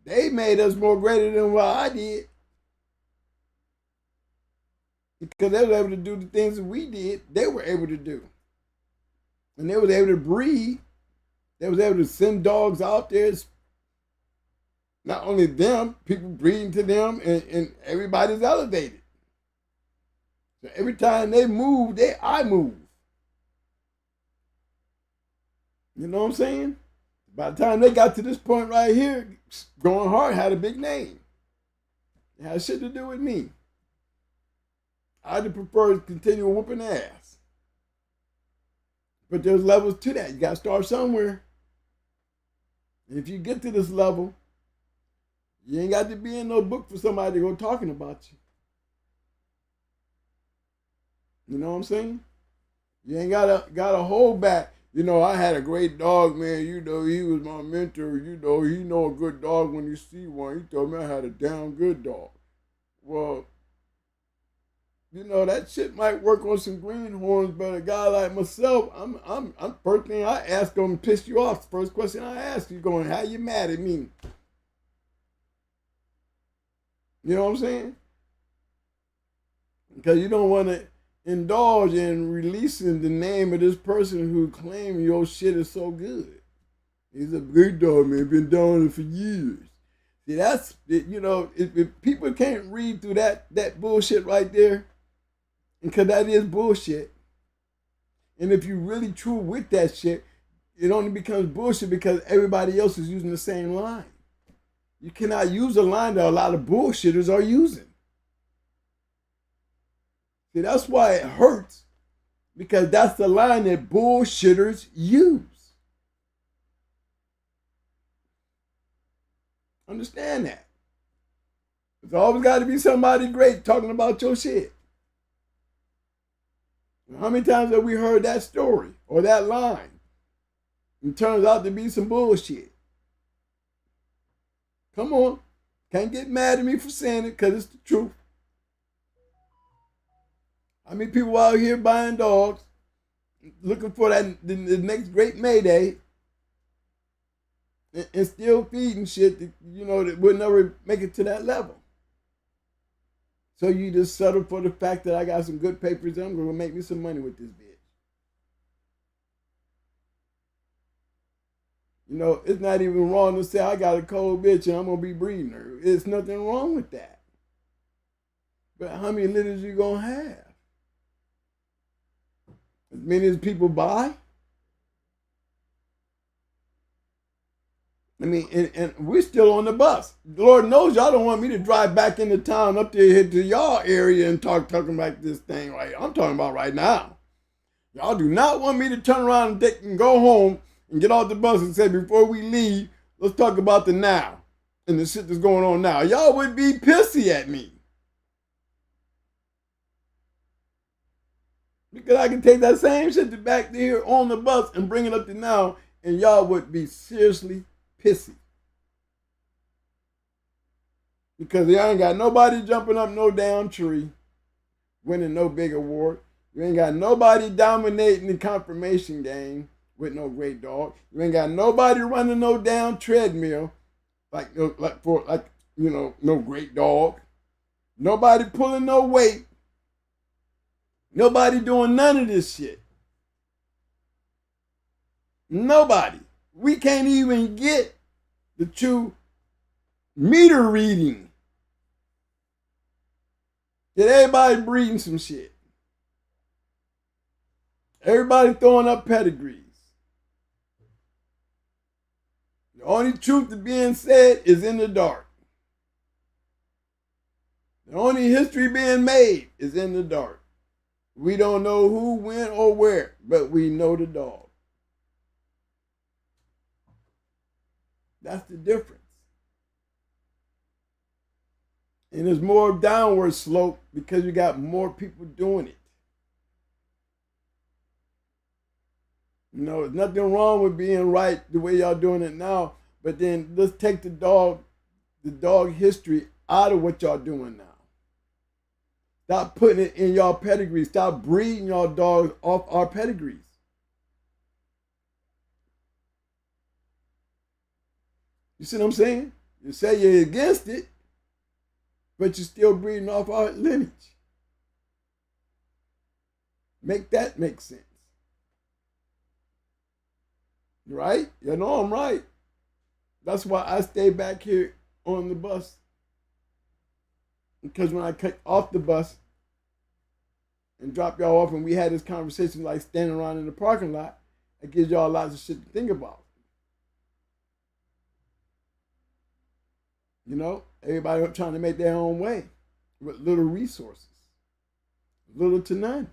They made us more greater than what I did. Because they were able to do the things that we did, they were able to do. And they were able to breed. They was able to send dogs out there. Not only them, people breeding to them, and everybody's elevated. So every time they move, I move. You know what I'm saying? By the time they got to this point right here, Going Hard had a big name. It had shit to do with me. I'd prefer to continue whooping ass. But there's levels to that. You got to start somewhere. And if you get to this level, you ain't got to be in no book for somebody to go talking about you. You know what I'm saying? You ain't gotta hold back. You know, I had a great dog, man. You know, he was my mentor. You know, he know a good dog when you see one. He told me I had a damn good dog. Well, you know, that shit might work on some greenhorns, but a guy like myself, I'm first thing I ask him piss you off. The first question I ask you going, how you mad at me? You know what I'm saying? Because you don't want to indulge in releasing the name of this person who claims your shit is so good. He's a good dog, man. Been doing it for years. See, that's, you know, if people can't read through that bullshit right there, because that is bullshit. And if you really true with that shit, it only becomes bullshit because everybody else is using the same line. You cannot use a line that a lot of bullshitters are using. See, that's why it hurts, because that's the line that bullshitters use. Understand that. There's always got to be somebody great talking about your shit. How many times have we heard that story or that line? It turns out to be some bullshit. Come on. Can't get mad at me for saying it because it's the truth. How many people out here buying dogs, looking for the next great Mayday, and still feeding shit that, that will never make it to that level? So you just settle for the fact that I got some good papers and I'm going to make me some money with this bitch. It's not even wrong to say I got a cold bitch and I'm going to be breeding her. It's nothing wrong with that. But how many litters you going to have? As many as people buy? I mean, and we're still on the bus. Lord knows y'all don't want me to drive back into town up there to y'all area and talking about this thing right. I'm talking about right now. Y'all do not want me to turn around and go home and get off the bus and say, before we leave, let's talk about the now and the shit that's going on now. Y'all would be pissy at me. Because I can take that same shit back there on the bus and bring it up to now, and y'all would be seriously pissy. Because y'all ain't got nobody jumping up no damn tree, winning no big award. You ain't got nobody dominating the confirmation game with no great dog. You ain't got nobody running no damn treadmill no great dog. Nobody pulling no weight. Nobody doing none of this shit. Nobody. We can't even get the true meter reading. Get everybody breeding some shit. Everybody throwing up pedigrees. The only truth that being said is in the dark. The only history being made is in the dark. We don't know who, when, or where, but we know the dog. That's the difference. And there's more downward slope because you got more people doing it. There's nothing wrong with being right the way y'all doing it now, but then let's take the dog history out of what y'all doing now. Stop putting it in y'all pedigrees. Stop breeding y'all dogs off our pedigrees. You see what I'm saying? You say you're against it, but you're still breeding off our lineage. Make that make sense. Right? You know I'm right. That's why I stay back here on the bus. Because when I cut off the bus and drop y'all off and we had this conversation like standing around in the parking lot, it gives y'all lots of shit to think about. Everybody trying to make their own way with little resources. Little to none.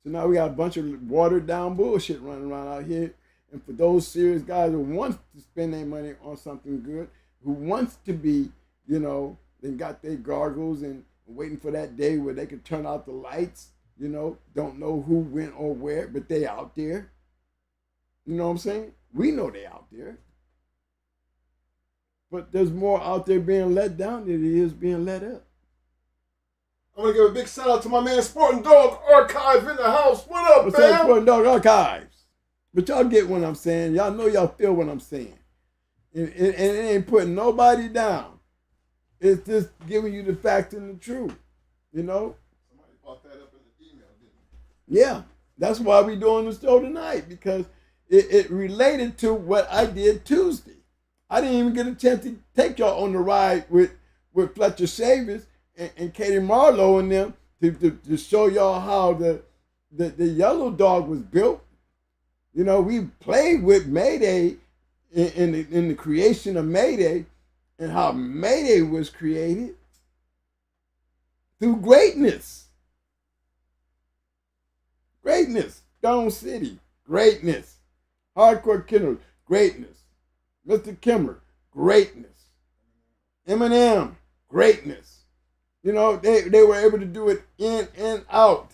So now we got a bunch of watered down bullshit running around out here. And for those serious guys who want to spend their money on something good, who wants to be, they got their gargles and waiting for that day where they can turn out the lights, don't know who, when, or where, but they out there. You know what I'm saying? We know they out there. But there's more out there being let down than it is being let up. I'm going to give a big shout out to my man Sporting Dog Archive in the house. What up, What's fam? up, Sporting Dog Archives? But y'all get what I'm saying. Y'all know y'all feel what I'm saying. And it ain't putting nobody down. It's just giving you the facts and the truth. Somebody brought that up in the email, didn't Yeah. That's why we doing the show tonight. Because it related to what I did Tuesday. I didn't even get a chance to take y'all on the ride with Fletcher Shavers and Katie Marlowe and them to show y'all how the yellow dog was built. You know, we played with Mayday in the creation of Mayday and how Mayday was created through greatness. Greatness. Stone City, greatness. Hardcore Kennels, greatness. Mr. Kimmer, greatness. Eminem, greatness. You know, they were able to do it in and out.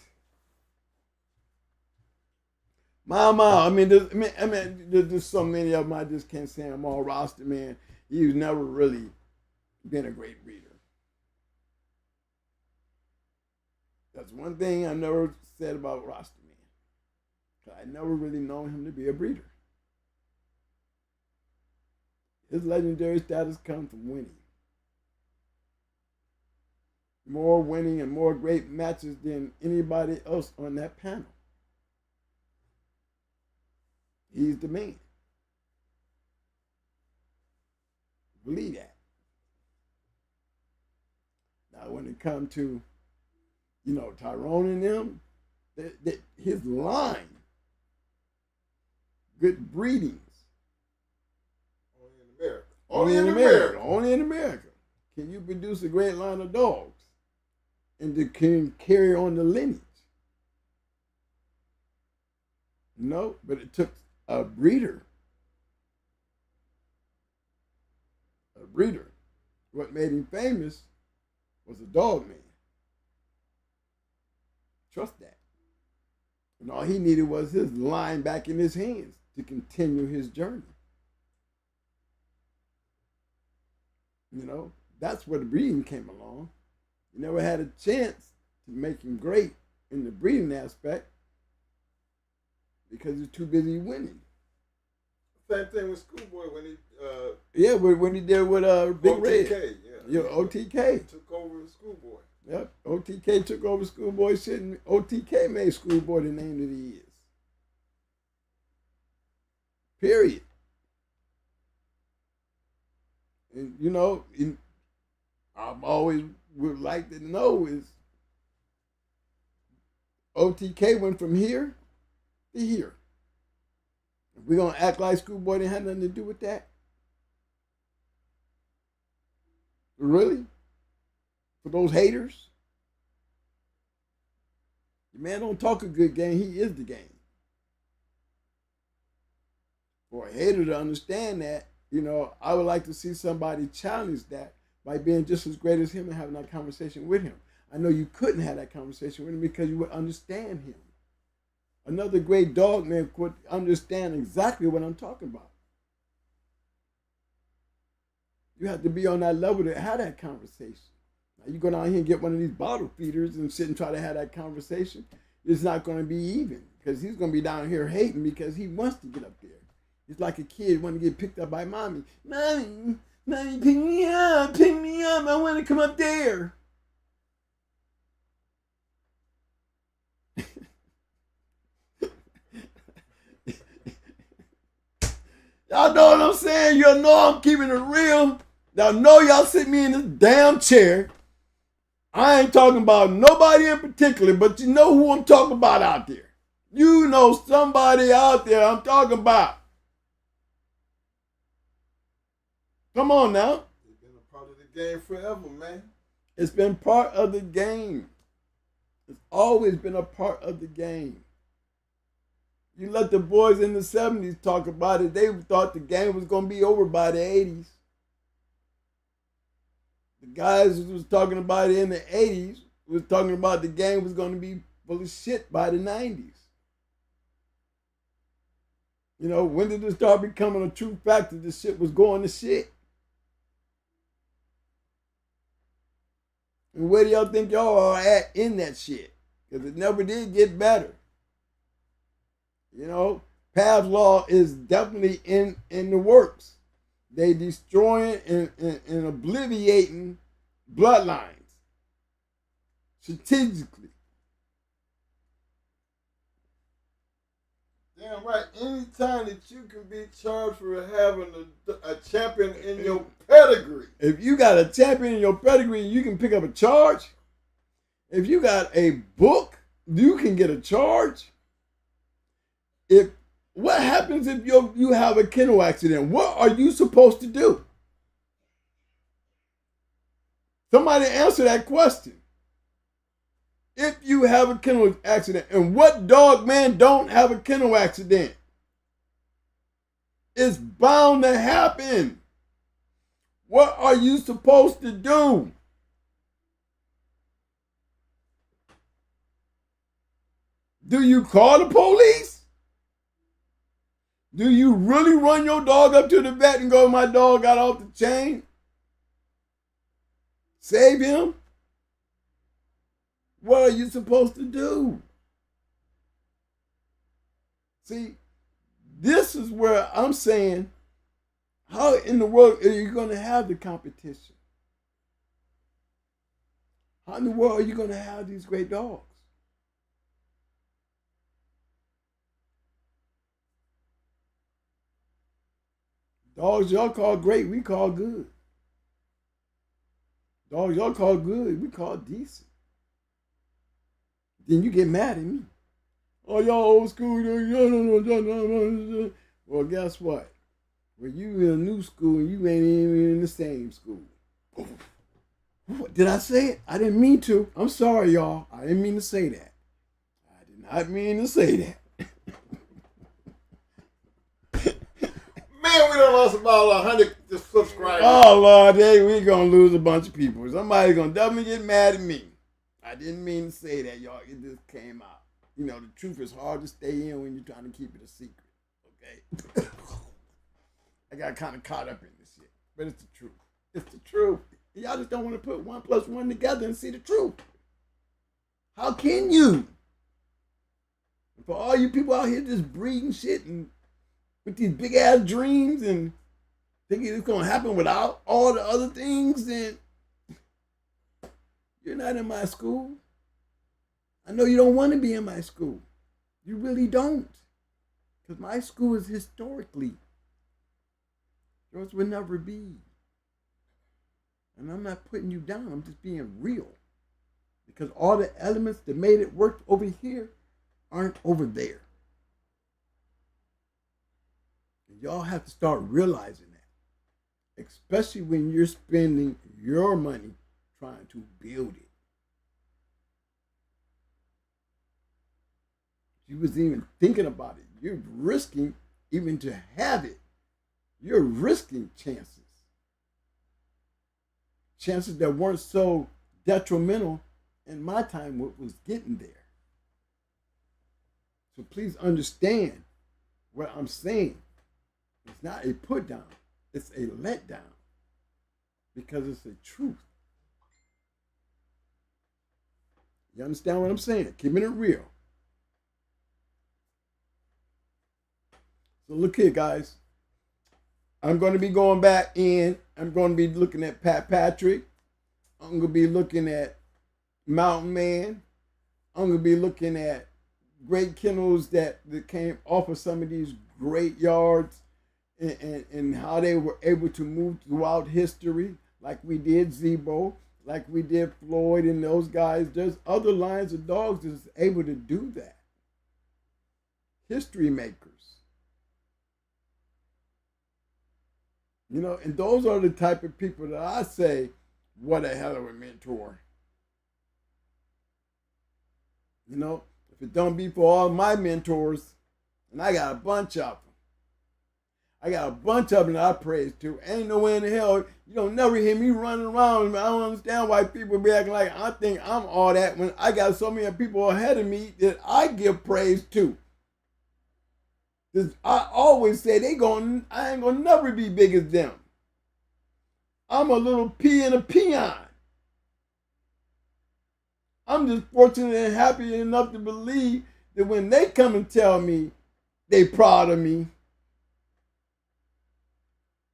I mean, there's so many of them. I just can't say them all. Roster, man, he's never really been a great breeder. That's one thing I never said about Roster, man. I never really known him to be a breeder. His legendary status comes from winning. More winning and more great matches than anybody else on that panel. He's the man. Believe that. Now, when it comes to, you know, Tyrone and them, his line, good breedings. Only in America. Only in America. Can you produce a great line of dogs and that can carry on the lineage? No, but it took a breeder. A breeder. What made him famous was a dog man. Trust that. And all he needed was his line back in his hands to continue his journey. You know, that's where the breeding came along. He never had a chance to make him great in the breeding aspect because he's too busy winning. Same thing with Schoolboy when he when he did with Big OTK, Red. yeah. OTK. Took over Schoolboy. Yep. OTK took over Schoolboy shit, and OTK made Schoolboy the name that he is. Period. And you know, I've always would like to know is OTK went from here to here. If we're gonna act like Schoolboy didn't have nothing to do with that. Really? For those haters? The man don't talk a good game, he is the game. For a hater to understand that, you know, I would like to see somebody challenge that by being just as great as him and having that conversation with him. I know you couldn't have that conversation with him because you would understand him. Another great dog man could understand exactly what I'm talking about. You have to be on that level to have that conversation. Now you go down here and get one of these bottle feeders and sit and try to have that conversation. It's not going to be even because he's going to be down here hating because he wants to get up there. It's like a kid wanting to get picked up by mommy. Mommy, pick me up, I want to come up there. Y'all know what I'm saying? Y'all know I'm keeping it real. Y'all know y'all sit me in this damn chair. I ain't talking about nobody in particular, but you know who I'm talking about out there. You know somebody out there I'm talking about. Come on now. It's been a part of the game forever, man. It's been part of the game. It's always been a part of the game. You let the boys in the 70s talk about it. They thought the game was going to be over by the 80s. The guys who was talking about it in the 80s was talking about the game was going to be full of shit by the 90s. You know, when did it start becoming a true fact that this shit was going to shit? And where do y'all think y'all are at in that shit? Because it never did get better. You know, Pav's law is definitely in the works. They destroying and obliterating bloodlines strategically. Damn right. Anytime that you can be charged for having a champion in your pedigree. If you got a champion in your pedigree, you can pick up a charge. If you got a book, you can get a charge. If What happens if you have a kennel accident? What are you supposed to do? Somebody answer that question. If you have a kennel accident, and what dog man don't have a kennel accident? It's bound to happen. What are you supposed to do? Do you call the police? Do you really run your dog up to the vet and go, my dog got off the chain? Save him? What are you supposed to do? See, this is where I'm saying, how in the world are you going to have the competition? How in the world are you going to have these great dogs? Dogs y'all call great, we call good. Dogs y'all call good, we call decent. Then you get mad at me. Oh, y'all old school. Well, guess what? Well, you in a new school and you ain't even in the same school. Did I say it? I didn't mean to. I'm sorry, y'all. I didn't mean to say that. I did not mean to say that. Man, we done lost about 100 subscribers. Oh, Lord, we going to lose a bunch of people. Somebody's going to definitely get mad at me. I didn't mean to say that, y'all. It just came out. You know, the truth is hard to stay in when you're trying to keep it a secret. Okay? I got kind of caught up in this shit. But it's the truth. It's the truth. Y'all just don't want to put 1 + 1 together and see the truth. How can you? For all you people out here just breeding shit and with these big ass dreams and thinking it's going to happen without all the other things, then you're not in my school. I know you don't want to be in my school. You really don't. Because my school is historically. Yours will never be. And I'm not putting you down. I'm just being real. Because all the elements that made it work over here aren't over there. And y'all have to start realizing that. Especially when you're spending your money trying to build it. You was even thinking about it. You're risking even to have it. You're risking chances. Chances that weren't so detrimental in my time what was getting there. So please understand what I'm saying. It's not a put down. It's a let down. Because it's the truth. You understand what I'm saying? Keeping it real. So look here, guys. I'm going to be going back in. I'm going to be looking at Pat Patrick. I'm going to be looking at Mountain Man. I'm going to be looking at great kennels that came off of some of these great yards and how they were able to move throughout history, like we did Zebo, like we did Floyd and those guys. There's other lines of dogs that's able to do that. History makers. You know, and those are the type of people that I say, what a hell of a mentor. You know, if it don't be for all my mentors, and I got a bunch of them. I got a bunch of them that I praise to. Ain't no way in the hell, you don't never hear me running around. I don't understand why people be acting like I think I'm all that when I got so many people ahead of me that I give praise to. I always say I ain't gonna never be big as them. I'm a little pea in a peon. I'm just fortunate and happy enough to believe that when they come and tell me they proud of me,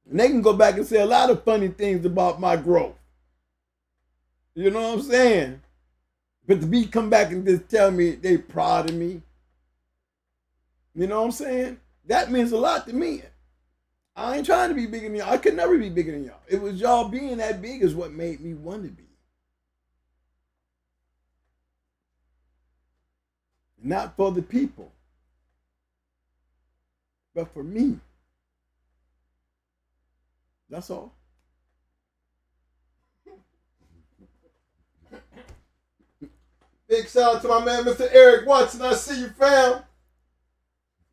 and they can go back and say a lot of funny things about my growth. You know what I'm saying? But to come back and just tell me they proud of me, you know what I'm saying? That means a lot to me. I ain't trying to be bigger than y'all. I could never be bigger than y'all. It was y'all being that big is what made me want to be. Not for the people. but for me. That's all. Big shout out to my man, Mr. Eric Watson. I see you, fam.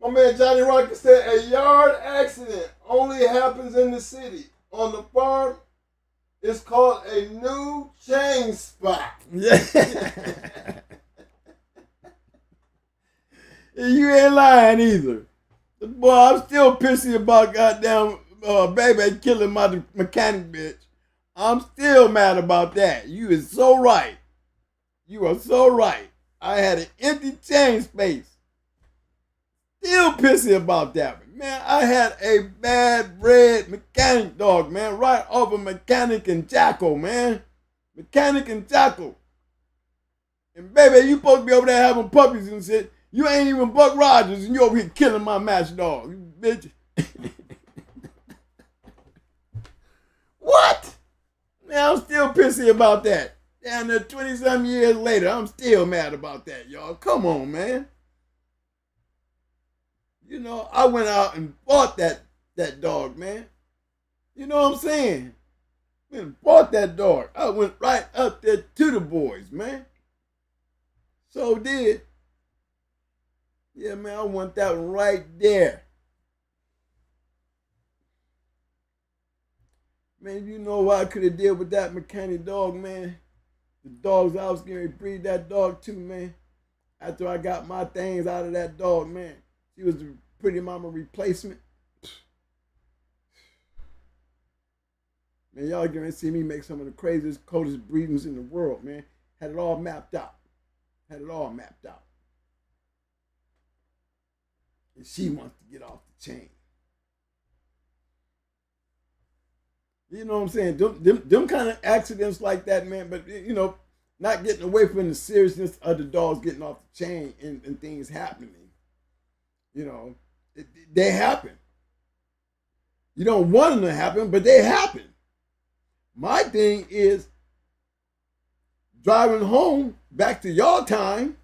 My man Johnny Rocket said a yard accident only happens in the city. On the farm, it's called a new chain spot. You ain't lying either. Boy, I'm still pissy about goddamn baby killing my mechanic bitch. I'm still mad about that. You is so right. You are so right. I had an empty chain space. Still pissy about that. Man, I had a bad red mechanic dog, man, right off of Mechanic and Jackal, man. Mechanic and Jackal. And baby, you supposed to be over there having puppies and shit. You ain't even Buck Rogers and you over here killing my match dog, you bitch. What? Man, I'm still pissy about that. Down there 20-some years later, I'm still mad about that, y'all. Come on, man. You know, I went out and bought that dog, man. You know what I'm saying? Went and bought that dog. I went right up there to the boys, man. So did. Yeah, man, I want that one right there. Man, you know what I could have did with that mechanic dog, man? The dogs I was going to breed that dog to, man. After I got my things out of that dog, man. She was the pretty mama replacement. Man, y'all going to see me make some of the craziest, coldest breedings in the world, man. Had it all mapped out. Had it all mapped out. And she wants to get off the chain. You know what I'm saying? Them kind of accidents like that, man, but, you know, not getting away from the seriousness of the dogs getting off the chain and things happening. You know, they happen. You don't want them to happen, but they happen. My thing is driving home back to your time.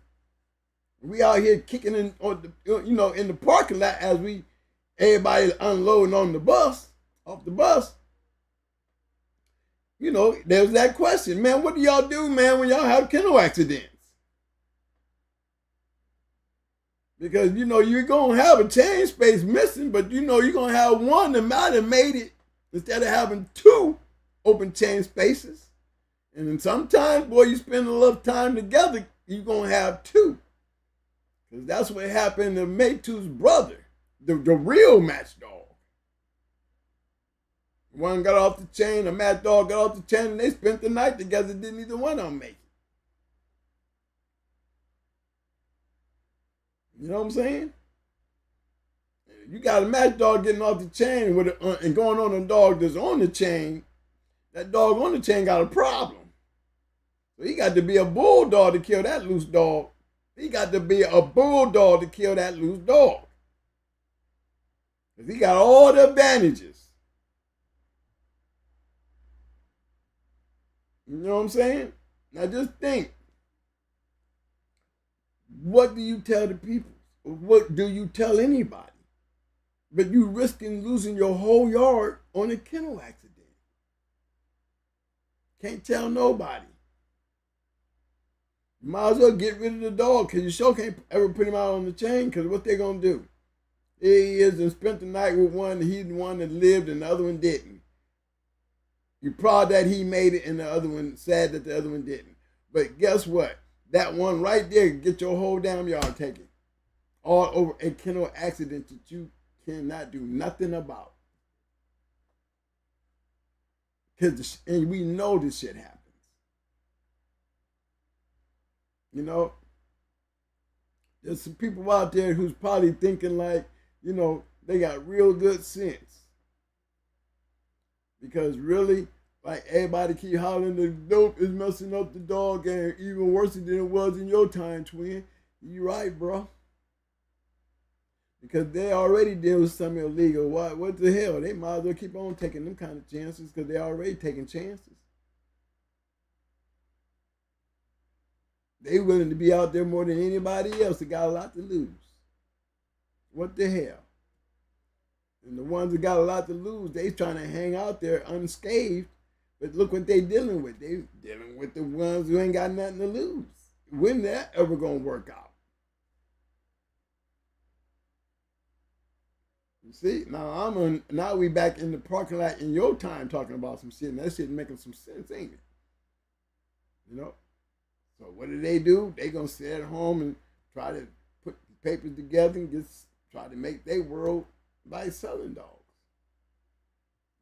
We out here kicking in on the, you know, in the parking lot as everybody unloading on the bus, off the bus. You know, there's that question, man, what do y'all do, man, when y'all have kennel accidents? Because, you know, you're going to have a chain space missing, but, you know, you're going to have one that might have made it instead of having two open chain spaces. And then sometimes, boy, you spend a little time together, you're going to have two. Because that's what happened to Maytu's brother, the real match dog. One got off the chain, a mad dog got off the chain, and they spent the night together. Didn't either one of them make it. You know what I'm saying? You got a match dog getting off the chain and going on a dog that's on the chain. That dog on the chain got a problem. So he got to be a bulldog to kill that loose dog. He got to be a bulldog to kill that loose dog. Because he got all the advantages. You know what I'm saying? Now just think. What do you tell the people? What do you tell anybody? But you risking losing your whole yard on a kennel accident. Can't tell nobody. You might as well get rid of the dog because you sure can't ever put him out on the chain because what they going to do? Here he is and spent the night with one, he's the one that lived and the other one didn't. You're proud that he made it and the other one sad that the other one didn't. But guess what? That one right there can get your whole damn yard taken. All over a kennel accident that you cannot do nothing about. And we know this shit happens. You know? There's some people out there who's probably thinking like, you know, they got real good sense. Because really, like everybody keep hollering the dope is messing up the dog and even worse than it was in your time, twin. You right, bro. Because they already deal with something illegal. What the hell? They might as well keep on taking them kind of chances because they're already taking chances. They willing to be out there more than anybody else that got a lot to lose. What the hell? And the ones that got a lot to lose, they trying to hang out there unscathed. But look what they dealing with. They dealing with the ones who ain't got nothing to lose. When that ever gonna work out? You see, now we back in the parking lot in your time talking about some shit, and that shit making some sense, ain't it? You know? So what do? They gonna sit at home and try to put papers together and try to make their world by selling dogs.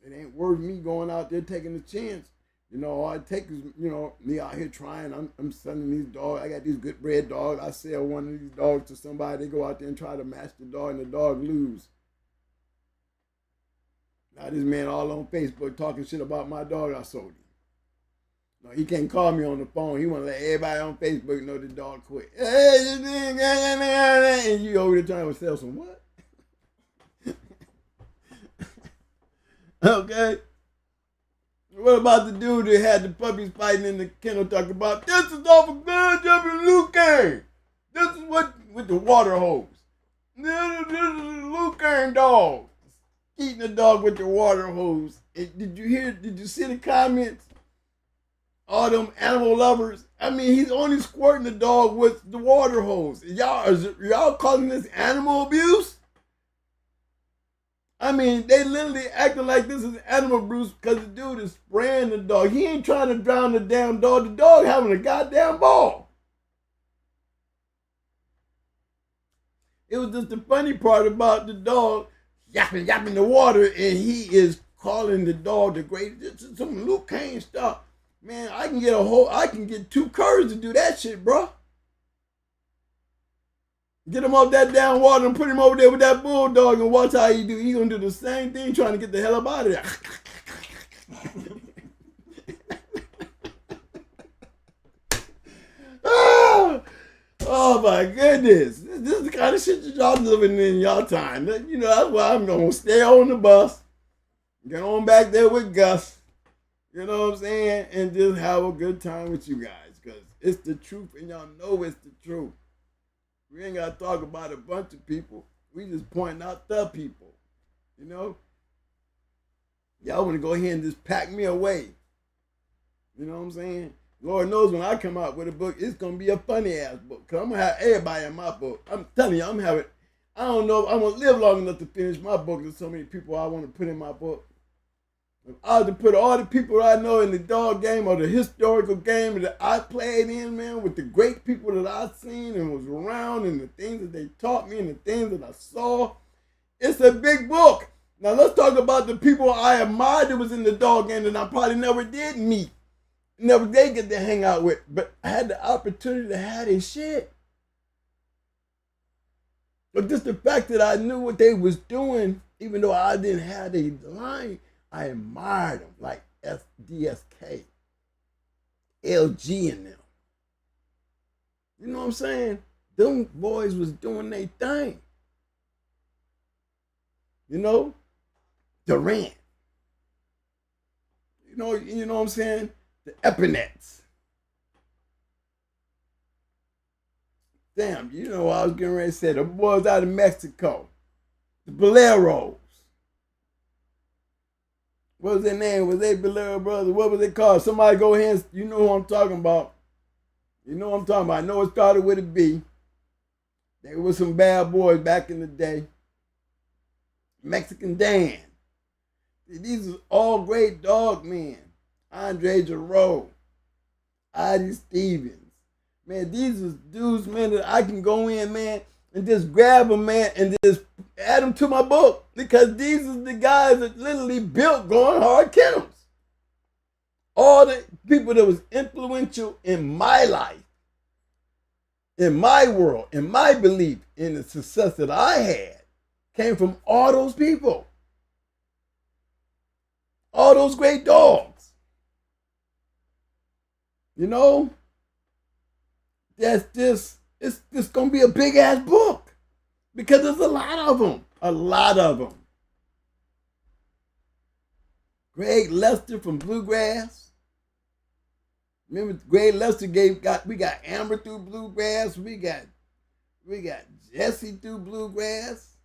It ain't worth me going out there taking a chance. You know, all I take is, you know, me out here trying. I'm selling these dogs. I got these good bred dogs. I sell one of these dogs to somebody. They go out there and try to match the dog, and the dog lose. Now this man all on Facebook talking shit about my dog I sold him. No, he can't call me on the phone. He want to let everybody on Facebook know the dog quit. And you over there trying to sell some what? Okay. What about the dude that had the puppies fighting in the kennel talking about, this is off a gun jumping Luke Kane. This is what with the water hose. This is a Luke Kane dog. Eating the dog with the water hose. Did you see the comments? All them animal lovers. I mean, he's only squirting the dog with the water hose. Y'all calling this animal abuse? I mean, they literally acting like this is animal abuse because the dude is spraying the dog. He ain't trying to drown the damn dog. The dog having a goddamn ball. It was just the funny part about the dog yapping the water, and he is calling the dog the great. This is some Luke Kane stuff. Man, I can get 2 curs to do that shit, bro. Get him off that down water and put him over there with that bulldog and watch how he do. He gonna do the same thing, trying to get the hell up out of there. Oh my goodness. This is the kind of shit that y'all living in y'all time. You know, that's why I'm gonna stay on the bus, get on back there with Gus. You know what I'm saying? And just have a good time with you guys. Because it's the truth and y'all know it's the truth. We ain't got to talk about a bunch of people. We just pointing out the people. You know? Y'all want to go ahead and just pack me away. You know what I'm saying? Lord knows when I come out with a book, it's going to be a funny ass book. Because I'm going to have everybody in my book. I'm telling you, I don't know if I'm going to live long enough to finish my book. There's so many people I want to put in my book. If I was to put all the people I know in the dog game or the historical game that I played in, man, with the great people that I've seen and was around and the things that they taught me and the things that I saw, it's a big book. Now let's talk about the people I admired that was in the dog game that I probably never did meet, never did get to hang out with, but I had the opportunity to have their shit. But just the fact that I knew what they was doing, even though I didn't have their line, I admired them, like DSK, LG and them. You know what I'm saying? Them boys was doing their thing. You know? Durant. You know what I'm saying? The Epinets. Damn, you know what I was getting ready to say. The boys out of Mexico. The Boleros. What was their name? Was they Bolero Brothers? What was they called? Somebody go ahead and, you know who I'm talking about. You know what I'm talking about. I know it started with a B. They were some bad boys back in the day. Mexican Dan. These are all great dog men. Andre Giroux. Adi Stevens. Man, these are dudes, man, that I can go in, man, and just grab them, man, and just add them to my book. Because these are the guys that literally built Going Hard Kennels. All the people that was influential in my life, in my world, in my belief, in the success that I had, came from all those people. All those great dogs. You know? It's just going to be a big ass book. Because there's a lot of them. A lot of them. Greg Lester from Bluegrass. Remember, Greg Lester we got Amber through Bluegrass. We got Jesse through Bluegrass.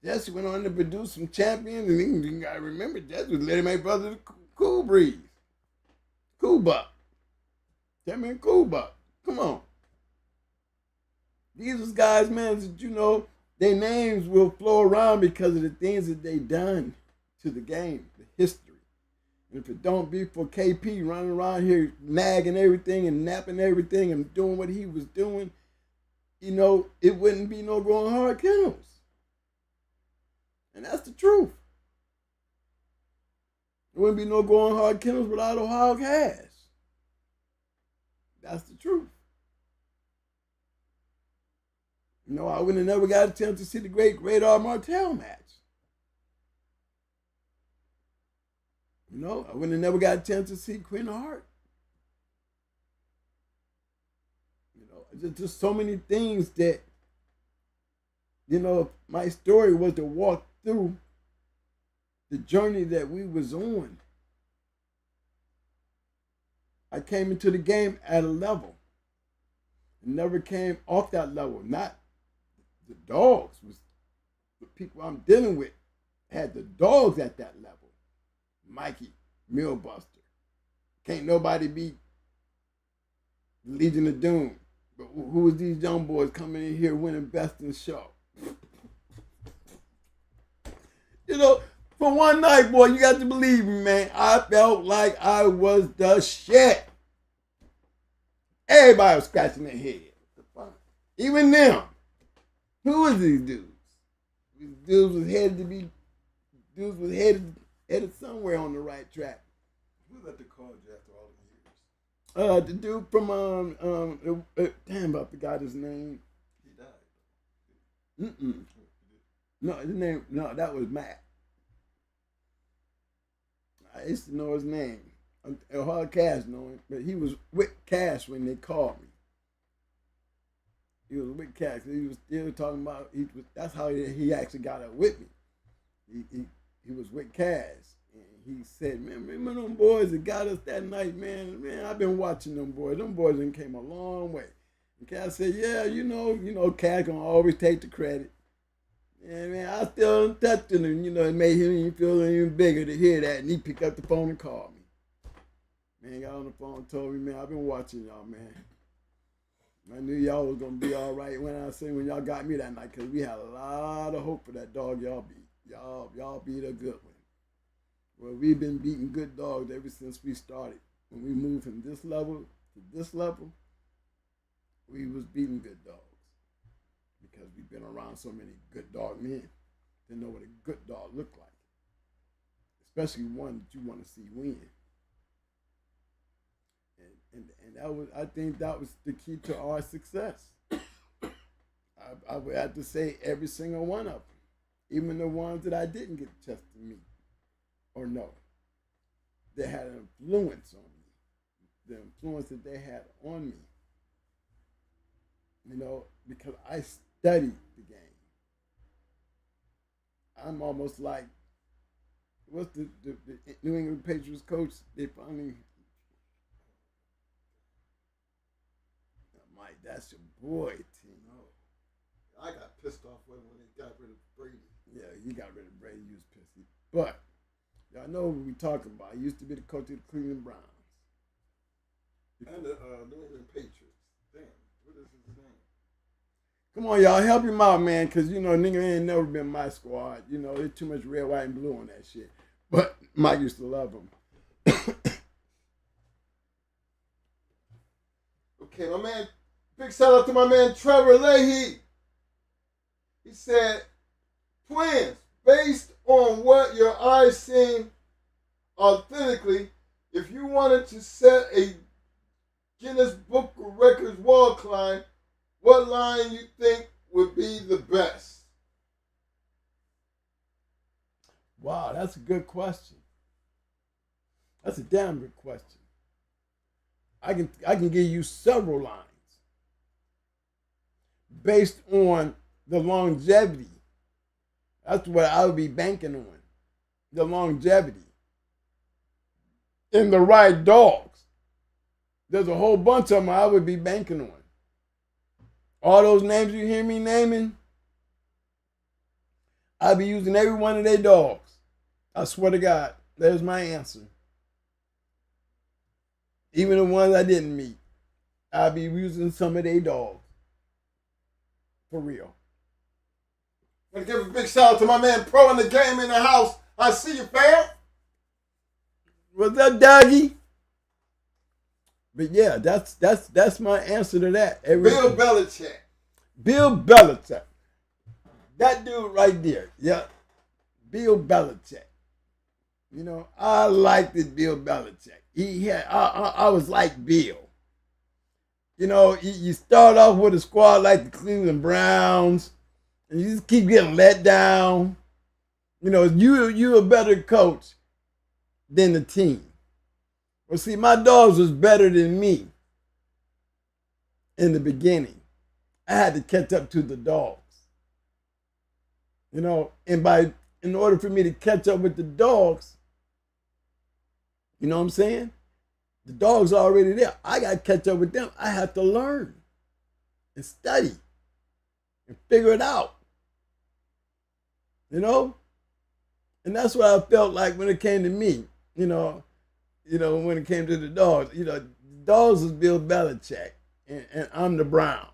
Jesse went on to produce some champions, and you gotta remember Jesse was Little May brother, Cool Breeze, Cool Buck, Champion Cool Buck. Come on, these was guys, man, that you know their names will flow around because of the things that they done to the game, the history. And if it don't be for KP running around here nagging everything and napping everything and doing what he was doing, you know, it wouldn't be no Growing Hard Kennels. And that's the truth. There wouldn't be no Growing Hard Kennels without Ohio Cash. That's the truth. You know, I would have never got a chance to see the great Radar Martell match. You know, I would have never got a chance to see Queen of Heart. You know, just so many things that, you know, my story was to walk through the journey that we was on. I came into the game at a level and never came off that level. Not the dogs, was the people I'm dealing with had the dogs at that level. Mikey, Millbuster. Can't nobody beat Legion of Doom. But who was these young boys coming in here winning best in show? You know, for one night, boy, you got to believe me, man. I felt like I was the shit. Everybody was scratching their head. Even them. Who was these dudes? These dudes was headed somewhere on the right track. Who let the call you after all the years? The dude from damn, I forgot his name. He died. No, his name. No, that was Matt. I used to know his name. Hard Cash know him, but he was with Cash when they called me. He was with Cash. He was still talking about. That's how he actually got up with me. He was with Cash, and he said, "Man, remember them boys that got us that night, man? Man, I've been watching them boys. Them boys done came a long way." And Cash said, "Yeah, you know, Cash gonna always take the credit." And man, I still touched him. You know, it made him even feel even bigger to hear that. And he picked up the phone and called me. Man, got on the phone and told me, "Man, I've been watching y'all, man. I knew y'all was gonna be all right when y'all got me that night, because we had a lot of hope for that dog y'all beat. Y'all beat a good one. Well, we've been beating good dogs ever since we started. When we moved from this level to this level, we was beating good dogs. Because we've been around so many good dog men to know what a good dog looked like. Especially one that you want to see win. And that was, I think that was the key to our success. I would have to say every single one of them. Even the ones that I didn't get a chance to meet or know. They had an influence on me. The influence that they had on me. You know, because I studied the game. I'm almost like, what's the New England Patriots coach? They finally, Mike, that's your boy, team. No, I got pissed off when they got rid of Brady. Yeah, he got rid of Brady. He was pissy. But y'all know what we talking about. He used to be the coach of the Cleveland Browns. And the New England Patriots. Damn, what is his name? Come on, y'all, help him out, man, because, you know, nigga ain't never been my squad. You know, there's too much red, white, and blue on that shit. But Mike used to love him. Okay, my man, big shout out to my man Trevor Leahy. He said, "Twins, based on what your eyes seen authentically, if you wanted to set a Guinness Book of Records wall climb, what line you think would be the best?" Wow, that's a good question. That's a damn good question. I can give you several lines based on the longevity. That's what I would be banking on. The longevity. And the right dogs. There's a whole bunch of them I would be banking on. All those names you hear me naming, I'll be using every one of their dogs. I swear to God, there's my answer. Even the ones I didn't meet, I'll be using some of their dogs. For real. I'm gonna give a big shout out to my man Pro in the game in the house. I see you, fam. What's up, doggy? But yeah, that's my answer to that. Bill Belichick. Bill Belichick. That dude right there. Yeah. Bill Belichick. You know, I liked it, Bill Belichick. I was like Bill. You know, you start off with a squad like the Cleveland Browns, and you just keep getting let down. You know, you're a better coach than the team. Well, see, my dogs was better than me in the beginning. I had to catch up to the dogs. You know, and in order for me to catch up with the dogs, you know what I'm saying? The dogs are already there. I got to catch up with them. I have to learn and study and figure it out. You know? And that's what I felt like when it came to me, you know, when it came to the dogs. You know, the dogs was Bill Belichick, and I'm the Browns.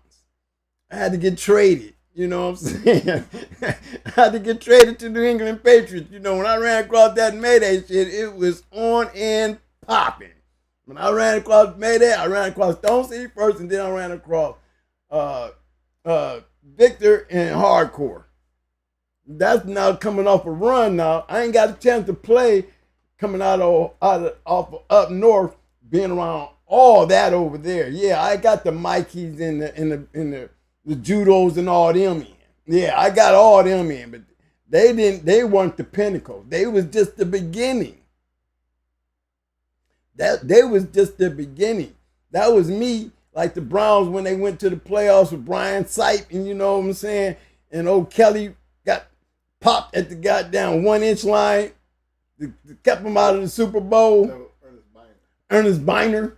I had to get traded, you know what I'm saying? I had to get traded to New England Patriots. You know, when I ran across that Mayday shit, it was on and popping. When I ran across Mayday, I ran across Stone City first, and then I ran across Victor and Hardcore. That's now coming off a run now. I ain't got a chance to play coming off up north, being around all that over there. Yeah, I got the Mikeys and the judos and all them in. Yeah, I got all them in, but they weren't the pinnacle. They was just the beginning. They was just the beginning. That was me, like the Browns when they went to the playoffs with Brian Sipe, and you know what I'm saying, and old Kelly got popped at the goddamn 1-inch line. Kept him out of the Super Bowl. No, Ernest Biner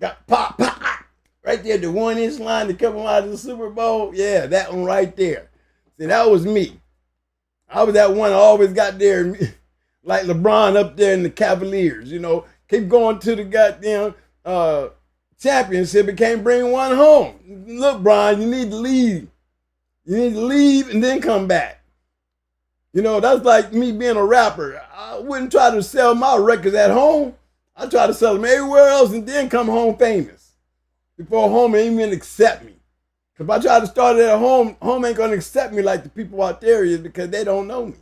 got popped right there, the 1-inch line to keep him out of the Super Bowl. Yeah, that one right there. See, that was me. I was that one that always got there, like LeBron up there in the Cavaliers, you know, keep going to the goddamn championship and can't bring one home. Look, Brian, you need to leave. You need to leave and then come back. You know, that's like me being a rapper. I wouldn't try to sell my records at home. I try to sell them everywhere else and then come home famous. Before home ain't even accept me. If I try to start it at home, home ain't gonna accept me like the people out there is because they don't know me.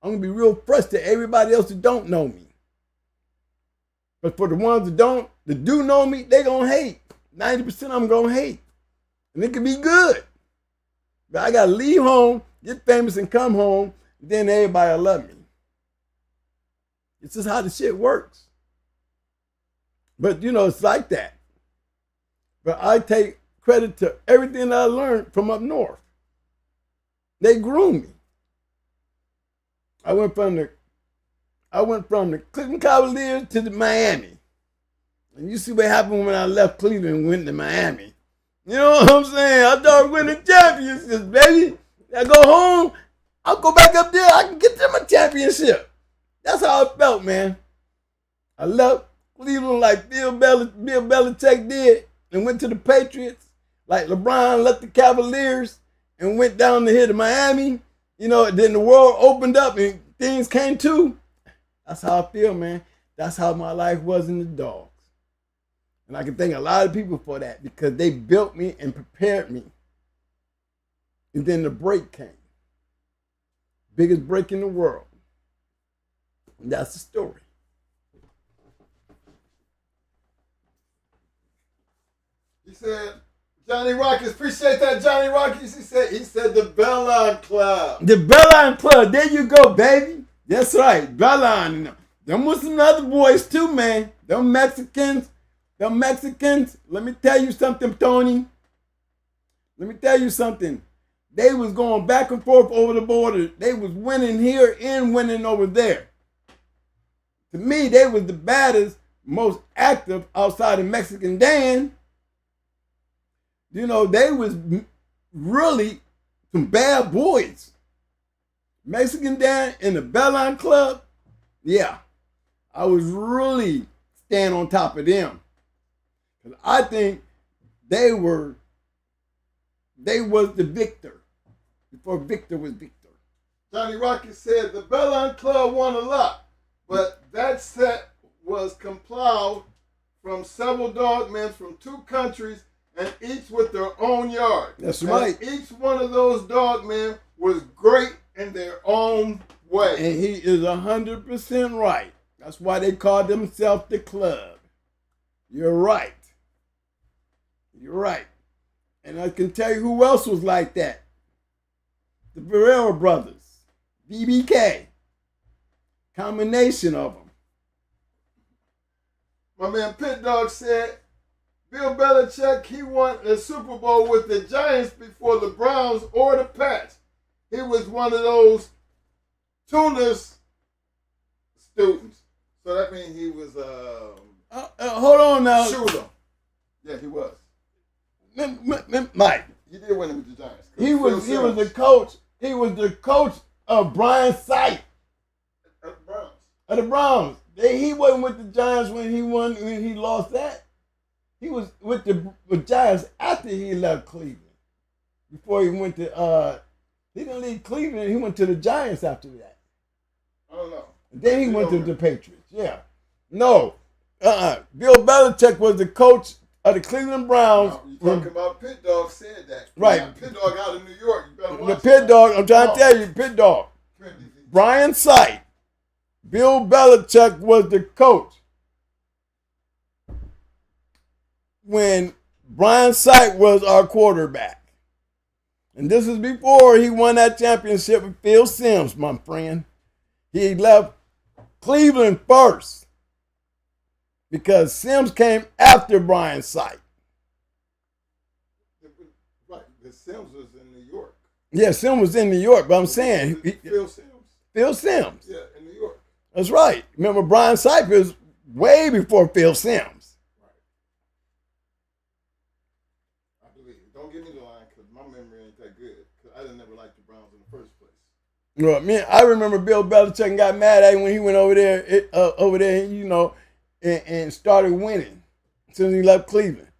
I'm gonna be real frustrated at everybody else that don't know me. But for the ones that do know me, they gonna hate. 90% of them gonna hate. And it could be good. But I gotta leave home, get famous and come home, then everybody will love me. It's just how the shit works. But you know, it's like that. But I take credit to everything that I learned from up north. They groomed me. I went from the Cleveland Cavaliers to the Miami. And you see what happened when I left Cleveland and went to Miami. You know what I'm saying? I started winning championships, baby. I go home, I'll go back up there, I can get them a championship. That's how I felt, man. I left Cleveland like Bill Belichick did and went to the Patriots. Like LeBron left the Cavaliers and went down to here to Miami. You know, then the world opened up and things came to. That's how I feel, man. That's how my life was in the dogs. And I can thank a lot of people for that because they built me and prepared me. And then the break came. Biggest break in the world. And that's the story. He said, Johnny Rockets, appreciate that, Johnny Rockets. He said the Bellline Club. The Bellline Club, there you go, baby. That's right, Bellline. Them was some other boys too, man. Them Mexicans, let me tell you something, Tony. Let me tell you something. They was going back and forth over the border. They was winning here and winning over there. To me, they was the baddest, most active outside of Mexican Dan. You know, they was really some bad boys. Mexican Dan in the Bellline Club, yeah, I was really staying on top of them. Because I think they was the victor before Victor was Victor. Johnny Rocket said the Bellline Club won a lot, but that set was compiled from several dogmen from 2 countries and each with their own yard. That's and right. Each one of those dogmen was great in their own way. And he is 100% right. That's why they call themselves the club. You're right. You're right. And I can tell you who else was like that. The Barrera brothers. BBK. Combination of them. My man Pit Dog said Bill Belichick, he won the Super Bowl with the Giants before the Browns or the Pats. He was one of those Tunis students. So that means he was hold on now. shooter. Yeah, he was. Mike. He did win it with the Giants. He was the coach. He was the coach of Brian Sight At the Browns. of the Browns. He wasn't with the Giants when he lost that. He was with the Giants after he left Cleveland. Before he went to he didn't leave Cleveland, he went to the Giants after that. I don't know. And then he went to the Patriots. Yeah. No. Bill Belichick was the coach of the Cleveland Browns. No, you talking about Pit Dog said that. Right. Yeah, Pit Dog out of New York. You better watch The Pit that. Dog, I'm trying to tell you, Pit Dog. Brian Sight. Bill Belichick was the coach when Brian Sight was our quarterback. And this is before he won that championship with Phil Simms, my friend. He left Cleveland first because Simms came after Brian Sight. Right, because Sims was in New York. Yeah, Simms was in New York, but I'm saying Phil Sims. Phil Simms. Yeah, in New York. That's right. Remember, Brian Sight was way before Phil Simms. Right. I believe it. Don't give me the line because my memory ain't that good. Because I didn't never like the Browns in the first place. You know, I remember Bill Belichick got mad at him when he went over there, you know, and started winning as soon as he left Cleveland.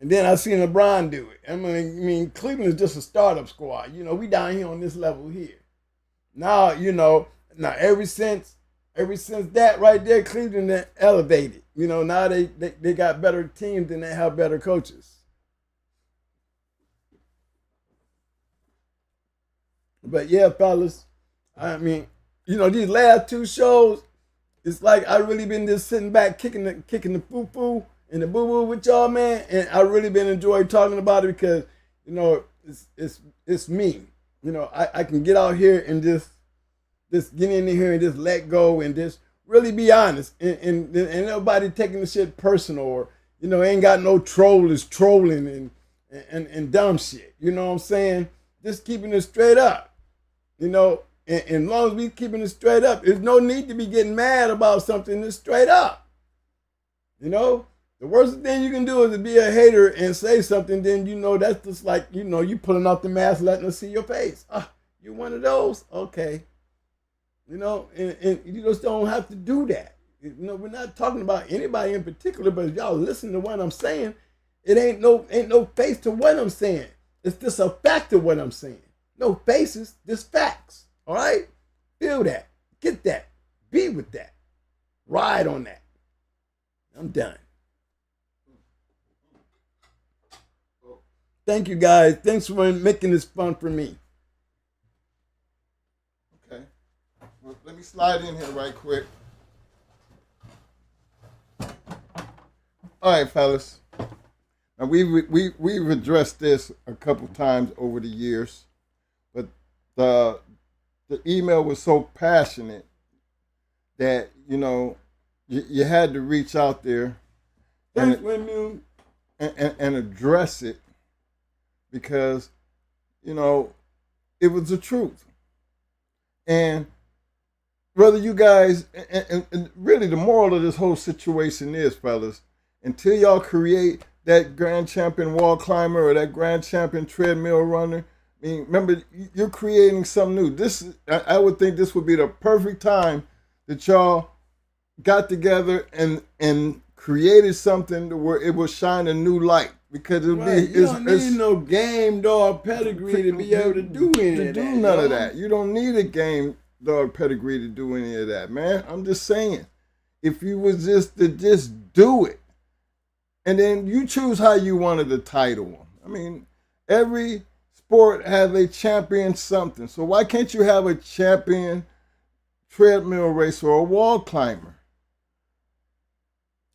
And then I seen LeBron do it. I mean, Cleveland is just a startup squad. You know, we down here on this level here. Now, you know, ever since that right there, Cleveland elevated. You know, now they got better teams and they have better coaches. But yeah, fellas, I mean, you know, these last 2 shows, it's like I really been just sitting back kicking the foo-foo and the boo-boo with y'all, man. And I really been enjoying talking about it because, you know, it's me. You know, I can get out here and just get in here and just let go and just really be honest. And nobody taking the shit personal or, you know, ain't got no trollers trolling and dumb shit. You know what I'm saying? Just keeping it straight up. You know, and as long as we keeping it straight up, there's no need to be getting mad about something that's straight up. You know? The worst thing you can do is to be a hater and say something, then you know that's just like, you know, you pulling off the mask, letting us see your face. You one of those? Okay. You know, and you just don't have to do that. You know, we're not talking about anybody in particular, but if y'all listen to what I'm saying, it ain't no face to what I'm saying. It's just a fact of what I'm saying. No faces, just facts. All right? Feel that. Get that. Be with that. Ride on that. I'm done. Thank you, guys. Thanks for making this fun for me. Okay. Well, let me slide in here right quick. All right, fellas. Now we've addressed this a couple times over the years, but the email was so passionate that, you know, you had to reach out there and address it because, you know, it was the truth. And whether you guys, and really the moral of this whole situation is, fellas, until y'all create that grand champion wall climber or that grand champion treadmill runner, I mean, remember, you're creating something new. I would think this would be the perfect time that y'all got together and created something to where it will shine a new light, because it'll Right. be You don't need no game dog pedigree to be able to do any to of do that. none of that. You don't need a game dog pedigree to do any of that, man. I'm just saying, if you was just to just do it, and then you choose how you wanted the title. I mean, every sport has a champion something. So why can't you have a champion treadmill racer or a wall climber?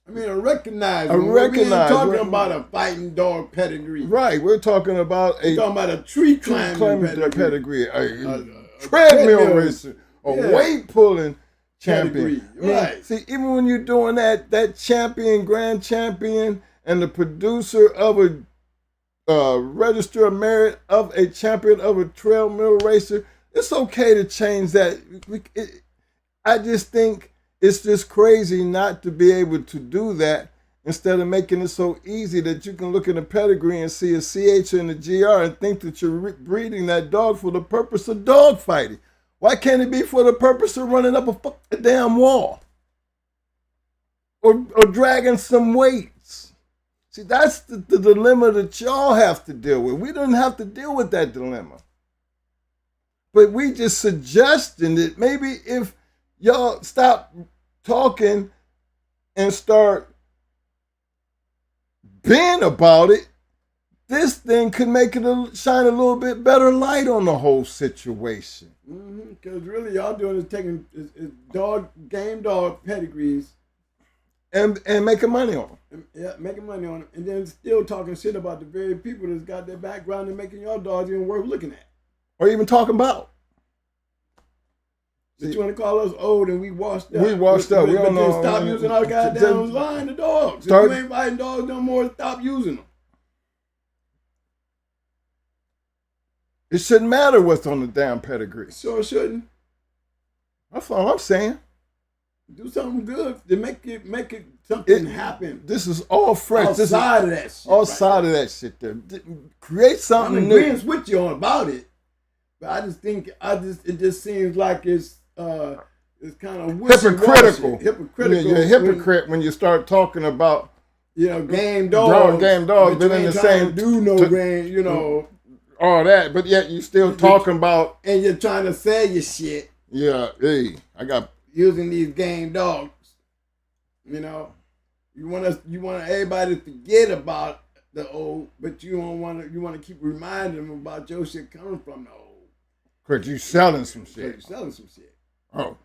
I mean, a recognized. A one. recognized. We ain't talking about a fighting dog pedigree. Right, we're talking about We're talking about a tree climbing pedigree, a treadmill racer, a weight pulling champion. Right. See, even when you're doing that champion, grand champion, and the producer of a register of merit of a champion of a treadmill racer, it's okay to change that. I just think it's just crazy not to be able to do that, instead of making it so easy that you can look in the pedigree and see a CH and a GR and think that you're breeding that dog for the purpose of dog fighting. Why can't it be for the purpose of running up a damn wall? Or dragging some weights? See, that's the dilemma that y'all have to deal with. We don't have to deal with that dilemma. But we just suggesting that maybe if y'all stop talking and start being about it, this thing could make it shine a little bit better light on the whole situation. Because really, y'all doing is taking game dog pedigrees and making money on them. Yeah, making money on them, and then still talking shit about the very people that's got their background and making your dogs even worth looking at, or even talking about. That you want to call us old and we washed up. We washed up. We don't know. Stop using our goddamn line of dogs. If you ain't fighting dogs no more, stop using them. It shouldn't matter what's on the damn pedigree. Sure shouldn't. That's all I'm saying. Do something good to make it something happen. This is all fresh. Outside of that shit. Outside of that shit there. Create something I'm new. agreeing with you on about it. But I just think it just seems like it's kind of hypocritical. Hypocritical. You're a hypocrite when you start talking about game dogs. Game dogs, but in the same game, all that, but yet you still talking about, and you're trying to sell your shit. Yeah, hey, I got using these game dogs. You want everybody to forget about the old, but you want to keep reminding them about your shit coming from the old. Cause you selling some shit. You're selling some shit. Oh.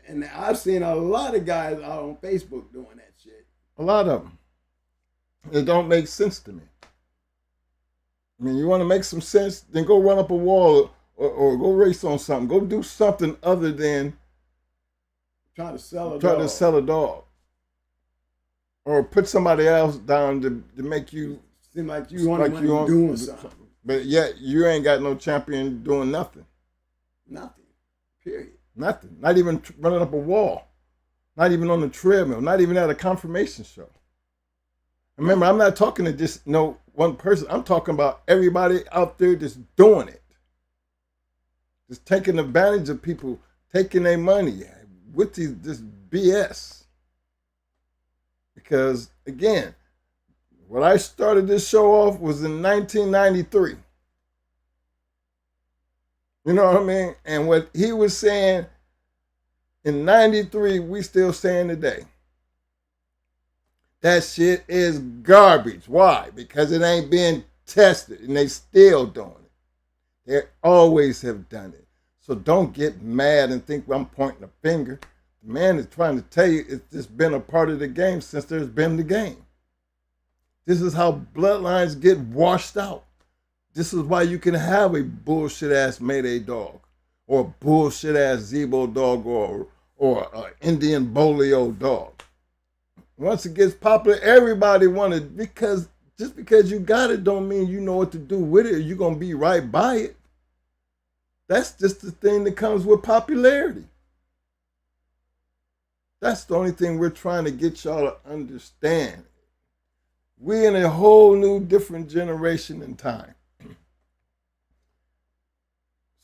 And I've seen a lot of guys out on Facebook doing that shit. A lot of them. It don't make sense to me. I mean, you want to make some sense, then go run up a wall or go race on something. Go do something other than try to sell a dog. Or put somebody else down to make you seem like you want to be doing something. But yet you ain't got no champion doing nothing. Nothing. Period. Nothing. Not even running up a wall. Not even on the treadmill. Not even at a confirmation show. Remember, I'm not talking to just one person. I'm talking about everybody out there that's doing it. Just taking advantage of people, taking their money with this BS. Because, again, when I started this show off was in 1993. You know what I mean? And what he was saying in 93, we still saying today. That shit is garbage. Why? Because it ain't being tested, and they still doing it. They always have done it. So don't get mad and think I'm pointing a finger. The man is trying to tell you it's just been a part of the game since there's been the game. This is how bloodlines get washed out. This is why you can have a bullshit-ass Mayday dog, or a bullshit-ass Zebo dog, or an Indian Bolio dog. Once it gets popular, everybody wants it, because just because you got it don't mean you know what to do with it, or you're going to be right by it. That's just the thing that comes with popularity. That's the only thing we're trying to get y'all to understand. We're in a whole new different generation in time.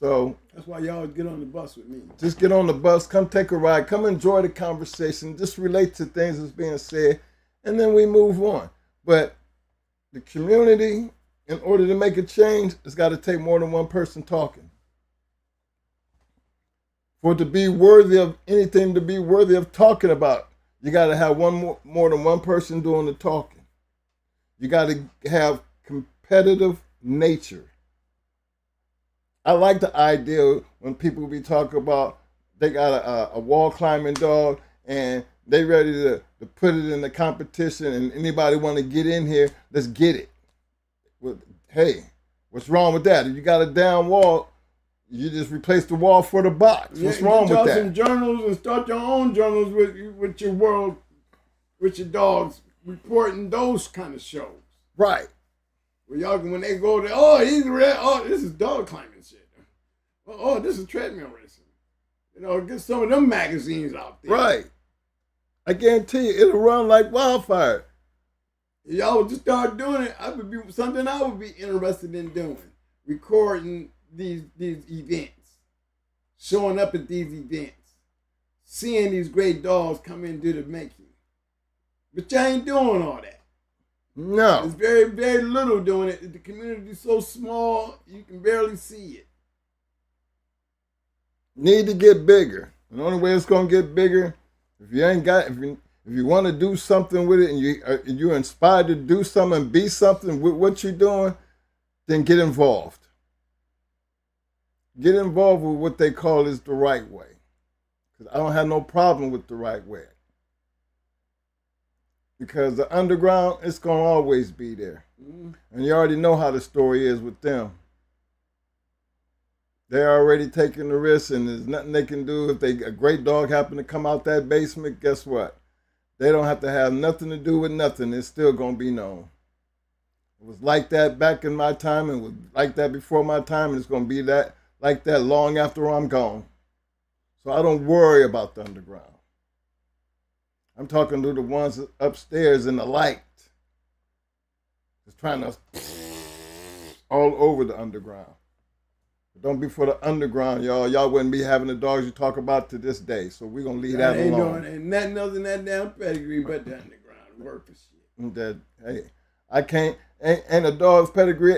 So that's why y'all get on the bus with me. just get on the bus, come take a ride, come enjoy the conversation, just relate to things that's being said, and then we move on. But the community, in order to make a change, it's got to take more than one person talking. For it to be worthy of anything, to be worthy of talking about, you got to have more than one person doing the talking. You got to have competitive nature. I like the idea when people be talking about they got a wall climbing dog and they ready to put it in the competition and anybody want to get in here, let's get it. Well, hey, what's wrong with that? If you got a down wall, you just replace the wall for the box. What's wrong with that? Some journals and start your own journals with your world, with your dogs, reporting those kind of shows. Right. Where y'all can, when they go there, oh, he's red. Oh, this is dog climbing shit. Oh, this is treadmill racing. You know, get some of them magazines out there. Right. I guarantee you, it'll run like wildfire. If y'all would just start doing it, I would be something I would be interested in doing. Recording these events, showing up at these events, seeing these great dogs come in and do the making. But y'all ain't doing all that. No. There's very, very little doing it. The community is so small, you can barely see it. Need to get bigger. And the only way it's gonna get bigger, if you want to do something with it and you're inspired to do something and be something with what you're doing, then get involved. Get involved with what they call is the right way. Because I don't have no problem with the right way. Because the underground, it's going to always be there. Mm-hmm. And you already know how the story is with them. They're already taking the risk and there's nothing they can do. If a great dog happen to come out that basement, guess what? They don't have to have nothing to do with nothing. It's still going to be known. It was like that back in my time and it was like that before my time and it's going to be like that long after I'm gone. So I don't worry about the underground. I'm talking to the ones upstairs in the light. Just trying to all over the underground. But don't be for the underground, y'all. Y'all wouldn't be having the dogs you talk about to this day. So we're going to leave that alone. Ain't nothing other than that damn pedigree but the underground. Work for shit. That, hey, I can't, and a dog's pedigree,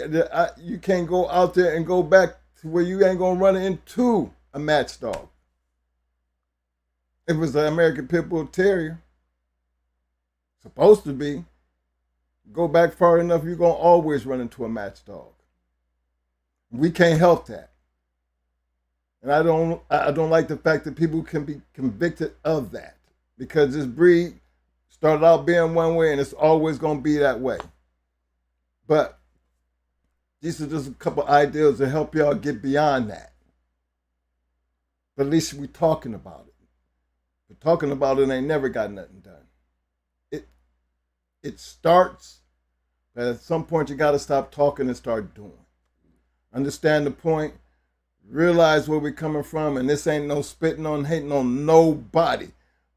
you can't go out there and go back to where you ain't going to run into a match dog. If it's an American Pit Bull Terrier, supposed to be, go back far enough, you're going to always run into a match dog. We can't help that. And I don't like the fact that people can be convicted of that because this breed started out being one way and it's always going to be that way. But these are just a couple ideas to help y'all get beyond that. But at least we're talking about it. But talking about it ain't never got nothing done. It starts, but at some point you got to stop talking and start doing. Understand the point, realize where we're coming from, and this ain't no spitting on, hating on nobody.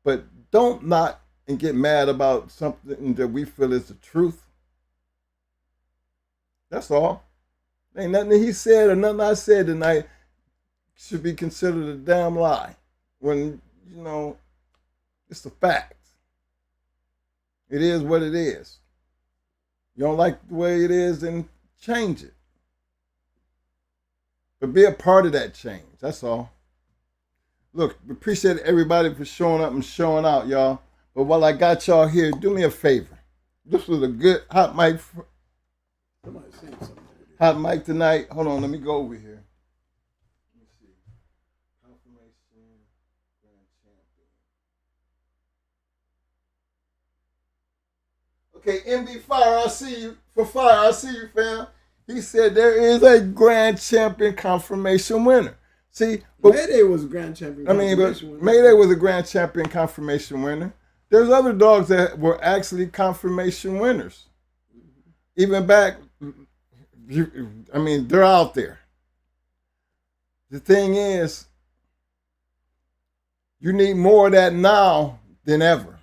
But don't knock and get mad about something that we feel is the truth. That's all. Ain't nothing that he said or nothing I said tonight should be considered a damn lie. When, it's a fact. It is what it is. You don't like the way it is, then change it. But be a part of that change. That's all. Look, appreciate everybody for showing up and showing out, y'all. But while I got y'all here, do me a favor. This was a good hot mic. Somebody's saying something. Hot mic tonight. Hold on, let me go over here. Let me see. Confirmation. Grand champion. Okay, MD Fire, I see you. For Fire, I see you, fam. He said there is a grand champion confirmation winner. See, but Mayday was a grand champion. Mayday was a grand champion confirmation winner. There's other dogs that were actually confirmation winners. Even back, they're out there. The thing is, you need more of that now than ever.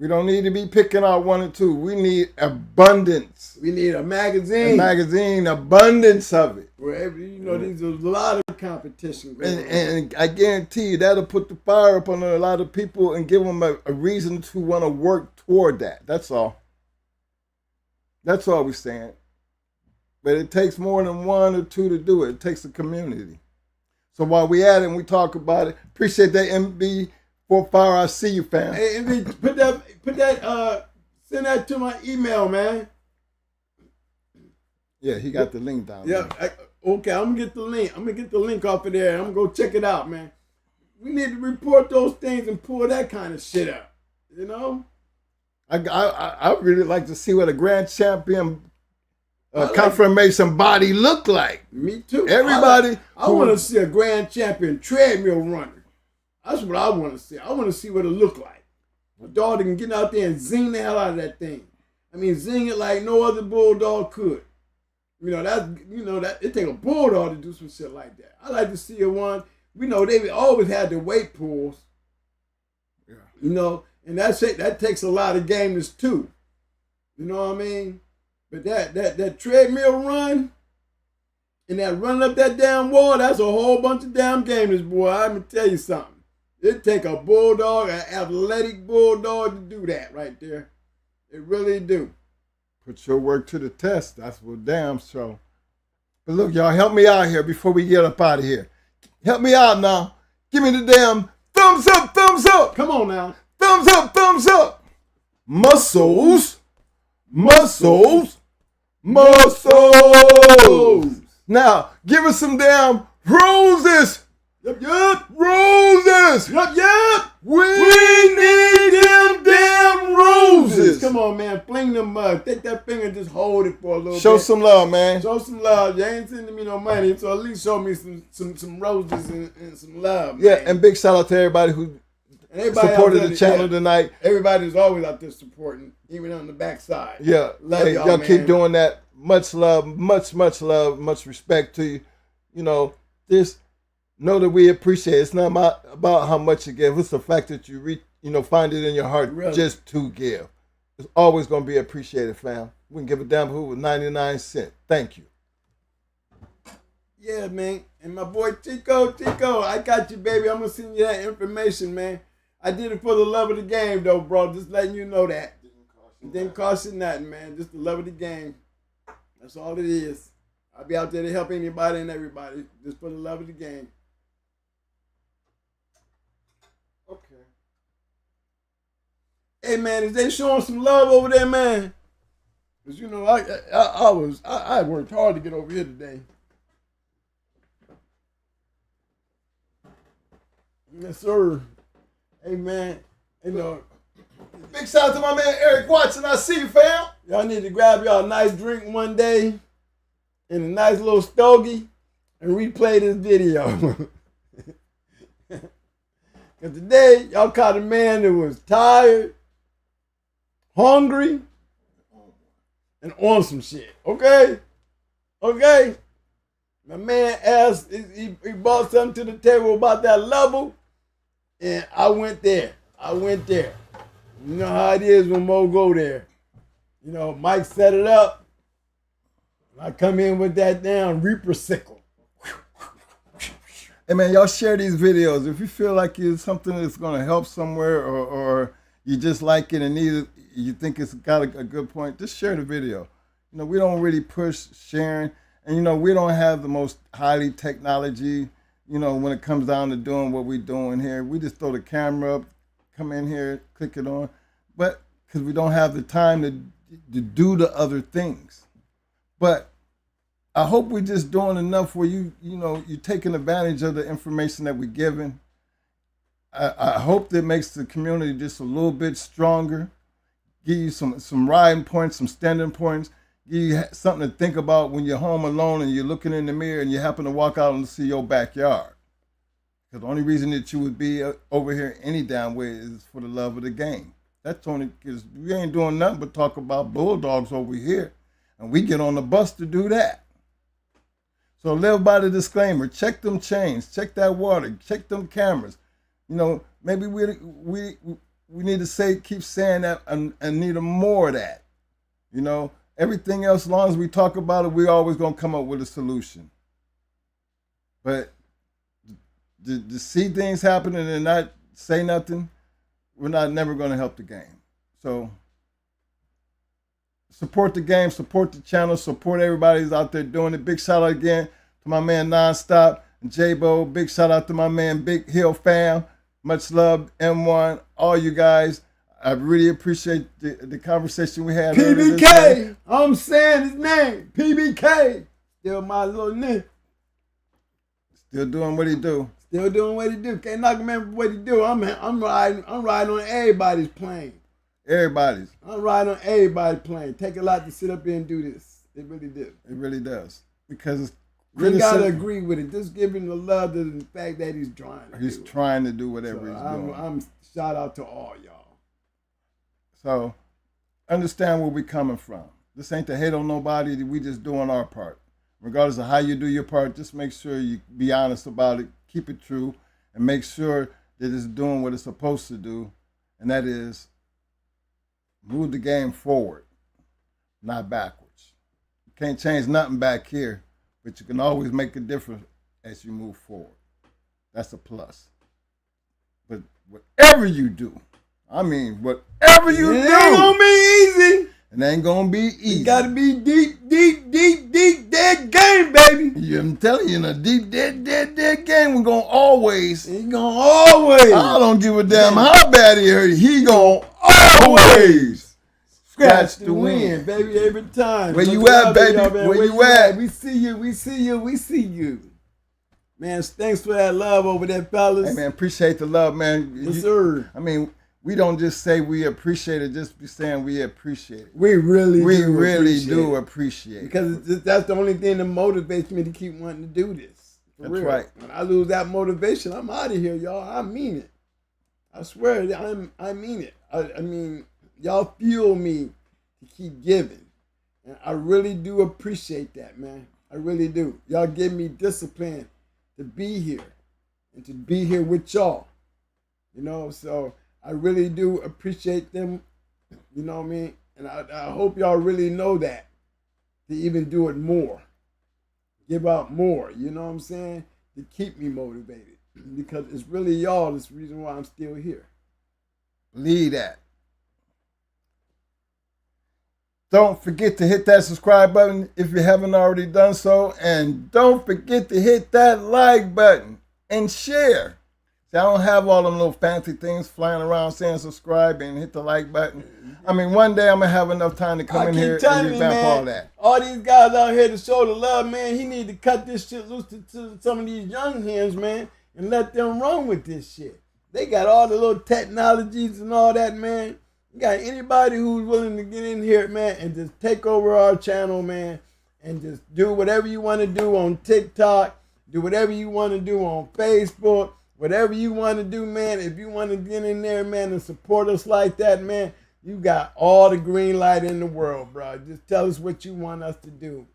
We don't need to be picking out one or two. We need abundance. We need a magazine. A magazine, abundance of it. Wherever, you know, there's a lot of competition going on. And I guarantee you that'll put the fire up on a lot of people and give them a reason to want to work toward that. That's all. That's all we're saying. But it takes more than one or two to do it. It takes a community. So while we at it and we talk about it, appreciate that MB. For fire, I see you, fam. Hey, MB, send that to my email, man. Yeah, he got the link down there. Okay, I'm gonna get the link. I'm gonna get the link off of there. I'm gonna go check it out, man. We need to report those things and pull that kind of shit up. You know? I really like to see what a grand champion confirmation body look like. Me too. Everybody. I want to see a grand champion treadmill runner. That's what I want to see. I want to see what it look like. A dog that can get out there and zing the hell out of that thing. I mean, zing it like no other bulldog could. That it take a bulldog to do some shit like that. I like to see a one. We know they always had the weight pulls. Yeah. You know, and that takes a lot of gamers too. You know what I mean? But that treadmill run and that run up that damn wall, that's a whole bunch of damn gamers, boy. I'm gonna tell you something. It take a bulldog, an athletic bulldog to do that right there. It really do. Put your work to the test. That's what damn show. But look, y'all, help me out here before we get up out of here. Help me out now. Give me the damn thumbs up, thumbs up. Come on now. Thumbs up, thumbs up. Muscles, muscles, muscles. Now, give us some damn roses. Yup, yup. Roses. Yup, yup. We need them damn roses. Come on, man. Fling them up. Take that finger and just hold it for a little bit. Show some love, man. Show some love. You ain't sending me no money, so at least show me some roses and some love, man. Yeah, and big shout out to everybody who supported the channel tonight. Everybody's always out there supporting, even on the backside. Yeah. Love y'all keep doing that. Much love, much love, much respect to you. You know, know that we appreciate it. It's not about how much you give. It's the fact that you find it in your heart just to give. It's always going to be appreciated, fam. We can give a damn who with 99 cents. Thank you. Yeah, man. And my boy Tico, I got you, baby. I'm going to send you that information, man. I did it for the love of the game, though, bro. Just letting you know that. It didn't cost you nothing, man. Just the love of the game. That's all it is. I'll be out there to help anybody and everybody. Just for the love of the game. Okay. Hey, man, is they showing some love over there, man? Because, you know, I worked hard to get over here today. Yes, sir. Hey, man, you know. Big shout out to my man Eric Watson. I see you, fam. Y'all need to grab y'all a nice drink one day and a nice little stogie and replay this video. Because today, y'all caught a man that was tired, hungry, and on some shit. Okay? Okay? My man asked, he brought something to the table about that level, and I went there. You know how it is when Mo go there. You know, Mike set it up, and I come in with that damn Reaper sickle. Hey, man, y'all share these videos. If you feel like it's something that's going to help somewhere or you just like it and you think it's got a good point, just share the video. You know, we don't really push sharing. And, you know, we don't have the most highly technology, you know, when it comes down to doing what we're doing here. We just throw the camera up, come in here, click it on. But because we don't have the time to do the other things. But I hope we're just doing enough where you're taking advantage of the information that we're giving. I hope that makes the community just a little bit stronger, give you some riding points, some standing points, give you something to think about when you're home alone and you're looking in the mirror and you happen to walk out and see your backyard. Because the only reason that you would be over here any damn way is for the love of the game. That's only because we ain't doing nothing but talk about bulldogs over here. And we get on the bus to do that. So live by the disclaimer. Check them chains. Check that water. Check them cameras. You know, maybe we we need to keep saying that and need more of that. You know, everything else, as long as we talk about it, we're always going to come up with a solution. But to see things happening and not say nothing, we're never going to help the game. So support the game, support the channel, support everybody who's out there doing it. Big shout out again to my man Nonstop and Zebo. Big shout out to my man Big Hill Fam. Much love, M1, all you guys. I really appreciate the conversation we had. PBK, I'm saying his name. PBK, still my little nigga. Still doing what he do. Still doing what he do. Can't knock him in for what he do. I'm riding on everybody's plane. Everybody's. I'm riding on everybody's plane. Take a lot to sit up here and do this. It really do. It really does. Because it's you gotta agree with it. Just give him the love to the fact that he's trying. He's trying to do whatever he's doing. I'm shout out to all y'all. So understand where we're coming from. This ain't to hate on nobody. We just doing our part. Regardless of how you do your part, just make sure you be honest about it, keep it true, and make sure that it's doing what it's supposed to do, and that is move the game forward, not backwards. You can't change nothing back here, but you can always make a difference as you move forward. That's a plus. But whatever you do, whatever you do, it ain't gonna be easy. It ain't gonna be easy. You gotta be deep, dead game, baby. Yeah, I'm telling you, in a deep, dead game, we're gonna always. He gonna always. I don't give a damn how bad he hurt. He gonna always scratch the win, baby, every time. Where you at, baby? Where you at? We see you. Man, thanks for that love over there, fellas. Hey, man, appreciate the love, man. Yes, sir. We don't just say we appreciate it, just be saying we appreciate it. We really do appreciate it. Because that's the only thing that motivates me to keep wanting to do this. That's real. Right. When I lose that motivation, I'm out of here, y'all. I mean it. I swear, I mean it. I mean, y'all fuel me to keep giving. And I really do appreciate that, man. I really do. Y'all give me discipline to be here and to be here with y'all. You know, so I really do appreciate them, you know what I mean? And I hope y'all really know that, to even do it more. Give out more, you know what I'm saying? To keep me motivated. Because it's really y'all that's the reason why I'm still here. Believe that. Don't forget to hit that subscribe button if you haven't already done so. And don't forget to hit that like button and share. I don't have all them little fancy things flying around saying subscribe and hit the like button. One day I'm going to have enough time to come in here and revamp all that. All these guys out here to show the love, man, he need to cut this shit loose to some of these young hands, man, and let them run with this shit. They got all the little technologies and all that, man. You got anybody who's willing to get in here, man, and just take over our channel, man, and just do whatever you want to do on TikTok, do whatever you want to do on Facebook. Whatever you want to do, man, if you want to get in there, man, and support us like that, man, you got all the green light in the world, bro. Just tell us what you want us to do.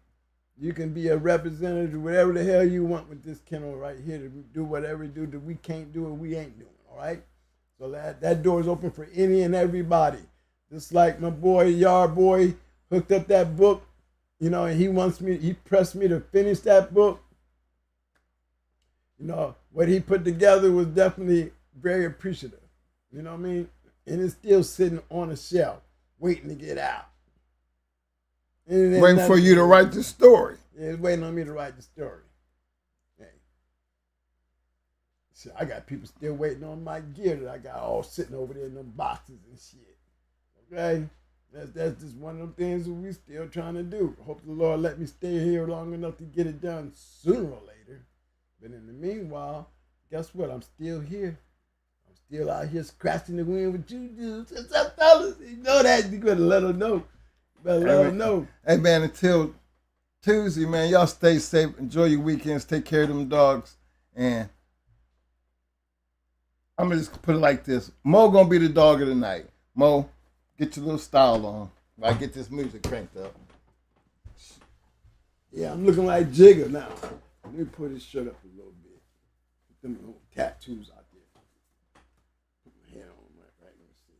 You can be a representative, whatever the hell you want with this kennel right here to do whatever you do that we can't do and we ain't doing, all right? So that door is open for any and everybody. Just like my boy, Yard Boy, hooked up that book, you know, and he pressed me to finish that book. You know, what he put together was definitely very appreciative. You know what I mean? And it's still sitting on a shelf, waiting to get out. Waiting for you to write the story. Yeah, it's waiting on me to write the story. Hey. So I got people still waiting on my gear that I got all sitting over there in them boxes and shit. Okay? That's just one of them things that we still trying to do. Hope the Lord let me stay here long enough to get it done sooner or later. But in the meanwhile, guess what? I'm still here. I'm still out here scratching the wind with you dudes. What's up, fellas? You know that. You better let them know. You better let them know. Hey, man, until Tuesday, man, y'all stay safe. Enjoy your weekends. Take care of them dogs. And I'm going to just put it like this. Mo going to be the dog of the night. Mo, get your little style on. I get this music cranked up. Yeah, I'm looking like Jigger now. Let me put his shirt up a little bit. Put them little tattoos out there. Put my hand on right. Let me see.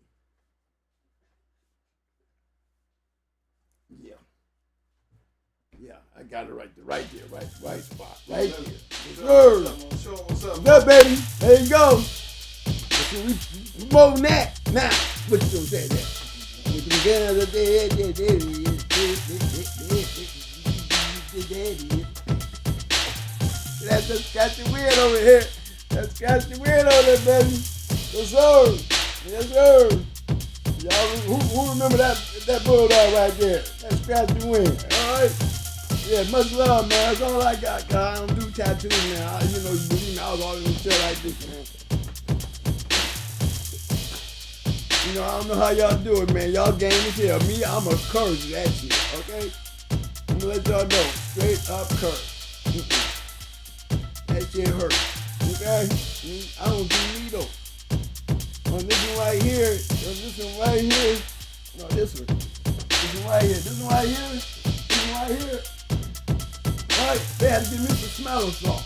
I got it right there, right spot, right here. Show them what's up. What's up, baby? There you go. We promoting that. Now, what you gonna say there? That's the Scotty Weird over here. That's Scotty Weird over there, baby. Yes, sir. Yes, sir. Y'all, who remember that bulldog right there? That's Scotty Weird. All right. Yeah, much love, man. That's all I got, cause I don't do tattoos, man. You believe me, I was always gonna tell like this, man. I don't know how y'all do it, man. Y'all game as hell. Me, I'm a curse that shit, okay? I'm gonna let y'all know. Straight up curse. That shit hurts, okay? I don't do needles. On this one right here, this one right here. No, this one. This one right here. This one right here. This one right here. Right? They had to give me some smelling salt.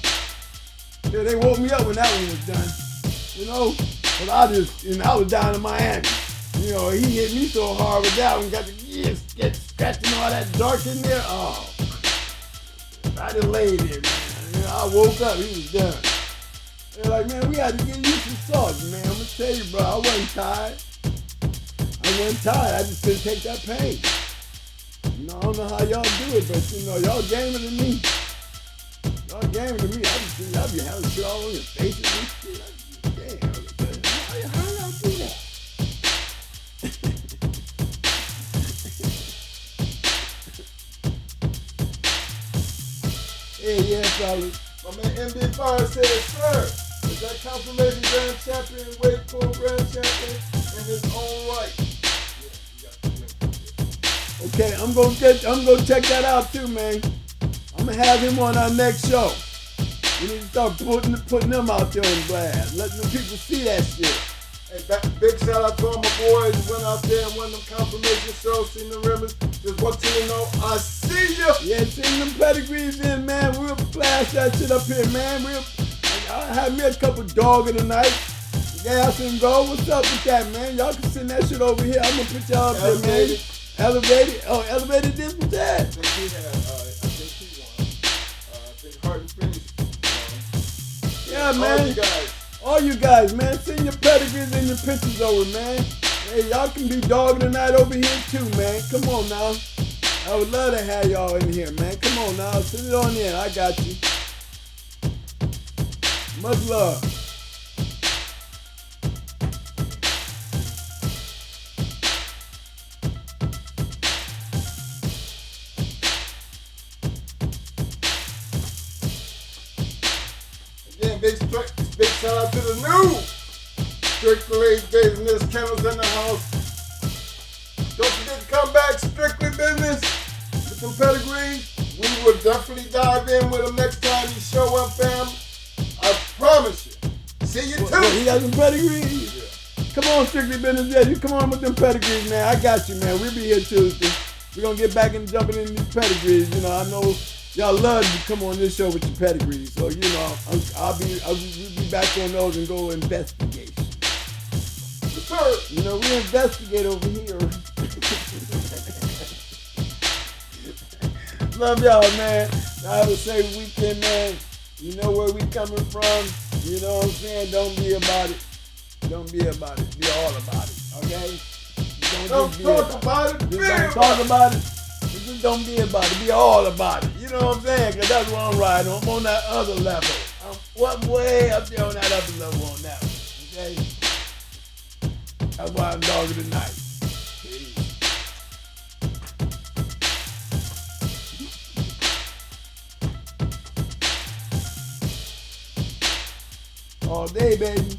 Yeah, they woke me up when that one was done. But I was down in Miami. He hit me so hard with that one, got to get scratching all that dark in there. Oh, I just laid there, man. I woke up, he was done. They're like, man, we had to give you some salt, man. I'm gonna tell you, bro, I wasn't tired. I just couldn't take that pain. I don't know how y'all do it, but y'all gaming to me. Y'all gaming to me. Y'all be having shit all on your faces and shit. Damn, how y'all do that? Yeah, fellas. My man MB Fire said, sir, is that confirmation grand champion, weight pool grand champion in his own right? Okay, I'm gonna check that out too, man. I'm gonna have him on our next show. We need to start putting them out there on blast, letting the people see that shit. Hey, big shout out to all my boys who went out there and won them confirmation shows, seen the ribbons. Just want you to know, I see you. Yeah, send them pedigrees in, man. We'll flash that shit up here, man. I'll have me a couple dog of the night. Gas and go. What's up with that, man? Y'all can send that shit over here. I'm gonna put y'all up there, man. Elevated. Oh, elevated this with that. I think he won. I think Hard and Finish. Yeah, man. All you guys, man. Send your pedigrees and your pictures over, man. Hey, y'all can be dog of the night over here too, man. Come on now. I would love to have y'all in here, man. Come on now. Send it on in. I got you. Much love. Again, big shout out to the new Strictly Business Kennels in the house. Don't forget to come back, Strictly Business, with some pedigrees. We will definitely dive in with them next time you show up, fam. I promise you. See you too. He got some pedigrees? Yeah. Come on, Strictly Business. Yeah, you come on with them pedigrees, man. I got you, man. We'll be here Tuesday. We're going to get back and jumping in these pedigrees. I know y'all love to come on this show with your pedigrees. So, I'll be back on those and go investigate. Sir. We investigate over here. Love y'all, man. Have a safe weekend, man. You know where we coming from. You know what I'm saying? Don't be about it. Don't be about it. Be all about it. Okay? Don't talk about it. Don't talk about it. Just don't be about it. Be all about it. You know what I'm saying? Because that's what I'm riding on. I'm on that other level. I'm one way up there on that other level on that one. Okay? That's why I'm dog of the night. All day, baby.